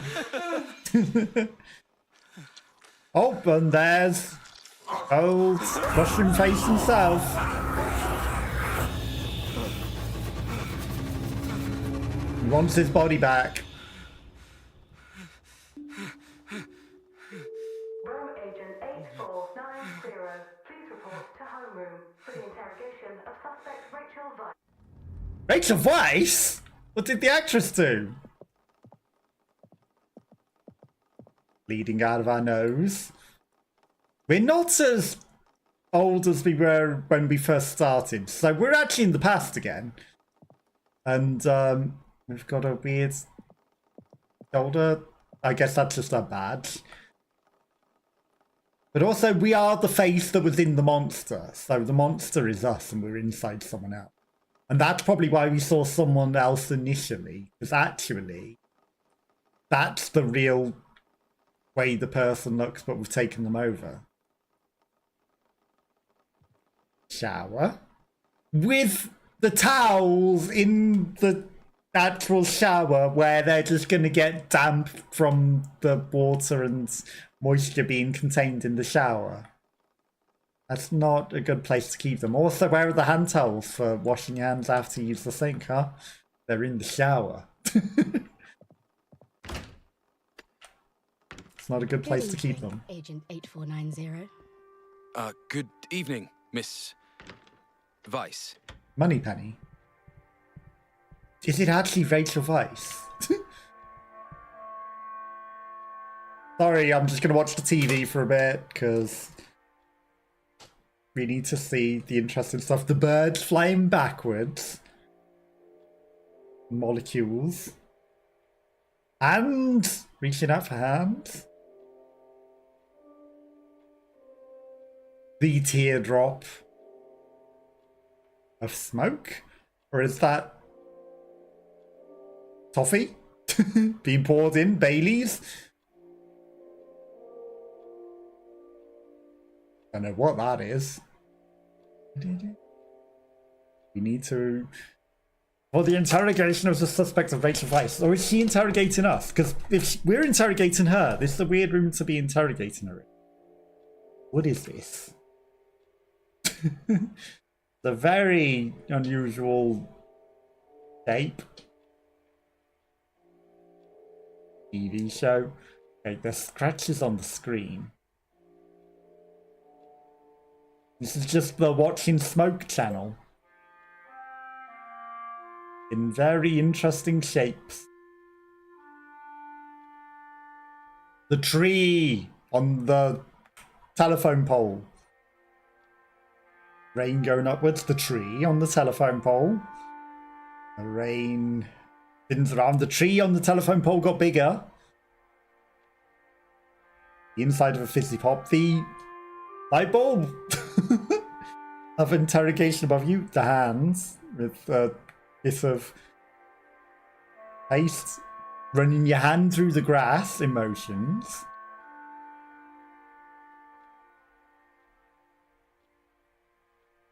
Oh, and there's old mushroom face himself. He wants his body back. Room agent 8490, please report to homeroom for the interrogation of suspect Rachel Weiss. Rachel Weisz? What did the actress do? Bleeding out of our nose. We're not as old as we were when we first started, so we're actually in the past again. And we've got a weird shoulder. I guess that's just our badge. But also, we are the face that was in the monster. So the monster is us and we're inside someone else. And that's probably why we saw someone else initially. Because actually, that's the real way the person looks, but we've taken them over. Shower. With the towels in the actual shower where they're just going to get damp from the water and moisture being contained in the shower. That's not a good place to keep them. Also, where are the hand towels for washing your hands after you use the sink, huh? They're in the shower. It's not a good place to keep them. Agent 8490. Good evening, Miss Weiss. Moneypenny. Is it actually Rachel Weisz? Sorry, I'm just going to watch the TV for a bit, because we need to see the interesting stuff. The birds flying backwards. Molecules. And reaching out for hands. The teardrop of smoke? Or is that toffee being poured in? Baileys? I don't know what that is. We need to... For the interrogation of the suspect of Rachel Weisz. Or is she interrogating us? Because if we're interrogating her, this is a weird room to be interrogating her in. What is this? It's a very unusual shape. TV show. Okay, there's scratches on the screen. This is just the Watching Smoke channel. In very interesting shapes. The tree on the telephone pole. Rain going upwards. The tree on the telephone pole. The rain spins around. The tree on the telephone pole got bigger. The inside of a fizzy pop. The light bulb of interrogation above you. The hands with a bit of paste running your hand through the grass emotions.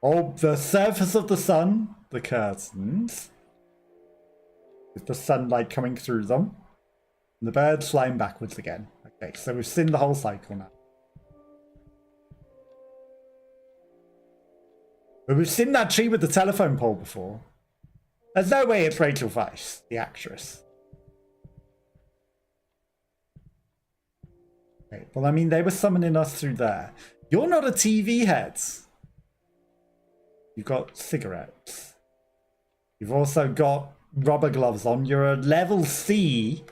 Oh, the surface of the sun, the curtains, with the sunlight coming through them, and the birds flying backwards again. Okay, so we've seen the whole cycle now. But we've seen that tree with the telephone pole before. There's no way it's Rachel Weisz, the actress. Okay, well, I mean, they were summoning us through there. You're not a TV head. You've got cigarettes. You've also got rubber gloves on. You're a level C.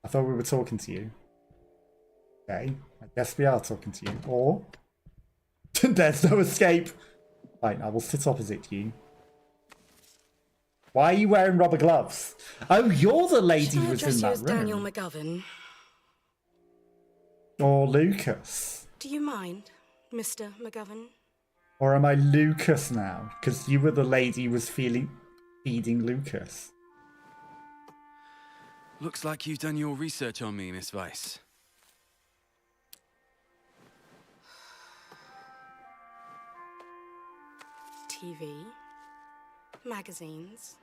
I thought we were talking to you. Okay, I guess we are talking to you. Or there's no escape. Right, I will sit opposite you. Why are you wearing rubber gloves? Oh, you're the lady who was in that room. Daniel McGovern. Or Lucas. Do you mind, Mr. McGovern? Or am I Lucas now? Because you were the lady who was feeding Lucas. Looks like you've done your research on me, Miss Weiss. TV, magazines,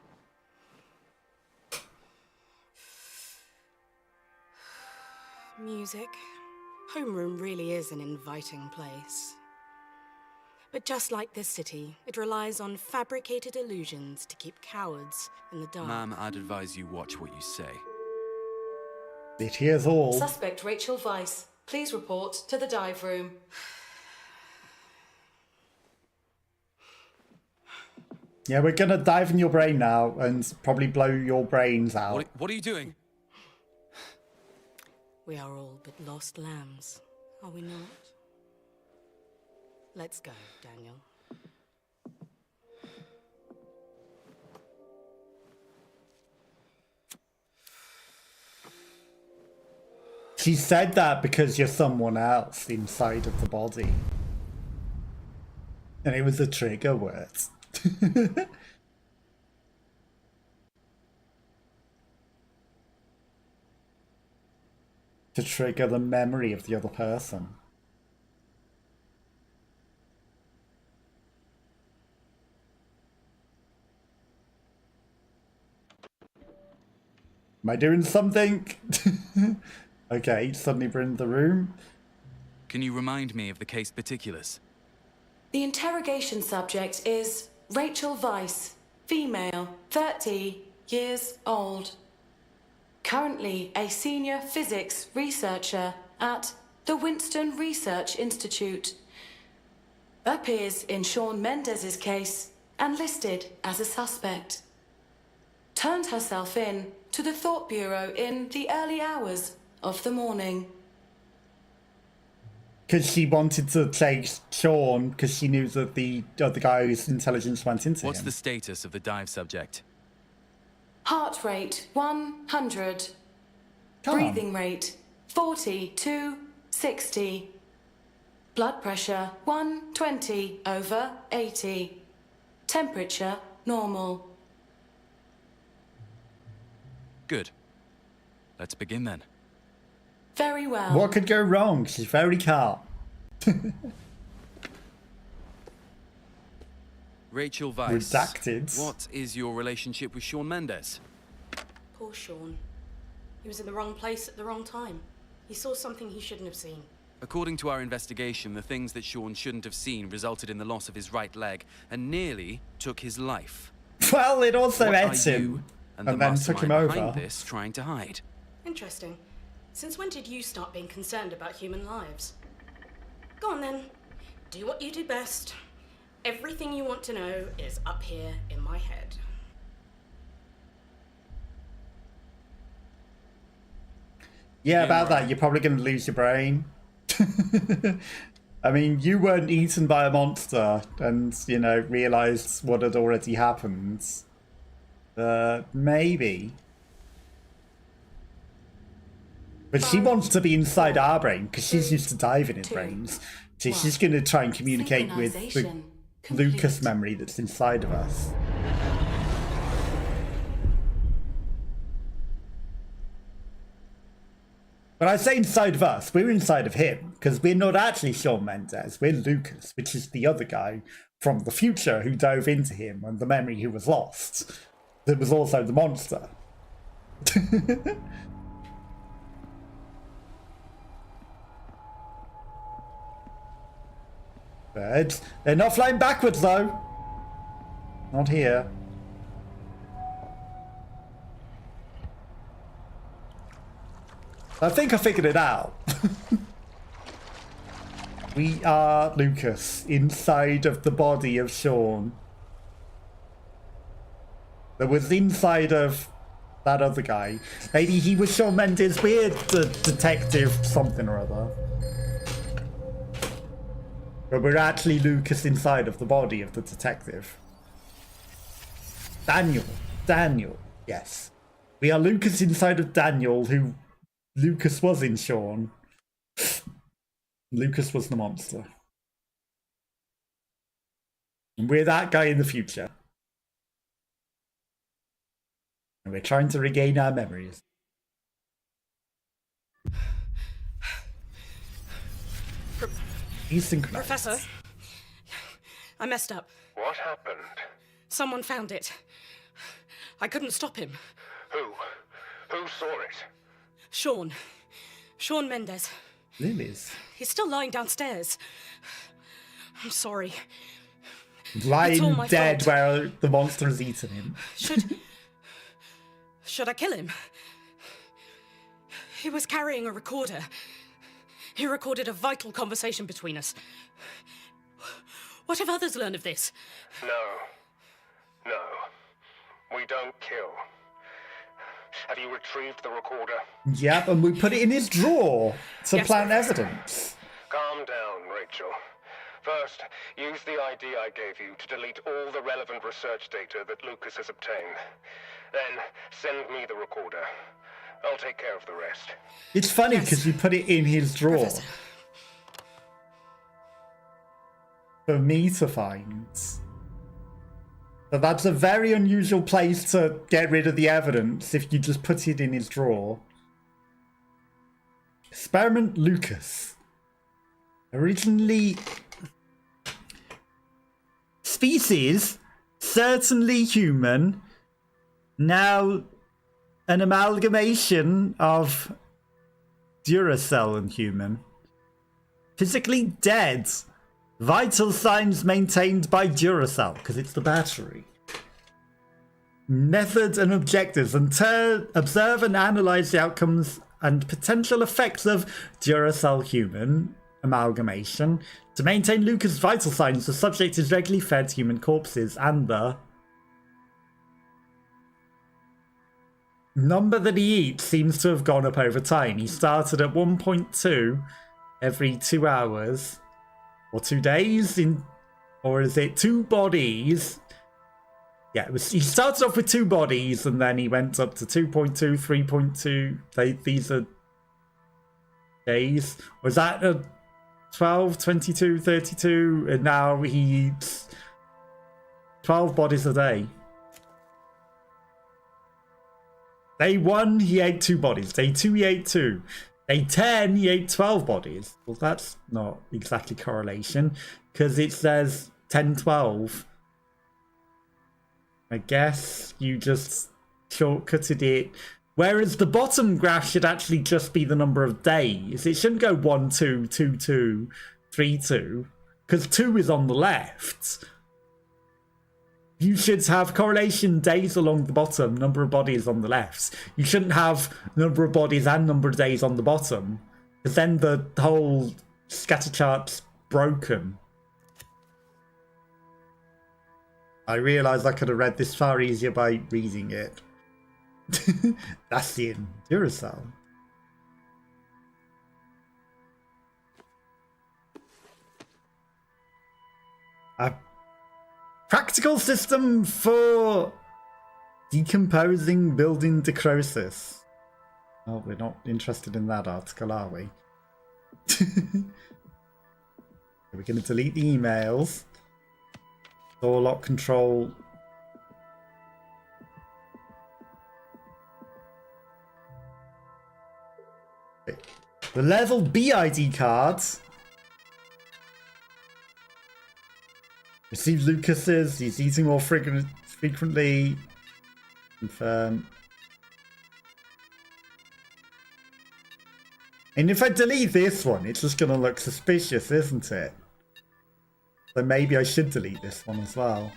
music. Homeroom really is an inviting place. But just like this city, it relies on fabricated illusions to keep cowards in the dark. Ma'am, I'd advise you watch what you say. It hears all. Suspect Rachel Weisz. Please report to the dive room. Yeah, we're gonna dive in your brain now and probably blow your brains out. What are you doing? We are all but lost lambs, are we not? Let's go, Daniel. She said that because you're someone else inside of the body. And it was a trigger word. To trigger the memory of the other person. Am I doing something? Okay, suddenly we're in the room. Can you remind me of the case particulars? The interrogation subject is Rachel Weiss, female, 30 years old. Currently a senior physics researcher at the Winston Research Institute. Appears in Shawn Mendes's case and listed as a suspect. Turned herself in to the Thought Bureau in the early hours of the morning. Because she wanted to take Shawn because she knew that the other guy's intelligence went into What's him. the status of the dive subject? Heart rate 100. Come on. Breathing rate 40 to 60. Blood pressure 120/80. Temperature normal. Good. Let's begin then. Very well. What could go wrong? She's very calm. Rachel Weiss. Redacted. What is your relationship with Shawn Mendes? Poor Shawn. He was in the wrong place at the wrong time. He saw something he shouldn't have seen. According to our investigation, the things that Shawn shouldn't have seen resulted in the loss of his right leg and nearly took his life. Well, it also What ate are him you and and the then took him mastermind behind over. this trying to hide? Interesting. Since when did you start being concerned about human lives? Go on then. Do what you do best. Everything you want to know is up here in my head. Yeah, about that, you're probably going to lose your brain. I mean, you weren't eaten by a monster and, you know, realised what had already happened. Maybe. But she wants to be inside our brain because she's used to diving in brains. So she's going to try and communicate with the Lucas memory that's inside of us. When I say inside of us, we're inside of him, because we're not actually Shawn Mendes, we're Lucas, which is the other guy from the future who dove into him and the memory who was lost. That was also the monster. Birds. They're not flying backwards though. Not here. I think I figured it out. We are Lucas inside of the body of Shawn. That was inside of that other guy. Maybe he was Shawn Mendes, we're the detective something or other. But we're actually Lucas inside of the body of the detective. Daniel, yes. We are Lucas inside of Daniel, who Lucas was in Shawn. Lucas was the monster. And we're that guy in the future. And we're trying to regain our memories. He's synchronized. Professor, I messed up. What happened? Someone found it. I couldn't stop him. Who? Who saw it? Shawn Mendes. Lilies. He's still lying downstairs. I'm sorry. Lying dead where the monster has eaten him. Should I kill him? He was carrying a recorder. He recorded a vital conversation between us. What if others learn of this? No. We don't kill. Have you retrieved the recorder? Yep, and we put it in his drawer to plant evidence. Calm down, Rachel. First, use the ID I gave you to delete all the relevant research data that Lucas has obtained. Then, send me the recorder. I'll take care of the rest. It's funny because you put it in his drawer. Professor. For me to find. But that's a very unusual place to get rid of the evidence if you just put it in his drawer. Experiment Lucas. Originally... Species, certainly human. Now an amalgamation of Duracell and human. Physically dead. Vital signs maintained by Duracell, because it's the battery. Methods and objectives. Observe and analyze the outcomes and potential effects of Duracell human amalgamation. To maintain Lucas' vital signs, the subject is regularly fed human corpses, and the number that he eats seems to have gone up over time. He started at 1.2 every 2 hours. Or 2 days, or is it 2 bodies? Yeah, he started off with 2 bodies and then he went up to 2.2, 3.2. These are days. Was that a 12, 22, 32? And now he eats 12 bodies a day. Day 1, he ate 2 bodies. Day 2, he ate 2. Day 10, he ate 12 bodies. Well, that's not exactly correlation, because it says 10, 12. I guess you just shortcutted it. Whereas the bottom graph should actually just be the number of days. It shouldn't go 1, 2, 2, 2, 3, 2, because 2 is on the left. You should have correlation days along the bottom, number of bodies on the left. You shouldn't have number of bodies and number of days on the bottom, because then the whole scatter chart's broken. I realised I could have read this far easier by reading it. That's the Duracell. Practical system for decomposing building necrosis. Oh, we're not interested in that article, are we? We're going to delete the emails. Door lock control. The level B ID cards. Receive Lucas's. He's eating more frequently. Confirm. And if I delete this one, it's just going to look suspicious, isn't it? So maybe I should delete this one as well.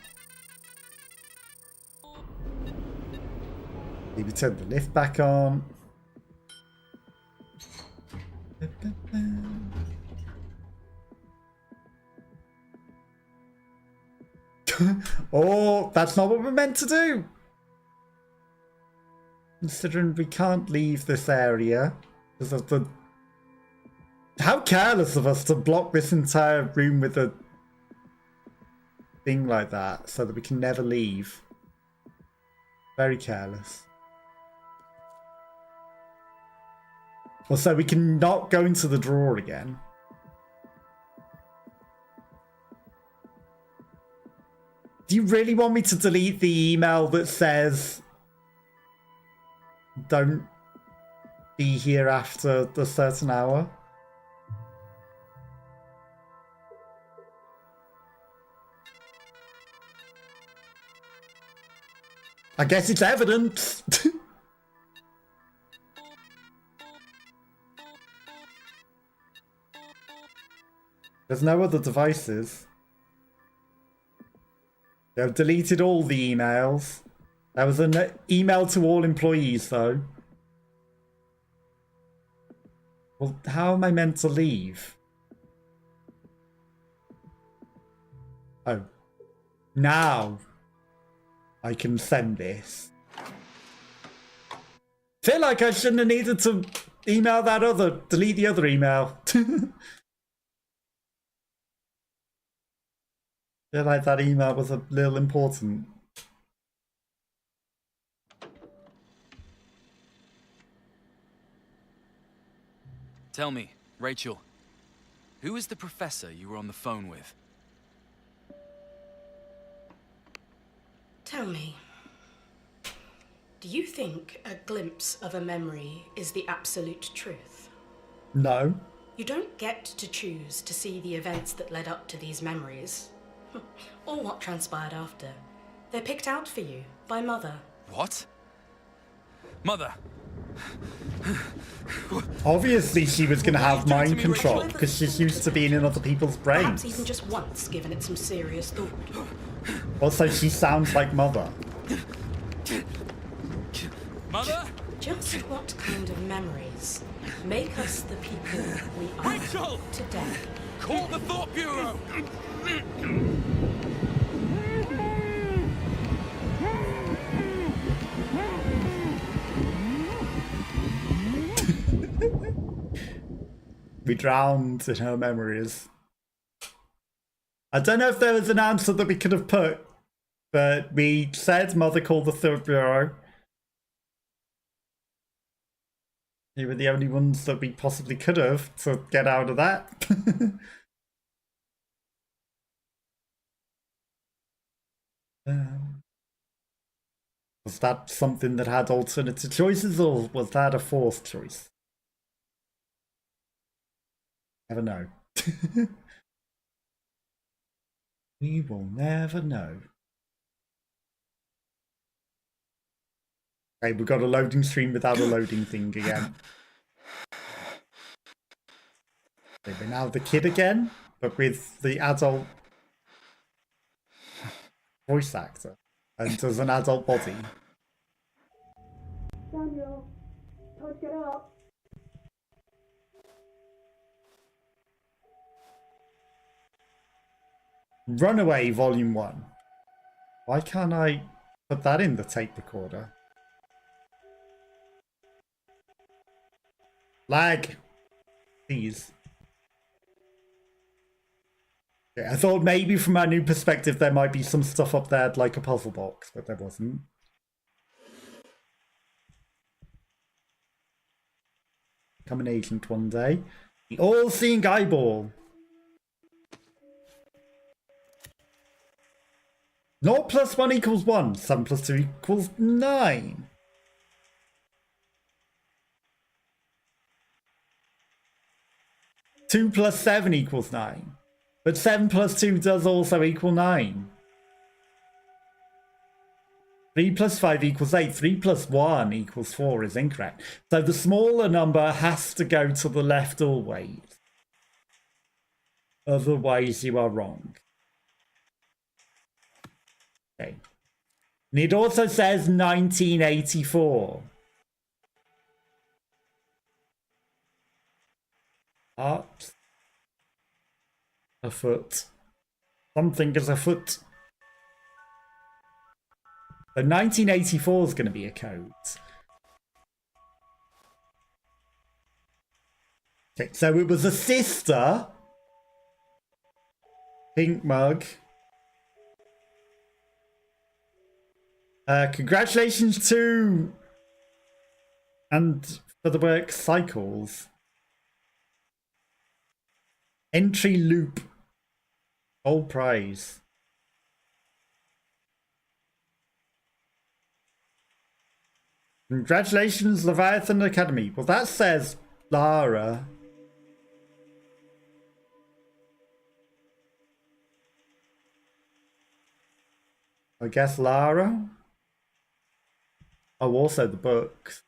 Maybe turn the lift back on. Oh, that's not what we're meant to do. Considering we can't leave this area because of the... How careless of us to block this entire room with a thing like that so that we can never leave. Very careless. Also, we can not go into the drawer again. Do you really want me to delete the email that says don't be here after a certain hour? I guess it's evidence. There's no other devices. They've deleted all the emails. There was an email to all employees, though. Well, how am I meant to leave? Oh. Now I can send this. Feel like I shouldn't have needed to email that other, delete the other email. Feel like that email was a little important. Tell me, Rachel, who is the professor you were on the phone with? Tell me, do you think a glimpse of a memory is the absolute truth? No. You don't get to choose to see the events that led up to these memories, or what transpired after. They're picked out for you by Mother. What? Mother! Obviously she was going to have mind control, because she's used to being in other people's Perhaps brains. even just once given it some serious thought. Also, she sounds like Mother. Mother? Just what kind of memories make us the people we are Rachel! today? Call the Thought Bureau! We drowned in her memories. I don't know if there was an answer that we could have put, but we said Mother called the Third Bureau. They were the only ones that we possibly could have to get out of that. Was that something that had alternative choices, or was that a fourth choice? Never know. We will never know. Okay, we've got a loading screen without a loading thing again. Okay, we're now the kid again, but with the adult voice actor and as an adult body. Daniel, time to get up. Runaway Volume 1. Why can't I put that in the tape recorder? Lag. Please. Yeah, I thought maybe from our new perspective there might be some stuff up there like a puzzle box, but there wasn't. Become an agent one day. The all-seeing eyeball. 0 plus 1 equals 1. 7 plus 2 equals 9. Two plus 7 equals 9. But 7 plus 2 does also equal 9. 3 plus 5 equals 8. 3 plus 1 equals 4 is incorrect. So the smaller number has to go to the left always. Otherwise you are wrong. Okay. And it also says 1984. Up. A foot. Something is a foot. So 1984 is going to be a code. Okay, so it was a sister. Pink mug. Congratulations to and for the work Cycles. Entry loop. Gold prize. Congratulations, Leviathan Academy. Well, that says Lara. I guess Lara. Oh, also the books.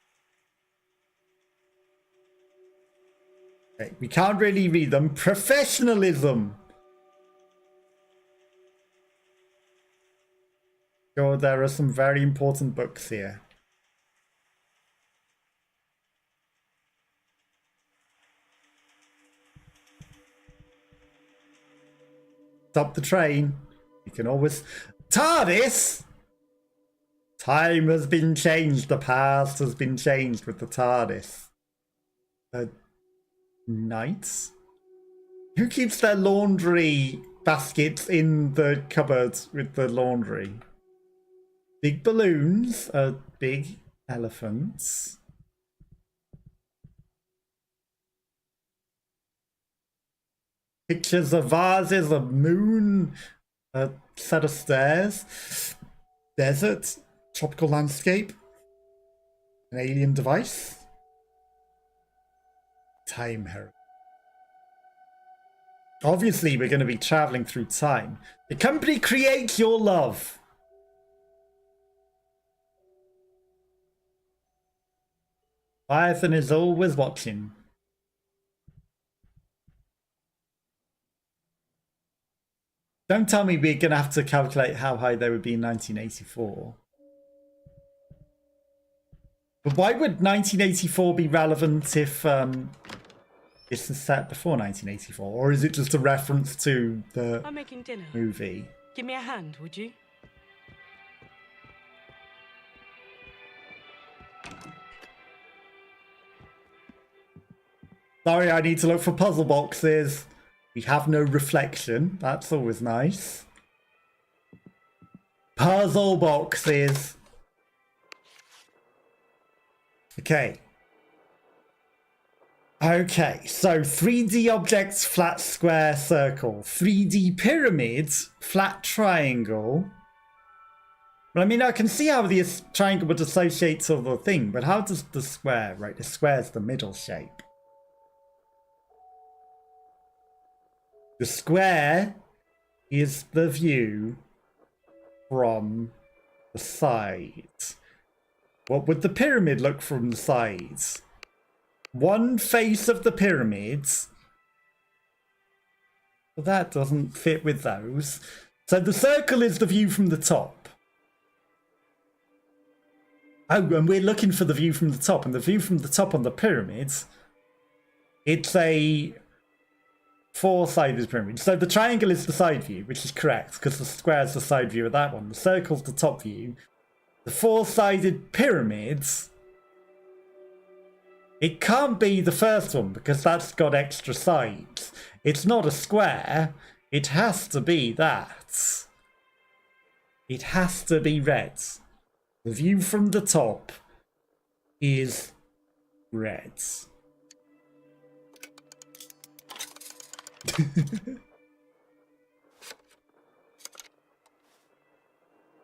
Okay, we can't really read them. Professionalism. Sure, there are some very important books here. Stop the train. You can always... TARDIS! Time has been changed. The past has been changed with the TARDIS. Knights? Who keeps their laundry baskets in the cupboard with the laundry? Big balloons are big elephants. Pictures of vases, a moon, a set of stairs, desert, tropical landscape, an alien device, time herald. Obviously, we're going to be traveling through time. The company creates your love. Python is always watching. Don't tell me we're going to have to calculate how high they would be in 1984. But why would 1984 be relevant if this is set before 1984? Or is it just a reference to the I'm making dinner. movie? Give me a hand, would you? Sorry, I need to look for puzzle boxes. We have no reflection. That's always nice. Puzzle boxes. Okay. Okay, so 3D objects, flat square, circle. 3D pyramids, flat triangle. Well, I mean, I can see how the triangle would associate to the thing, but how does the square, right? The square's the middle shape. The square is the view from the side. What would the pyramid look from the sides? One face of the pyramids. But that doesn't fit with those. So the circle is the view from the top. Oh, and we're looking for the view from the top. And the view from the top on the pyramids, it's a four-sided pyramid. So the triangle is the side view, which is correct, because the square is the side view of that one. The circle's the top view. The four-sided pyramids, it can't be the first one, because that's got extra sides. It's not a square. It has to be that. It has to be red. The view from the top is red.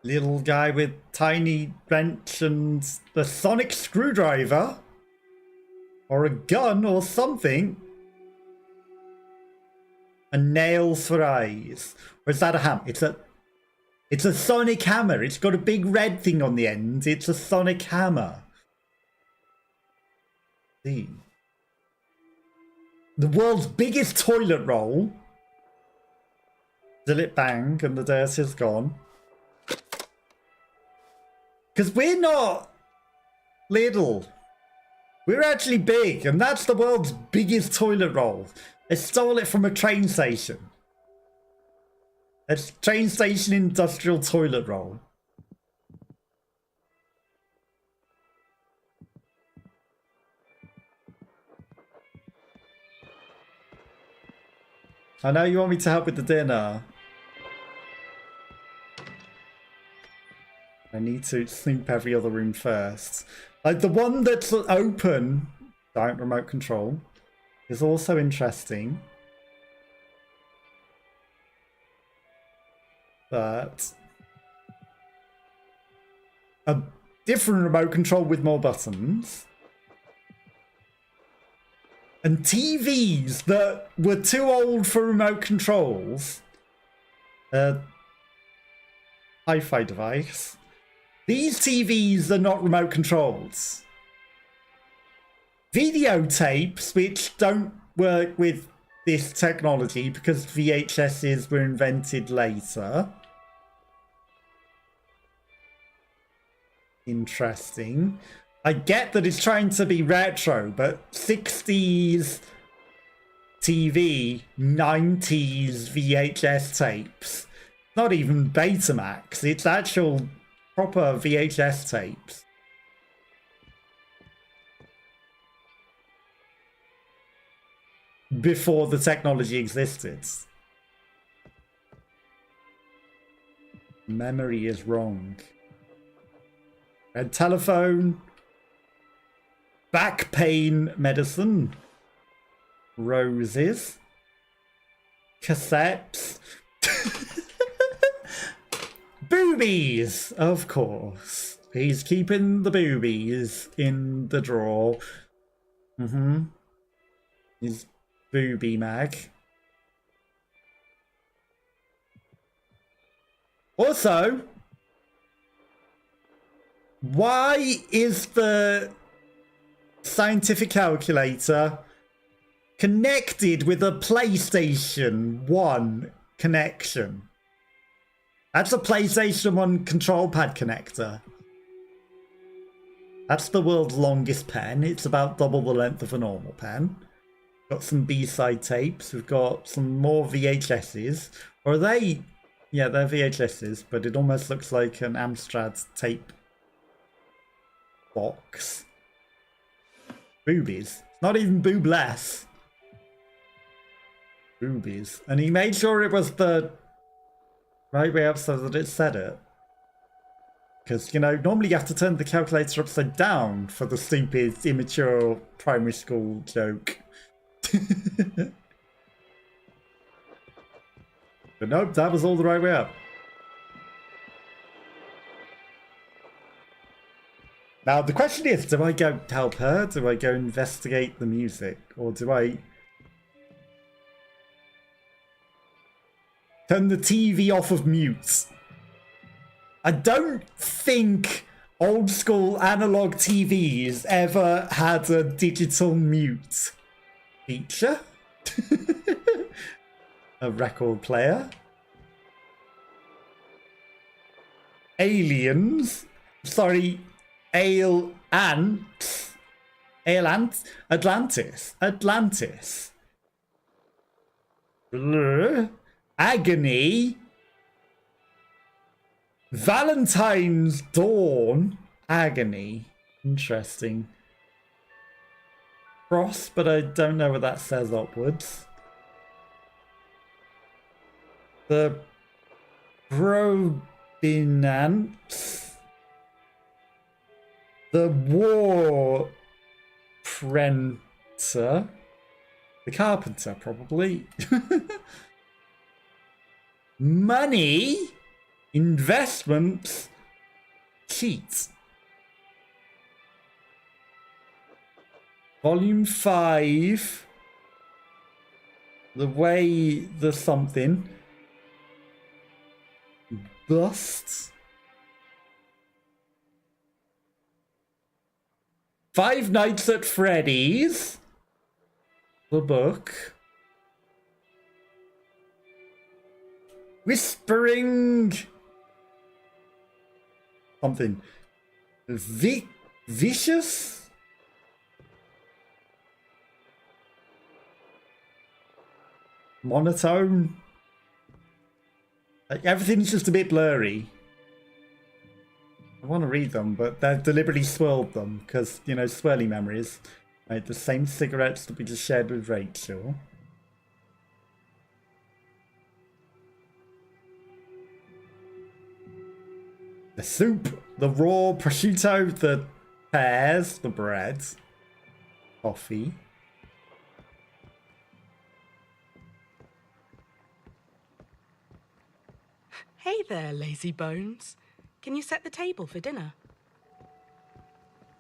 Little guy with tiny wrench and the sonic screwdriver. Or a gun or something. And nails for eyes. Or is that a hammer? It's a sonic hammer. It's got a big red thing on the end. It's a sonic hammer. See. The world's biggest toilet roll. Till it bang and the dirt is gone. Because we're not little. We're actually big, and that's the world's biggest toilet roll. They stole it from a train station. It's train station industrial toilet roll. I know you want me to help with the dinner. I need to snoop every other room first. Like the one that's open, giant remote control, is also interesting. But a different remote control with more buttons. And TVs that were too old for remote controls. Hi-fi device. These TVs are not remote controls. Videotapes, which don't work with this technology because VHSs were invented later. Interesting. I get that it's trying to be retro, but 60s TV, 90s VHS tapes. Not even Betamax, it's actual proper VHS tapes. Before the technology existed. Memory is wrong. Red telephone. Back pain medicine. Roses. cassettes. Boobies, of course. He's keeping the boobies in the drawer. His booby mag. Also, why is the scientific calculator connected with a PlayStation 1 connection? That's a PlayStation 1 control pad connector. That's the world's longest pen. It's about double the length of a normal pen. Got some B-side tapes. We've got some more VHSs. Or are they... Yeah, they're VHSs, but it almost looks like an Amstrad tape box. Boobies. Not even boobless. Boobies. And he made sure it was the right way up so that it said it. Because, you know, normally you have to turn the calculator upside down for the stupid, immature primary school joke. But nope, that was all the right way up. Now, the question is, do I go help her? Do I go investigate the music? Or do I turn the TV off of mute? I don't think old school analog TVs ever had a digital mute feature. A record player. Aliens. Sorry, Atlantis. Blur. Agony. Valentine's Dawn. Agony. Interesting. Cross, but I don't know what that says upwards. The Probinants. The War Printer. The Carpenter, probably. Money. Investments. Cheats. Volume 5. The way the something. Busts. Five Nights at Freddy's. The book. Whispering. Something. Vicious. Monotone. Like, everything's just a bit blurry. I want to read them, but they've deliberately swirled them because, you know, swirly memories. Right, the same cigarettes that we just shared with Rachel. The soup, the raw prosciutto, the pears, the bread, coffee. Hey there, lazy bones. Can you set the table for dinner?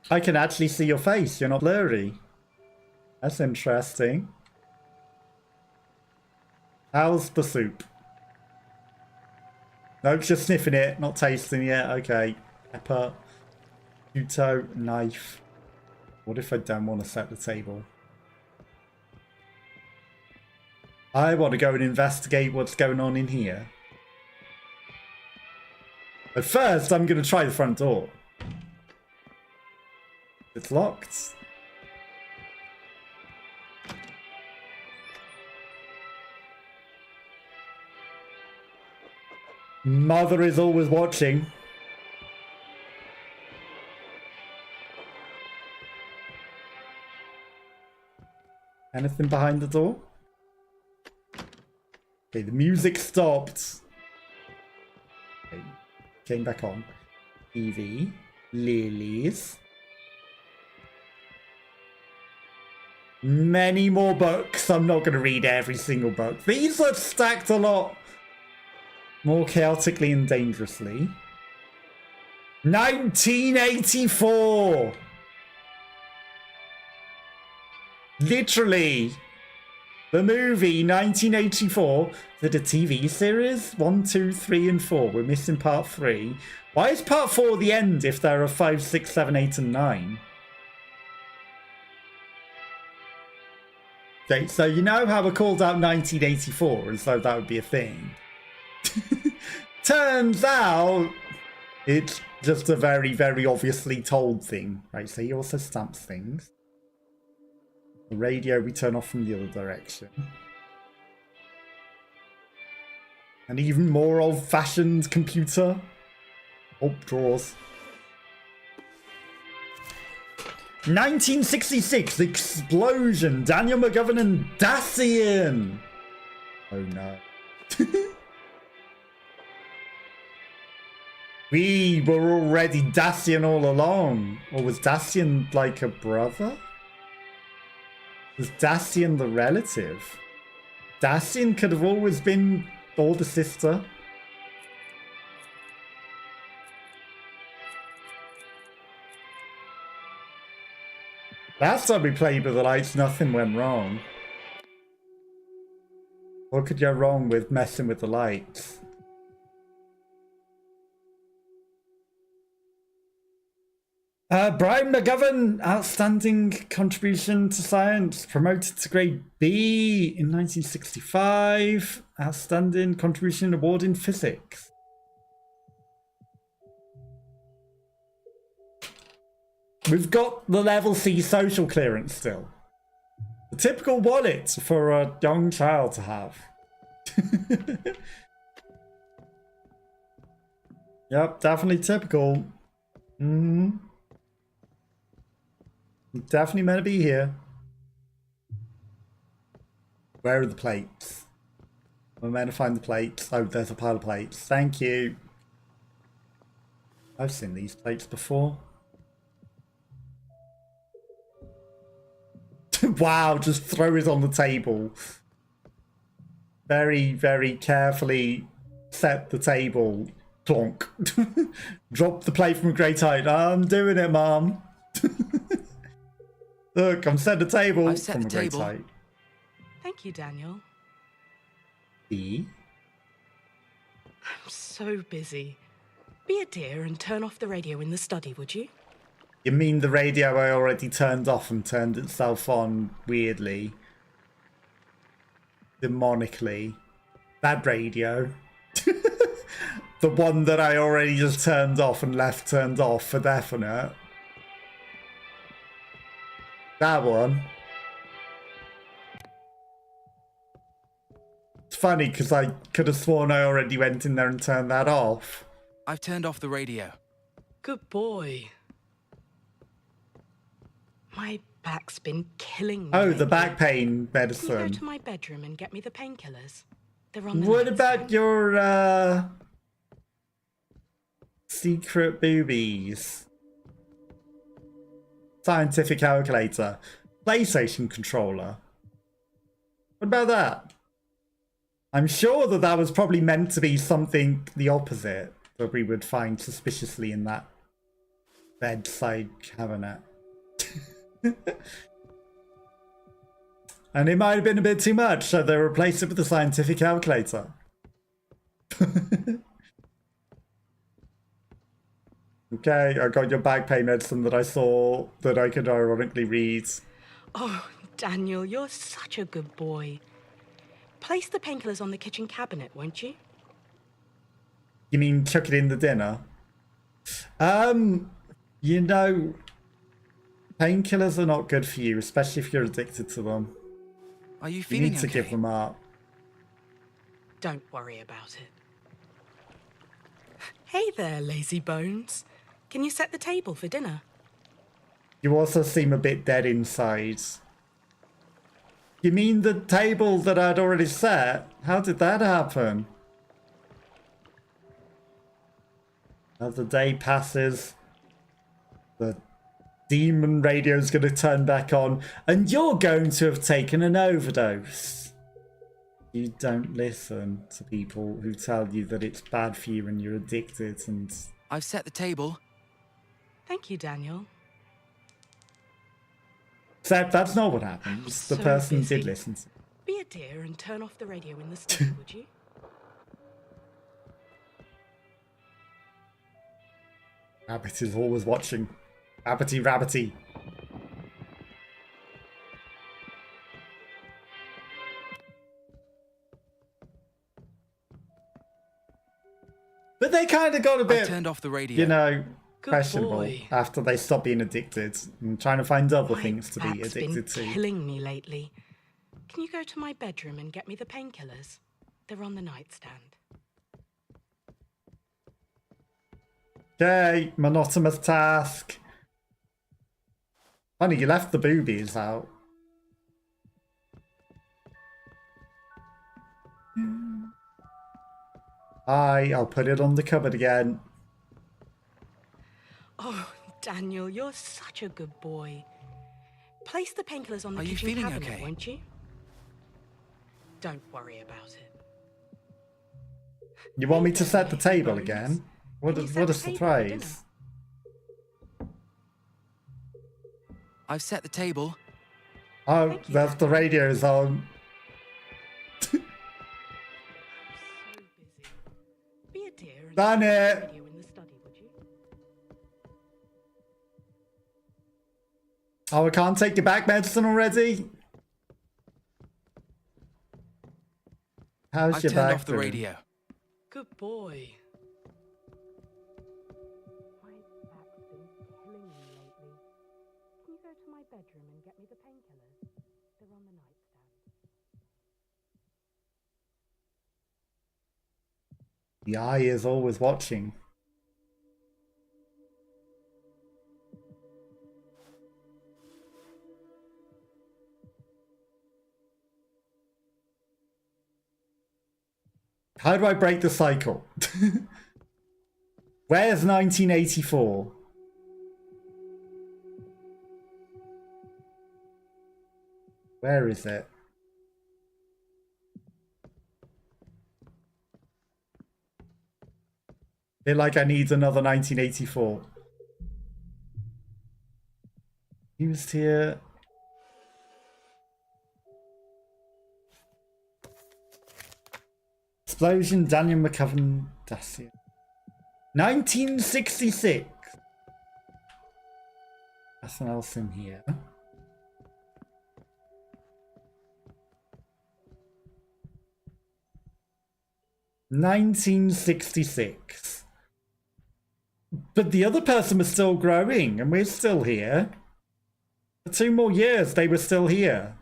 I can actually see your face. You're not blurry. That's interesting. How's the soup? Nope, just sniffing it, not tasting it. Okay. Pepper, prosciutto, knife. What if I don't want to set the table? I want to go and investigate what's going on in here. But first, I'm going to try the front door. It's locked. Mother is always watching. Anything behind the door? Okay, the music stopped. Okay, came back on. TV. Lilies. Many more books. I'm not going to read every single book. These are stacked a lot more chaotically and dangerously. 1984! Literally. The movie 1984. Did a TV series? 1, 2, 3, and 4. We're missing part 3. Why is part 4 the end if there are 5, 6, 7, 8, and 9? Okay, so you know how we called out 1984 as though that would be a thing. Turns out it's just a very, very obviously told thing. Right, so he also stamps things. The radio we turn off from the other direction. An even more old-fashioned computer. Oh, drawers. 1966, explosion. Daniel McGovern and Dacian. Oh no. We were already Dacian all along. Or was Dacian like a brother? Was Dacian the relative? Dacian could have always been older sister. Last time we played with the lights, nothing went wrong. What could go wrong with messing with the lights? Brian McGovern, outstanding contribution to science, promoted to grade B in 1965. Outstanding contribution award in physics. We've got the level C social clearance still. The typical wallet for a young child to have. Yep, definitely typical. Definitely meant to be here. Where are the plates? We're meant to find the plates. Oh, there's a pile of plates. Thank you. I've seen these plates before. Wow, just throw it on the table. Very, very carefully set the table. Plonk. Drop the plate from a great height. I'm doing it, Mom. Look, I'm set the table from a great height. Thank you, Daniel. E? I'm so busy. Be a dear and turn off the radio in the study, would you? You mean the radio I already turned off and turned itself on weirdly? Demonically. That radio. The one that I already just turned off and left turned off for definite. That one. It's funny because I could have sworn I already went in there and turned that off. I've turned off the radio. Good boy. My back's been killing me. Oh, the back pain Can you medicine. go to my bedroom and get me the painkillers? They're on the What nightstand. about your secret boobies? Scientific calculator. PlayStation controller. What about that? I'm sure that that was probably meant to be something the opposite that we would find suspiciously in that bedside cabinet. And it might have been a bit too much, so they replaced it with a scientific calculator. Okay, I got your back pain medicine that I saw that I could ironically read. Oh, Daniel, you're such a good boy. Place the painkillers on the kitchen cabinet, won't you? You mean chuck it in the dinner? You know, painkillers are not good for you, especially if you're addicted to them. Are you You feeling need to okay? give them up. Don't worry about it. Hey there, lazy bones. Can you set the table for dinner? You also seem a bit dead inside. You mean the table that I'd already set? How did that happen? As the day passes, the demon radio's going to turn back on, and you're going to have taken an overdose. You don't listen to people who tell you that it's bad for you and you're addicted. And I've set the table. Thank you, Daniel. except that's not what happens. The So person busy. did listen to. Be a dear and turn off the radio in the study, would you? Rabbit is always watching. Rabbity, rabbity. But they kind of got a bit, I turned off the radio. you know, Good questionable boy. after they stopped being addicted and trying to find other things to be Back's addicted been to. killing me lately. Can you go to my bedroom and get me the painkillers? They're on the nightstand. Okay, monotonous task. Honey, you left the boobies out. I'll put it on the cupboard again. Oh, Daniel, you're such a good boy. Place the painkillers on the Are you kitchen feeling cabinet, okay? won't you? Don't worry about it. You want me to set the table Bones. again? What Can a, you set what a the table for dinner? surprise. I've set the table. Oh, that's the radio's on. Be a dear and Done turn off the it. radio in the study, would you? Oh, I can't take your back medicine already? How's I've your turned back off the doing? radio. Good boy. My back's been killing me lately. Can you go to my bedroom and get me the painkillers? They're on the nightstand. The eye is always watching. How do I break the cycle? Where's 1984? Where is it? Feel like I need another 1984. Used here. Explosion, Daniel McCoven, Dacia. 1966. Nothing else in here. (1966). But the other person was still growing, and we're still here. For 2 more years, they were still here.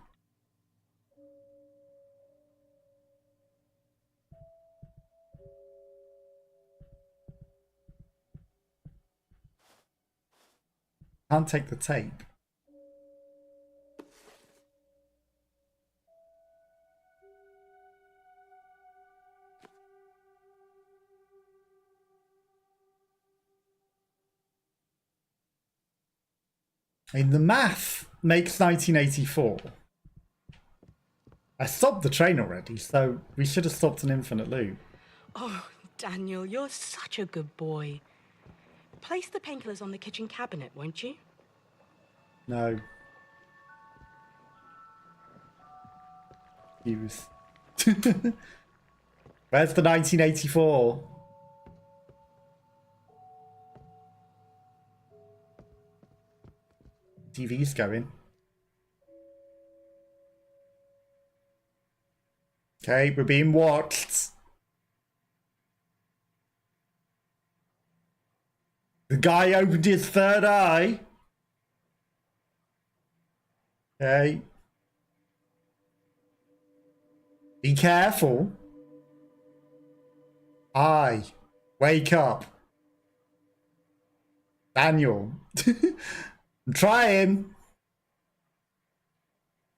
Can't take the tape. I mean, the math makes 1984. I stopped the train already, so we should have stopped an infinite loop. Oh, Daniel, you're such a good boy. Place the painkillers on the kitchen cabinet, won't you? No. Use. Where's the 1984? TV's going. Okay, we're being watched. The guy opened his third eye. Okay. Be careful. Eye. Wake up. Daniel. I'm trying.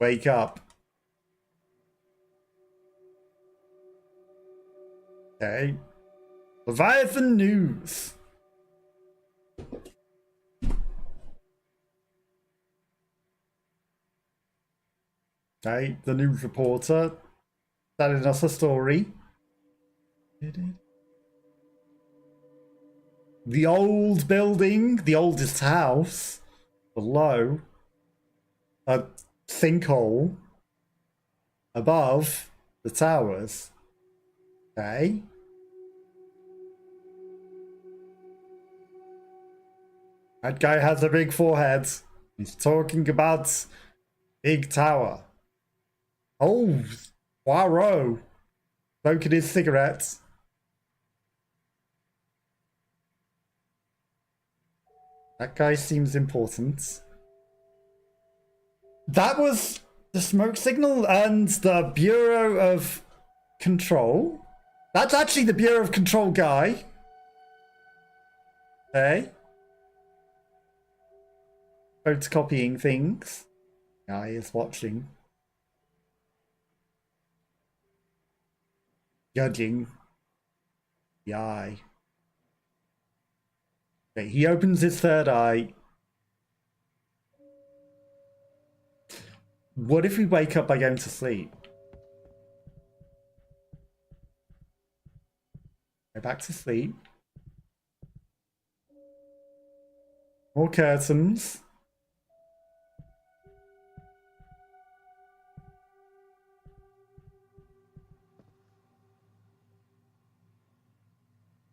Wake up. Okay. Leviathan News. Okay, the news reporter telling us a story. The old building, the oldest house, below, a sinkhole, above the towers. Okay. That guy has a big forehead. He's talking about big tower. Oh, Poirot. Smoking his cigarettes. That guy seems important. That was the smoke signal and the Bureau of Control. That's actually the Bureau of Control guy. Okay. Photocopying things. Guy is watching. Judging the eye. Okay, he opens his third eye. What if we wake up by going to sleep? Go back to sleep. More curtains.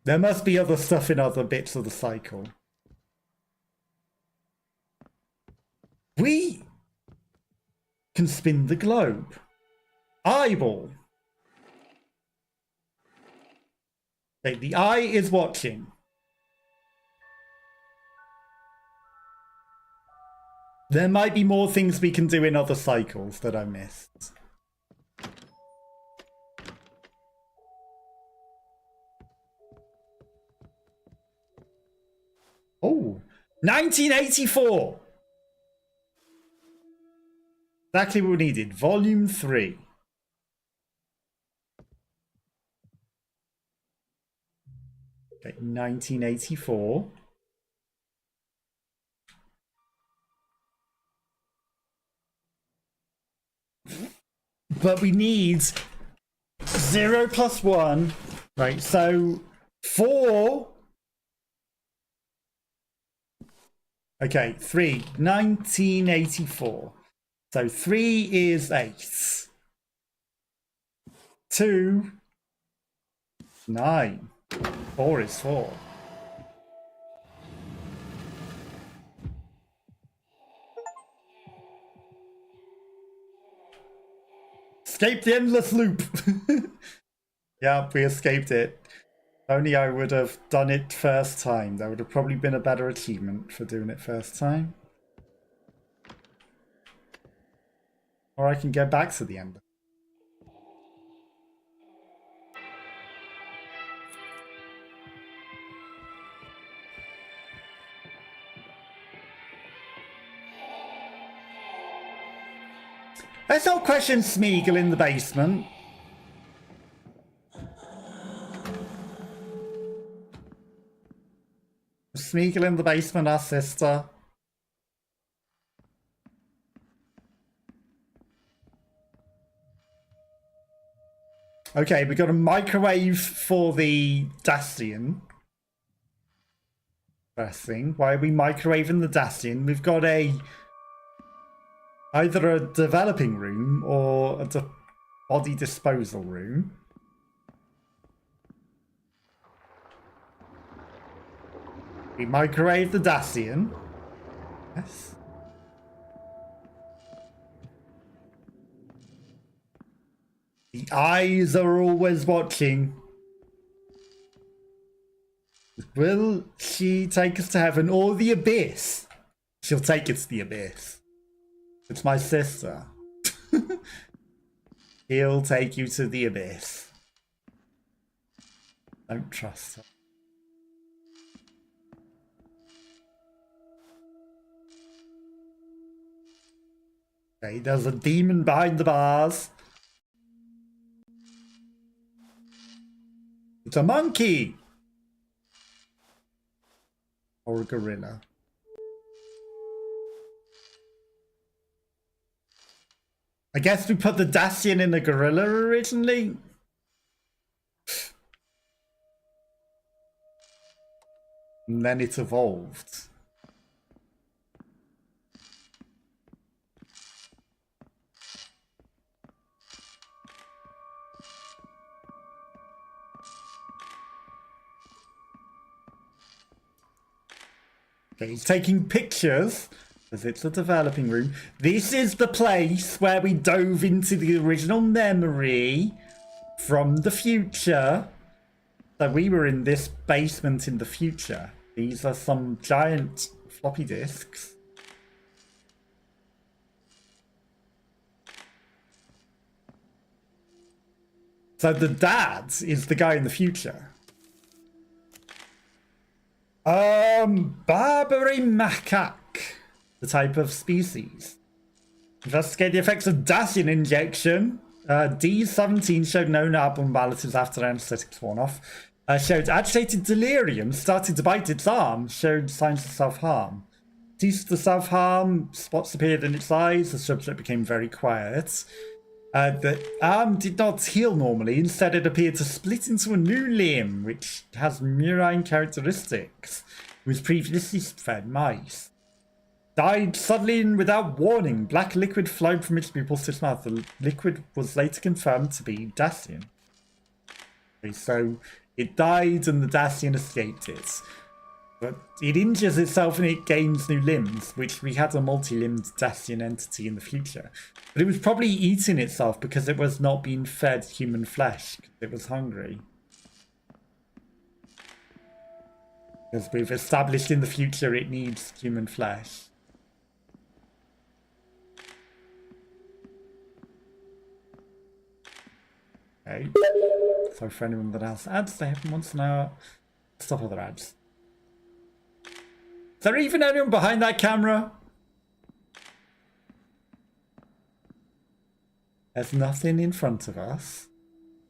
There must be other stuff in other bits of the cycle. We can spin the globe. Eyeball. Okay, the eye is watching. There might be more things we can do in other cycles that I missed. Oh, 1984. Exactly what we needed. Volume 3. Okay, 1984. But we need 0 plus 1. Right, so 4. Okay, 3. 1984. So 3 is 8. 2. 9. 4 is 4. Escape the endless loop. Yeah, we escaped it. Only I would have done it first time. That would have probably been a better achievement for doing it first time. Or I can go back to the end. Let's not question Smeagol in the basement. Smeagol in the basement, our sister. Okay, we got a microwave for the Dacian. First thing, why are we microwaving the Dacian? We've got either a developing room or a body disposal room. We microwave the Dacian. Yes. The eyes are always watching. Will she take us to heaven or the abyss? She'll take us to the abyss. It's my sister. He'll take you to the abyss. Don't trust her. Okay, there's a demon behind the bars. It's a monkey! Or a gorilla. I guess we put the Dacian in a gorilla originally. And then it evolved. Okay, he's taking pictures, because it's a developing room. This is the place where we dove into the original memory from the future. So we were in this basement in the future. These are some giant floppy disks. So the dad is the guy in the future. Barbary macaque, the type of species. Investigate the effects of Dacian injection. D17 showed no abnormalities after anesthetics worn off. Showed agitated delirium, started to bite its arm, showed signs of self-harm. Ceased the self-harm, spots appeared in its eyes, the subject became very quiet. The arm did not heal normally, instead it appeared to split into a new limb, which has murine characteristics. It was previously fed mice. Died suddenly and without warning. Black liquid flowed from its pupils to its mouth. The liquid was later confirmed to be Dacian. Okay, so it died and the Dacian escaped it. But it injures itself and it gains new limbs, which we had a multi-limbed Dacian entity in the future. But it was probably eating itself because it was not being fed human flesh. It was hungry. Because we've established in the future it needs human flesh. Okay. So for anyone that has ads, they happen once an hour. Stop other ads. Is there even anyone behind that camera? There's nothing in front of us.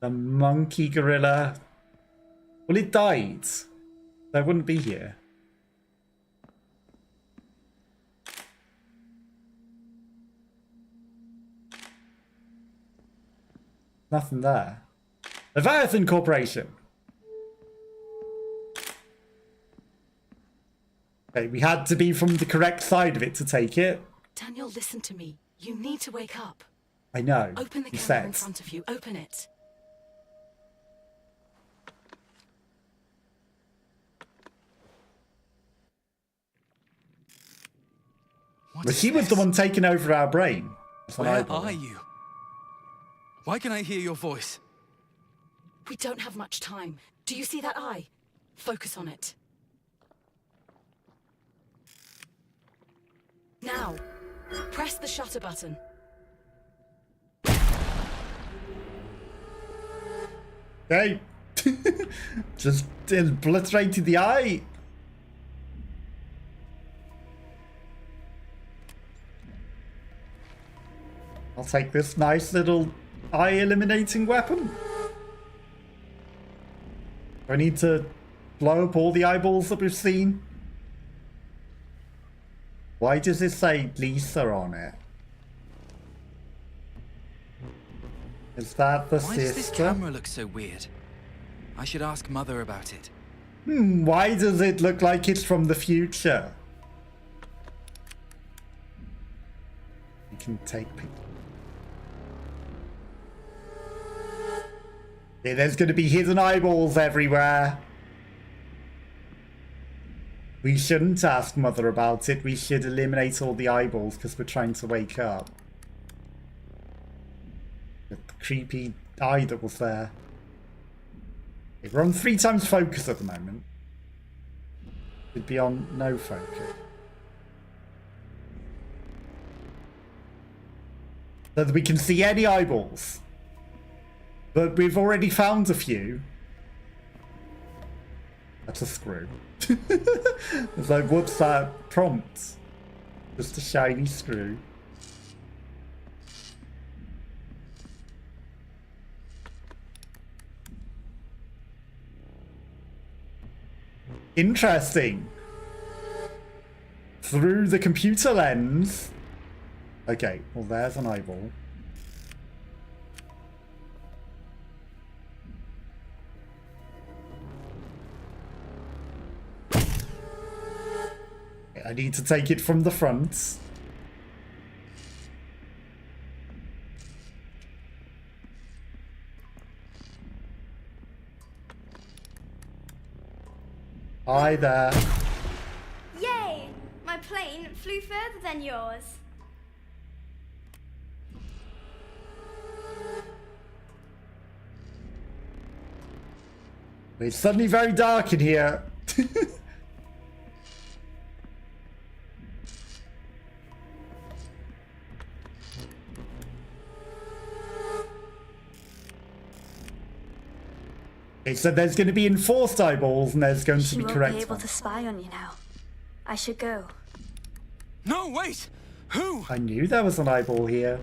The monkey gorilla. Well, it died. They wouldn't be here. Nothing there. Leviathan Corporation. Okay, we had to be from the correct side of it to take it. Daniel, listen to me. You need to wake up. I know. Open the you camera said. in front of you. Open it. But she was the one taking over our brain. Where are you? Why can I hear your voice? We don't have much time. Do you see that eye? Focus on it. Now, press the shutter button. Okay. Just obliterated the eye. I'll take this nice little eye eliminating weapon. Do I need to blow up all the eyeballs that we've seen? Why does it say Lisa on it? Is that the Why sister? does this camera look so weird? I should ask Mother about it. Why does it look like it's from the future? You can take pictures. Yeah, there's going to be hidden eyeballs everywhere. We shouldn't ask Mother about it. We should eliminate all the eyeballs because we're trying to wake up. The creepy eye that was there. Okay, we're on 3 times focus at the moment. Should be on no focus. So that we can see any eyeballs. But we've already found a few. That's a screw. It's like, what's that prompt? Just a shiny screw. Interesting. Through the computer lens. Okay, well there's an eyeball. I need to take it from the front. Hi there. Yay! My plane flew further than yours. It's suddenly very dark in here. Okay, so there's going to be enforced eyeballs and there's going to be correct She won't be able ones. to spy on you now. I should go. No, wait! Who? I knew there was an eyeball here.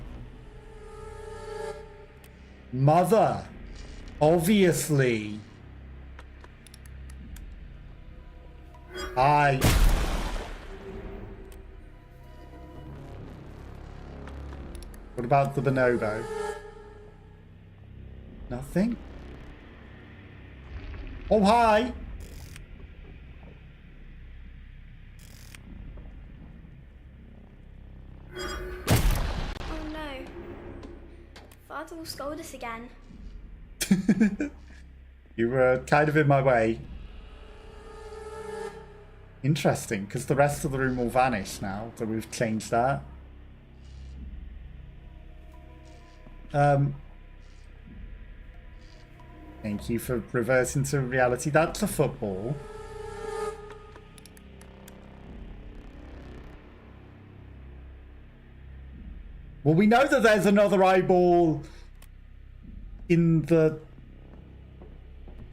Mother. Obviously. Hi. What about the bonobo? Nothing? Oh, hi. Oh no. Father will scold us again. You were kind of in my way. Interesting, because the rest of the room will vanish now that we've changed that. Thank you for reverting to reality. That's a football. Well, we know that there's another eyeball in the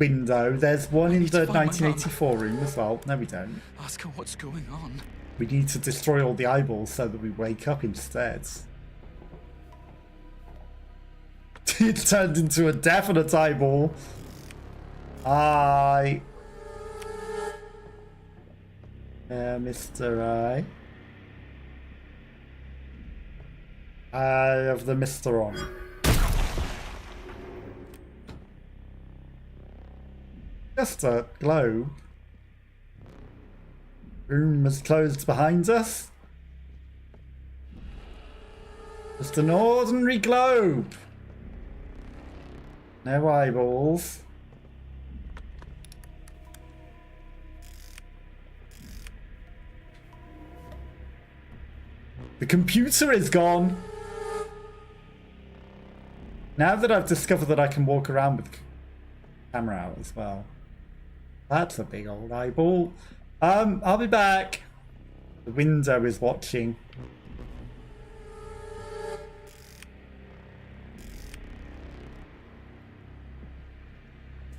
window. There's one in the 1984 room as well. No, we don't. Ask her what's going on. We need to destroy all the eyeballs so that we wake up instead. It's turned into a definite eyeball. Hi. Mr. I. I have the Mr. on. Just a globe. Room is closed behind us. Just an ordinary globe. No eyeballs. The computer is gone. Now that I've discovered that I can walk around with the camera out as well. That's a big old eyeball. I'll be back. The window is watching.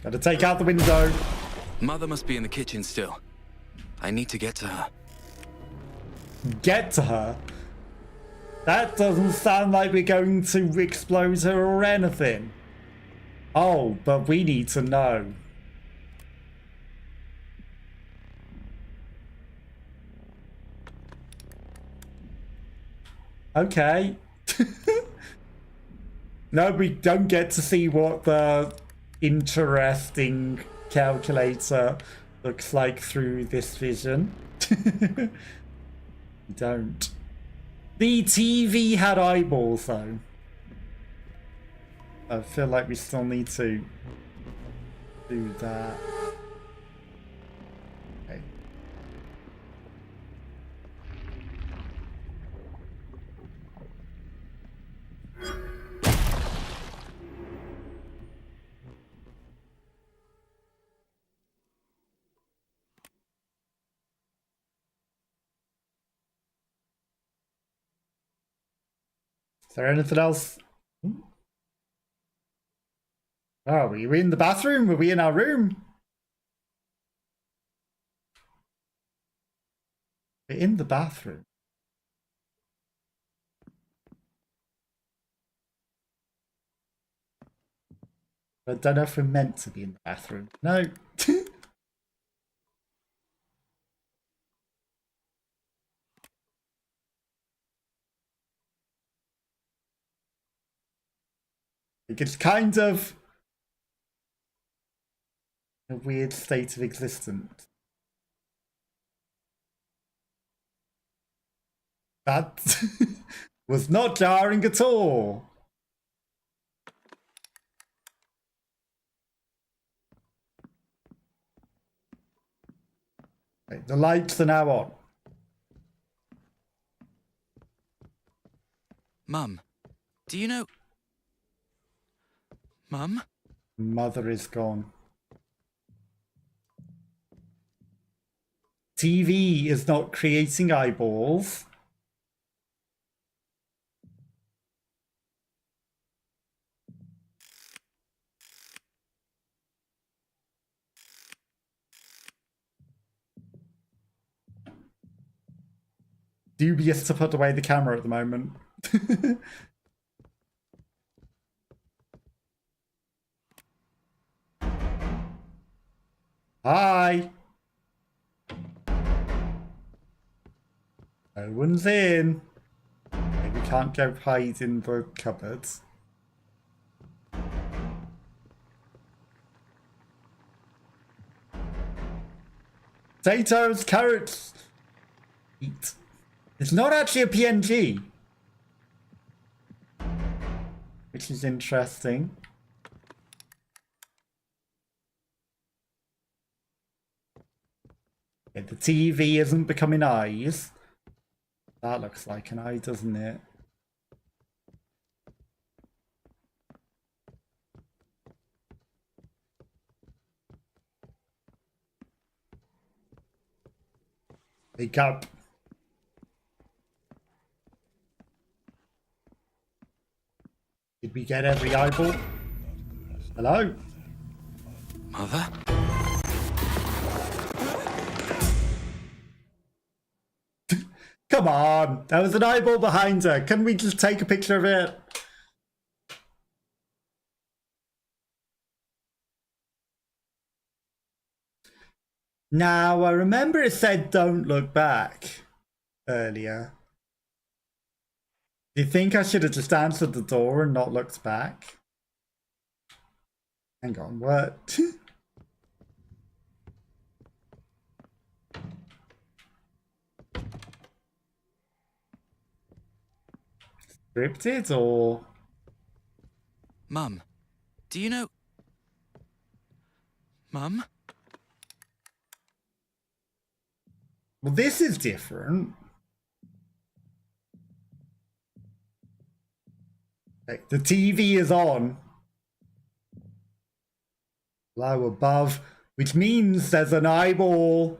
Gotta take out the window. Mother must be in the kitchen still. I need to get to her. Get to her? That doesn't sound like we're going to explode her or anything. Oh, but we need to know. Okay. No, we don't get to see what the interesting calculator looks like through this vision. We don't. The TV had eyeballs though. I feel like we still need to do that. Okay. Is there anything else? Oh, were we in the bathroom? Were we in our room? We're in the bathroom. I don't know if we're meant to be in the bathroom. No. It's kind of a weird state of existence. That was not jarring at all. Okay, the lights are now on. Mum, do you know... Mum? Mother is gone. TV is not creating eyeballs. Dubious to put away the camera at the moment. Hi. No one's in. Okay, we can't go hide in the cupboards. Potatoes, carrots. Eat. It's not actually a PNG. Which is interesting. Okay, the TV isn't becoming eyes. That looks like an eye, doesn't it? Wake up. Did we get every eyeball? Hello? Mother? Come on, there was an eyeball behind her. Can we just take a picture of it? Now, I remember it said don't look back earlier. Do you think I should have just answered the door and not looked back? Hang on, what? Scripted or... Mum, do you know... Mum? Well, this is different. Okay, the TV is on. Low above, which means there's an eyeball.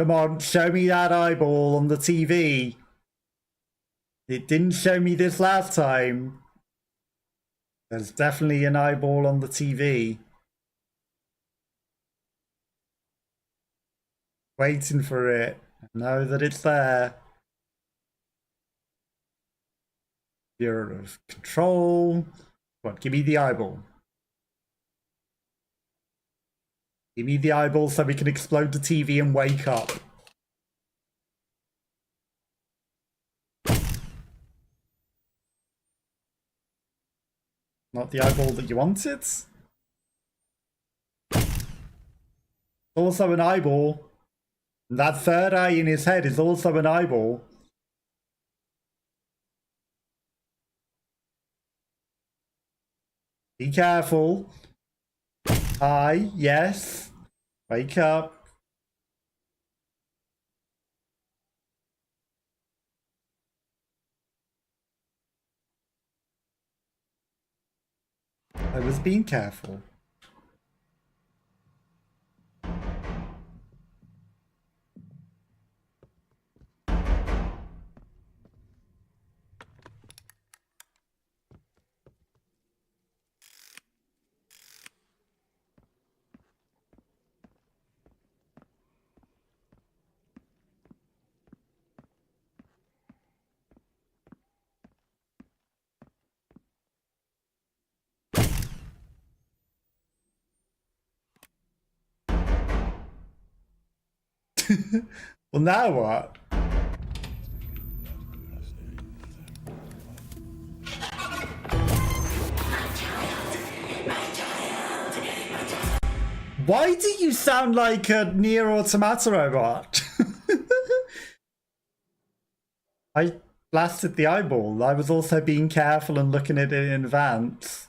Come on, show me that eyeball on the TV. It didn't show me this last time. There's definitely an eyeball on the TV. Waiting for it. I know that it's there. Bureau of Control. What? Give me the eyeball. Give me the eyeball so we can explode the TV and wake up. Not the eyeball that you wanted. Also an eyeball. And that third eye in his head is also an eyeball. Be careful. Eye, yes. Wake up. I was being careful. Well, now what? Why do you sound like a Nier Automata robot? I blasted the eyeball. I was also being careful and looking at it in advance.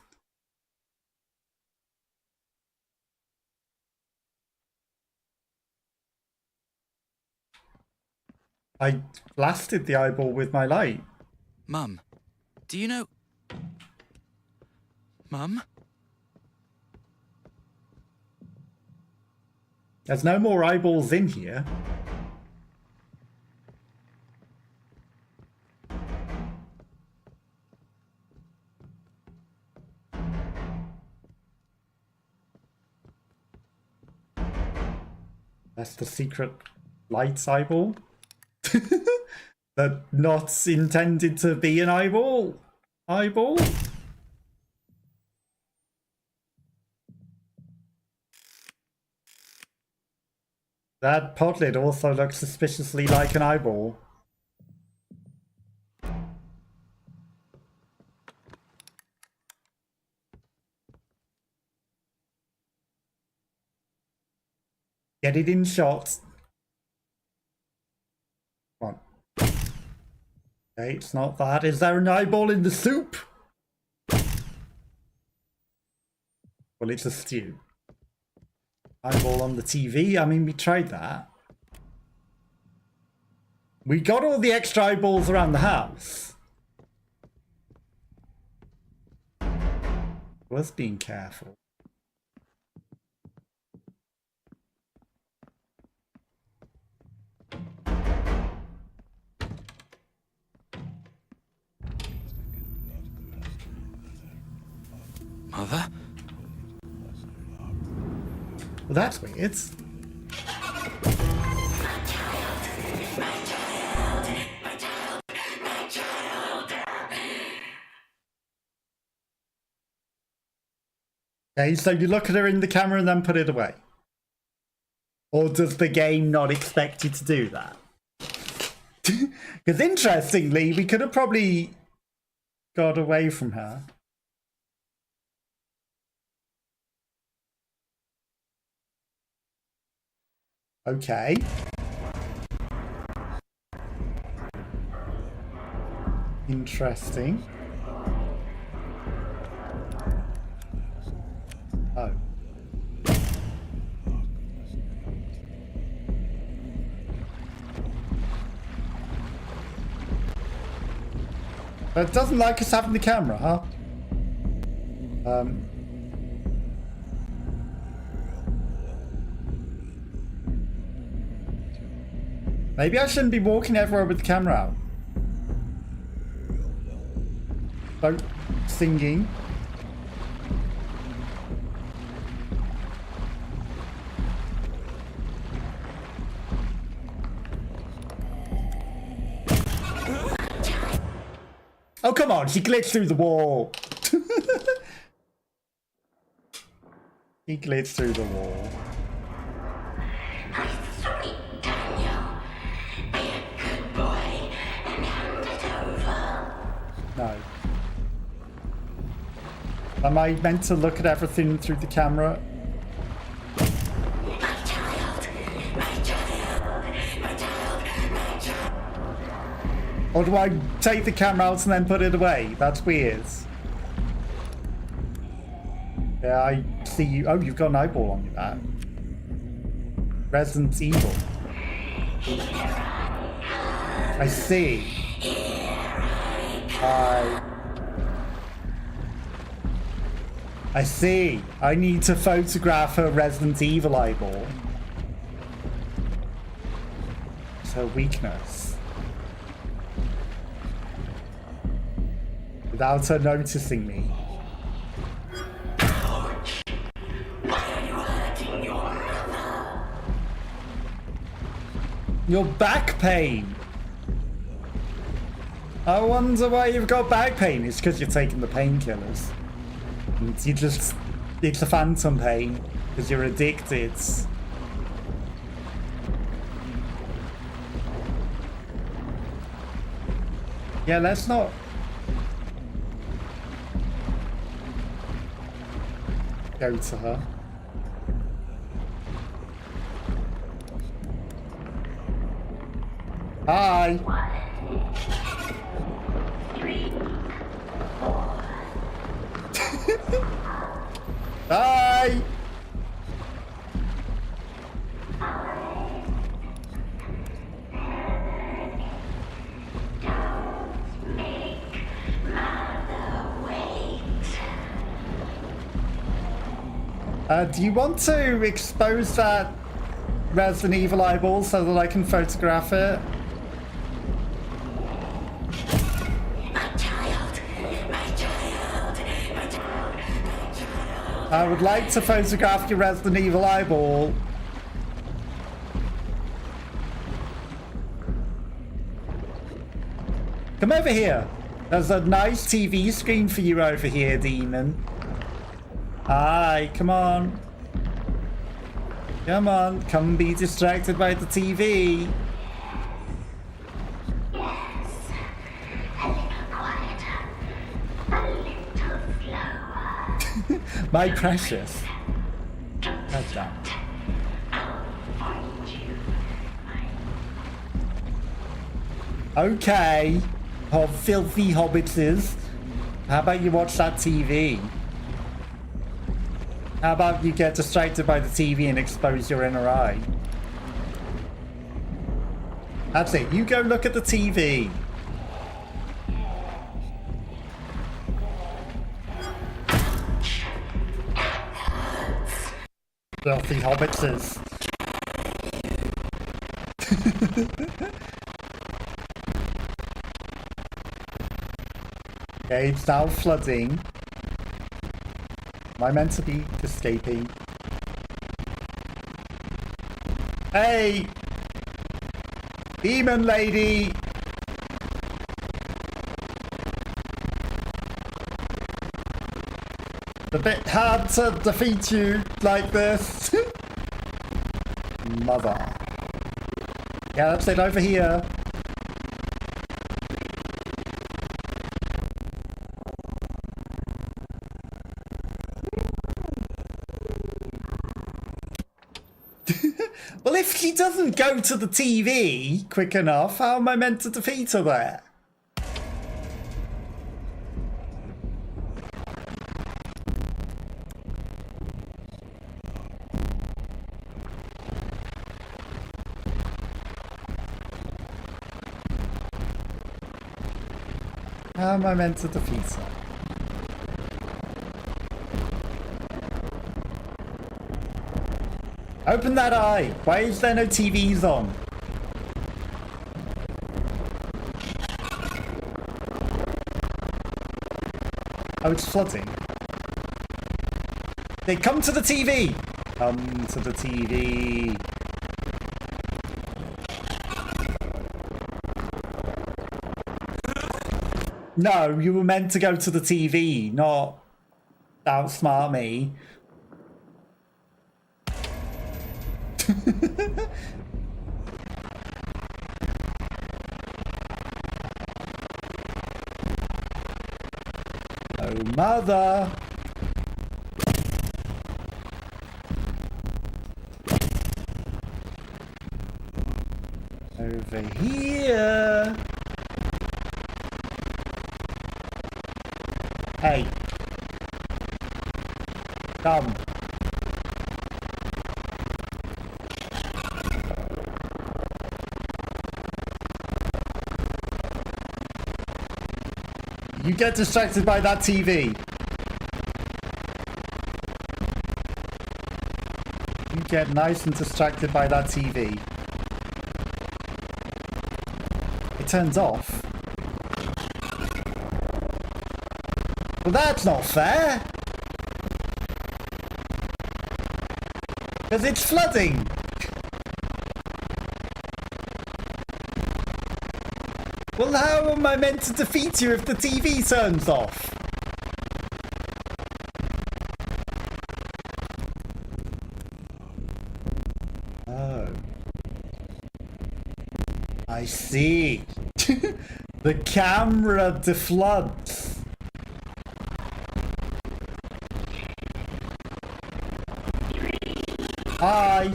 I blasted the eyeball with my light. Mum, do you know... Mum? There's no more eyeballs in here. That's the secret lights eyeball. That not intended to be an eyeball. Eyeball? That pod lid also looks suspiciously like an eyeball. Get it in shot. Come on. Okay, it's not that. Is there an eyeball in the soup? Well, it's a stew. Eyeball on the TV? I mean, we tried that. We got all the extra eyeballs around the house. Was being careful. Mother? Well, that's weird. Okay, so you look at her in the camera and then put it away. Or does the game not expect you to do that? Because interestingly, we could have probably got away from her. Okay. Interesting. Oh. But it doesn't like us having the camera, huh? Maybe I shouldn't be walking everywhere with the camera out. Don't singing. Oh, come on, she glitched through the wall. He glitched through the wall. No. Am I meant to look at everything through the camera? Or do I take the camera out and then put it away? That's weird. Yeah, I see you. Oh, you've got an eyeball on your back. Resident Evil. I see. I see. I need to photograph her Resident Evil eyeball. It's her weakness. Without her noticing me. Your back pain. I wonder why you've got back pain. It's because you're taking the painkillers. You just... It's a phantom pain. Because you're addicted. Yeah, let's not... go to her. Hi. Bye! Do you want to expose that Resident Evil eyeball so that I can photograph it? I would like to photograph your Resident Evil eyeball. Come over here. There's a nice TV screen for you over here, demon. Hi, come on. Come on, come be distracted by the TV. Yes, a little quieter, a little slower. My precious. That's that. I'll find you. Okay, filthy hobbitses. How about you watch that TV? How about you get distracted by the TV and expose your inner eye? That's it, you go look at the TV. Filthy hobbitses. Okay, it's now flooding. Am I meant to be escaping? Hey! Demon lady! It's a bit hard to defeat you like this. Mother. Yeah, that's it, over here. Well, if she doesn't go to the TV quick enough, how am I meant to defeat her there? How am I meant to defeat her? Open that eye! Why is there no TVs on? Oh, it's flooding. They come to the TV! Come to the TV. No, you were meant to go to the TV, not outsmart me. Oh, mother! Over here! Hey! Come! You get distracted by that TV. You get nice and distracted by that TV. It turns off. Well, that's not fair. Because it's flooding. Well, how am I meant to defeat you if the TV turns off? Oh. I see. The camera defloods. Hi.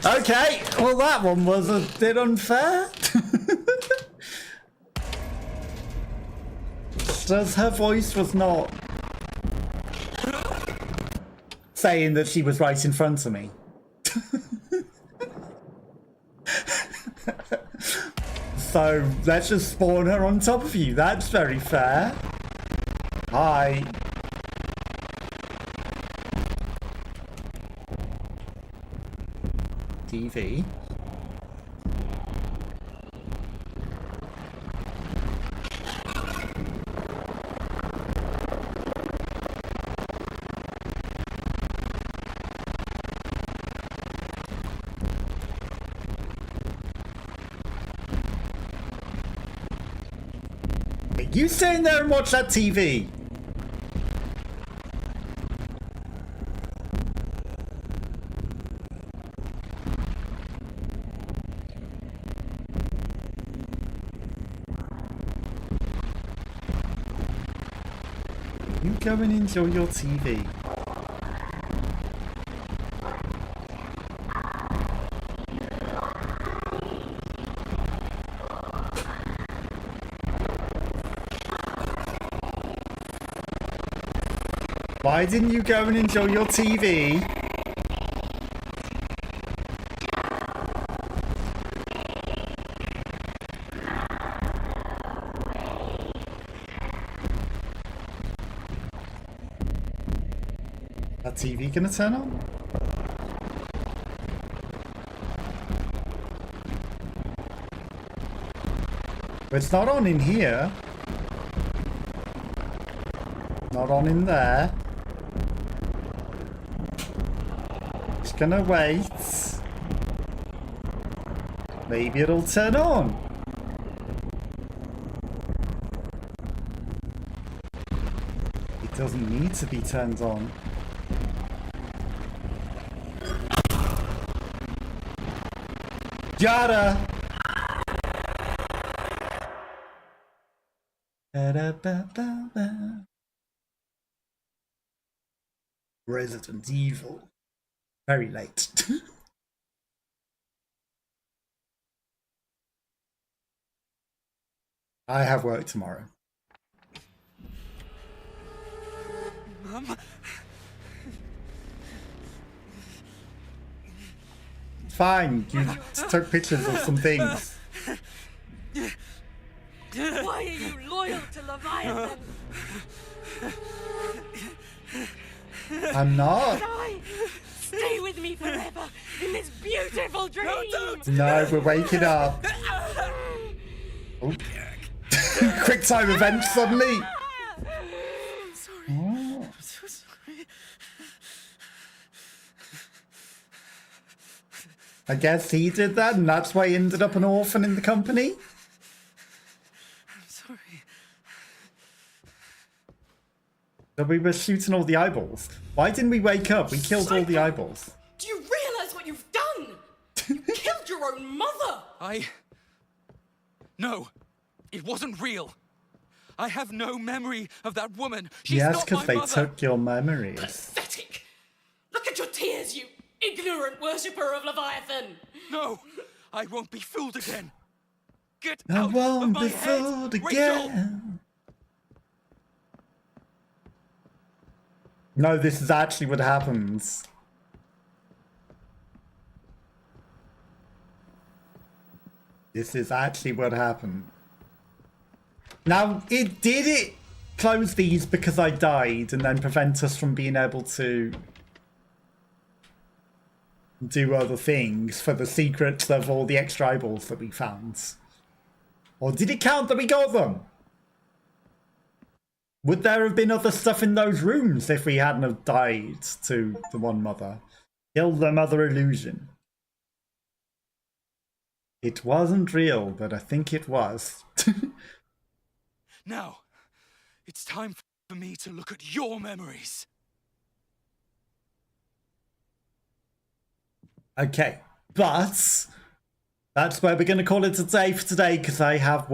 Okay, well that one was a bit unfair. Just her voice was not saying that she was right in front of me. So let's just spawn her on top of you. That's very fair. Hi. TV. You stay in there and watch that TV. You go and enjoy your TV. Why didn't you go and enjoy your TV? That TV gonna turn on? But it's not on in here. Not on in there. Just gonna wait. Maybe it'll turn on. It doesn't need to be turned on. Yada! Resident Evil. Very late. I have work tomorrow. Mum? Fine, you took pictures of some things. Why are you loyal to Leviathan? I'm not. Die! Stay with me forever in this beautiful dream! No, we're waking up. Oh. Quick time event suddenly. Sorry. Oh. I'm so sorry. I guess he did that, and that's why he ended up an orphan in the company. I'm sorry. So we were shooting all the eyeballs. Why didn't we wake up? We killed all the eyeballs. Do you realize what you've done? You killed your own mother! No, it wasn't real. I have no memory of that woman. She's Yes, not because my they mother. took your memories. Pathetic! Look at your tears, you ignorant worshipper of Leviathan! No, I won't be fooled again. Get I out of won't my be head, fooled Rachel. again. No, this is actually what happens. This is actually what happened. Now, did it close these because I died and then prevent us from being able to do other things for the secrets of all the extra eyeballs that we found? Or did it count that we got them? Would there have been other stuff in those rooms if we hadn't have died to the one mother? Kill the mother illusion. It wasn't real, but I think it was. Now, it's time for me to look at your memories. Okay, but that's where we're going to call it a day for today because I have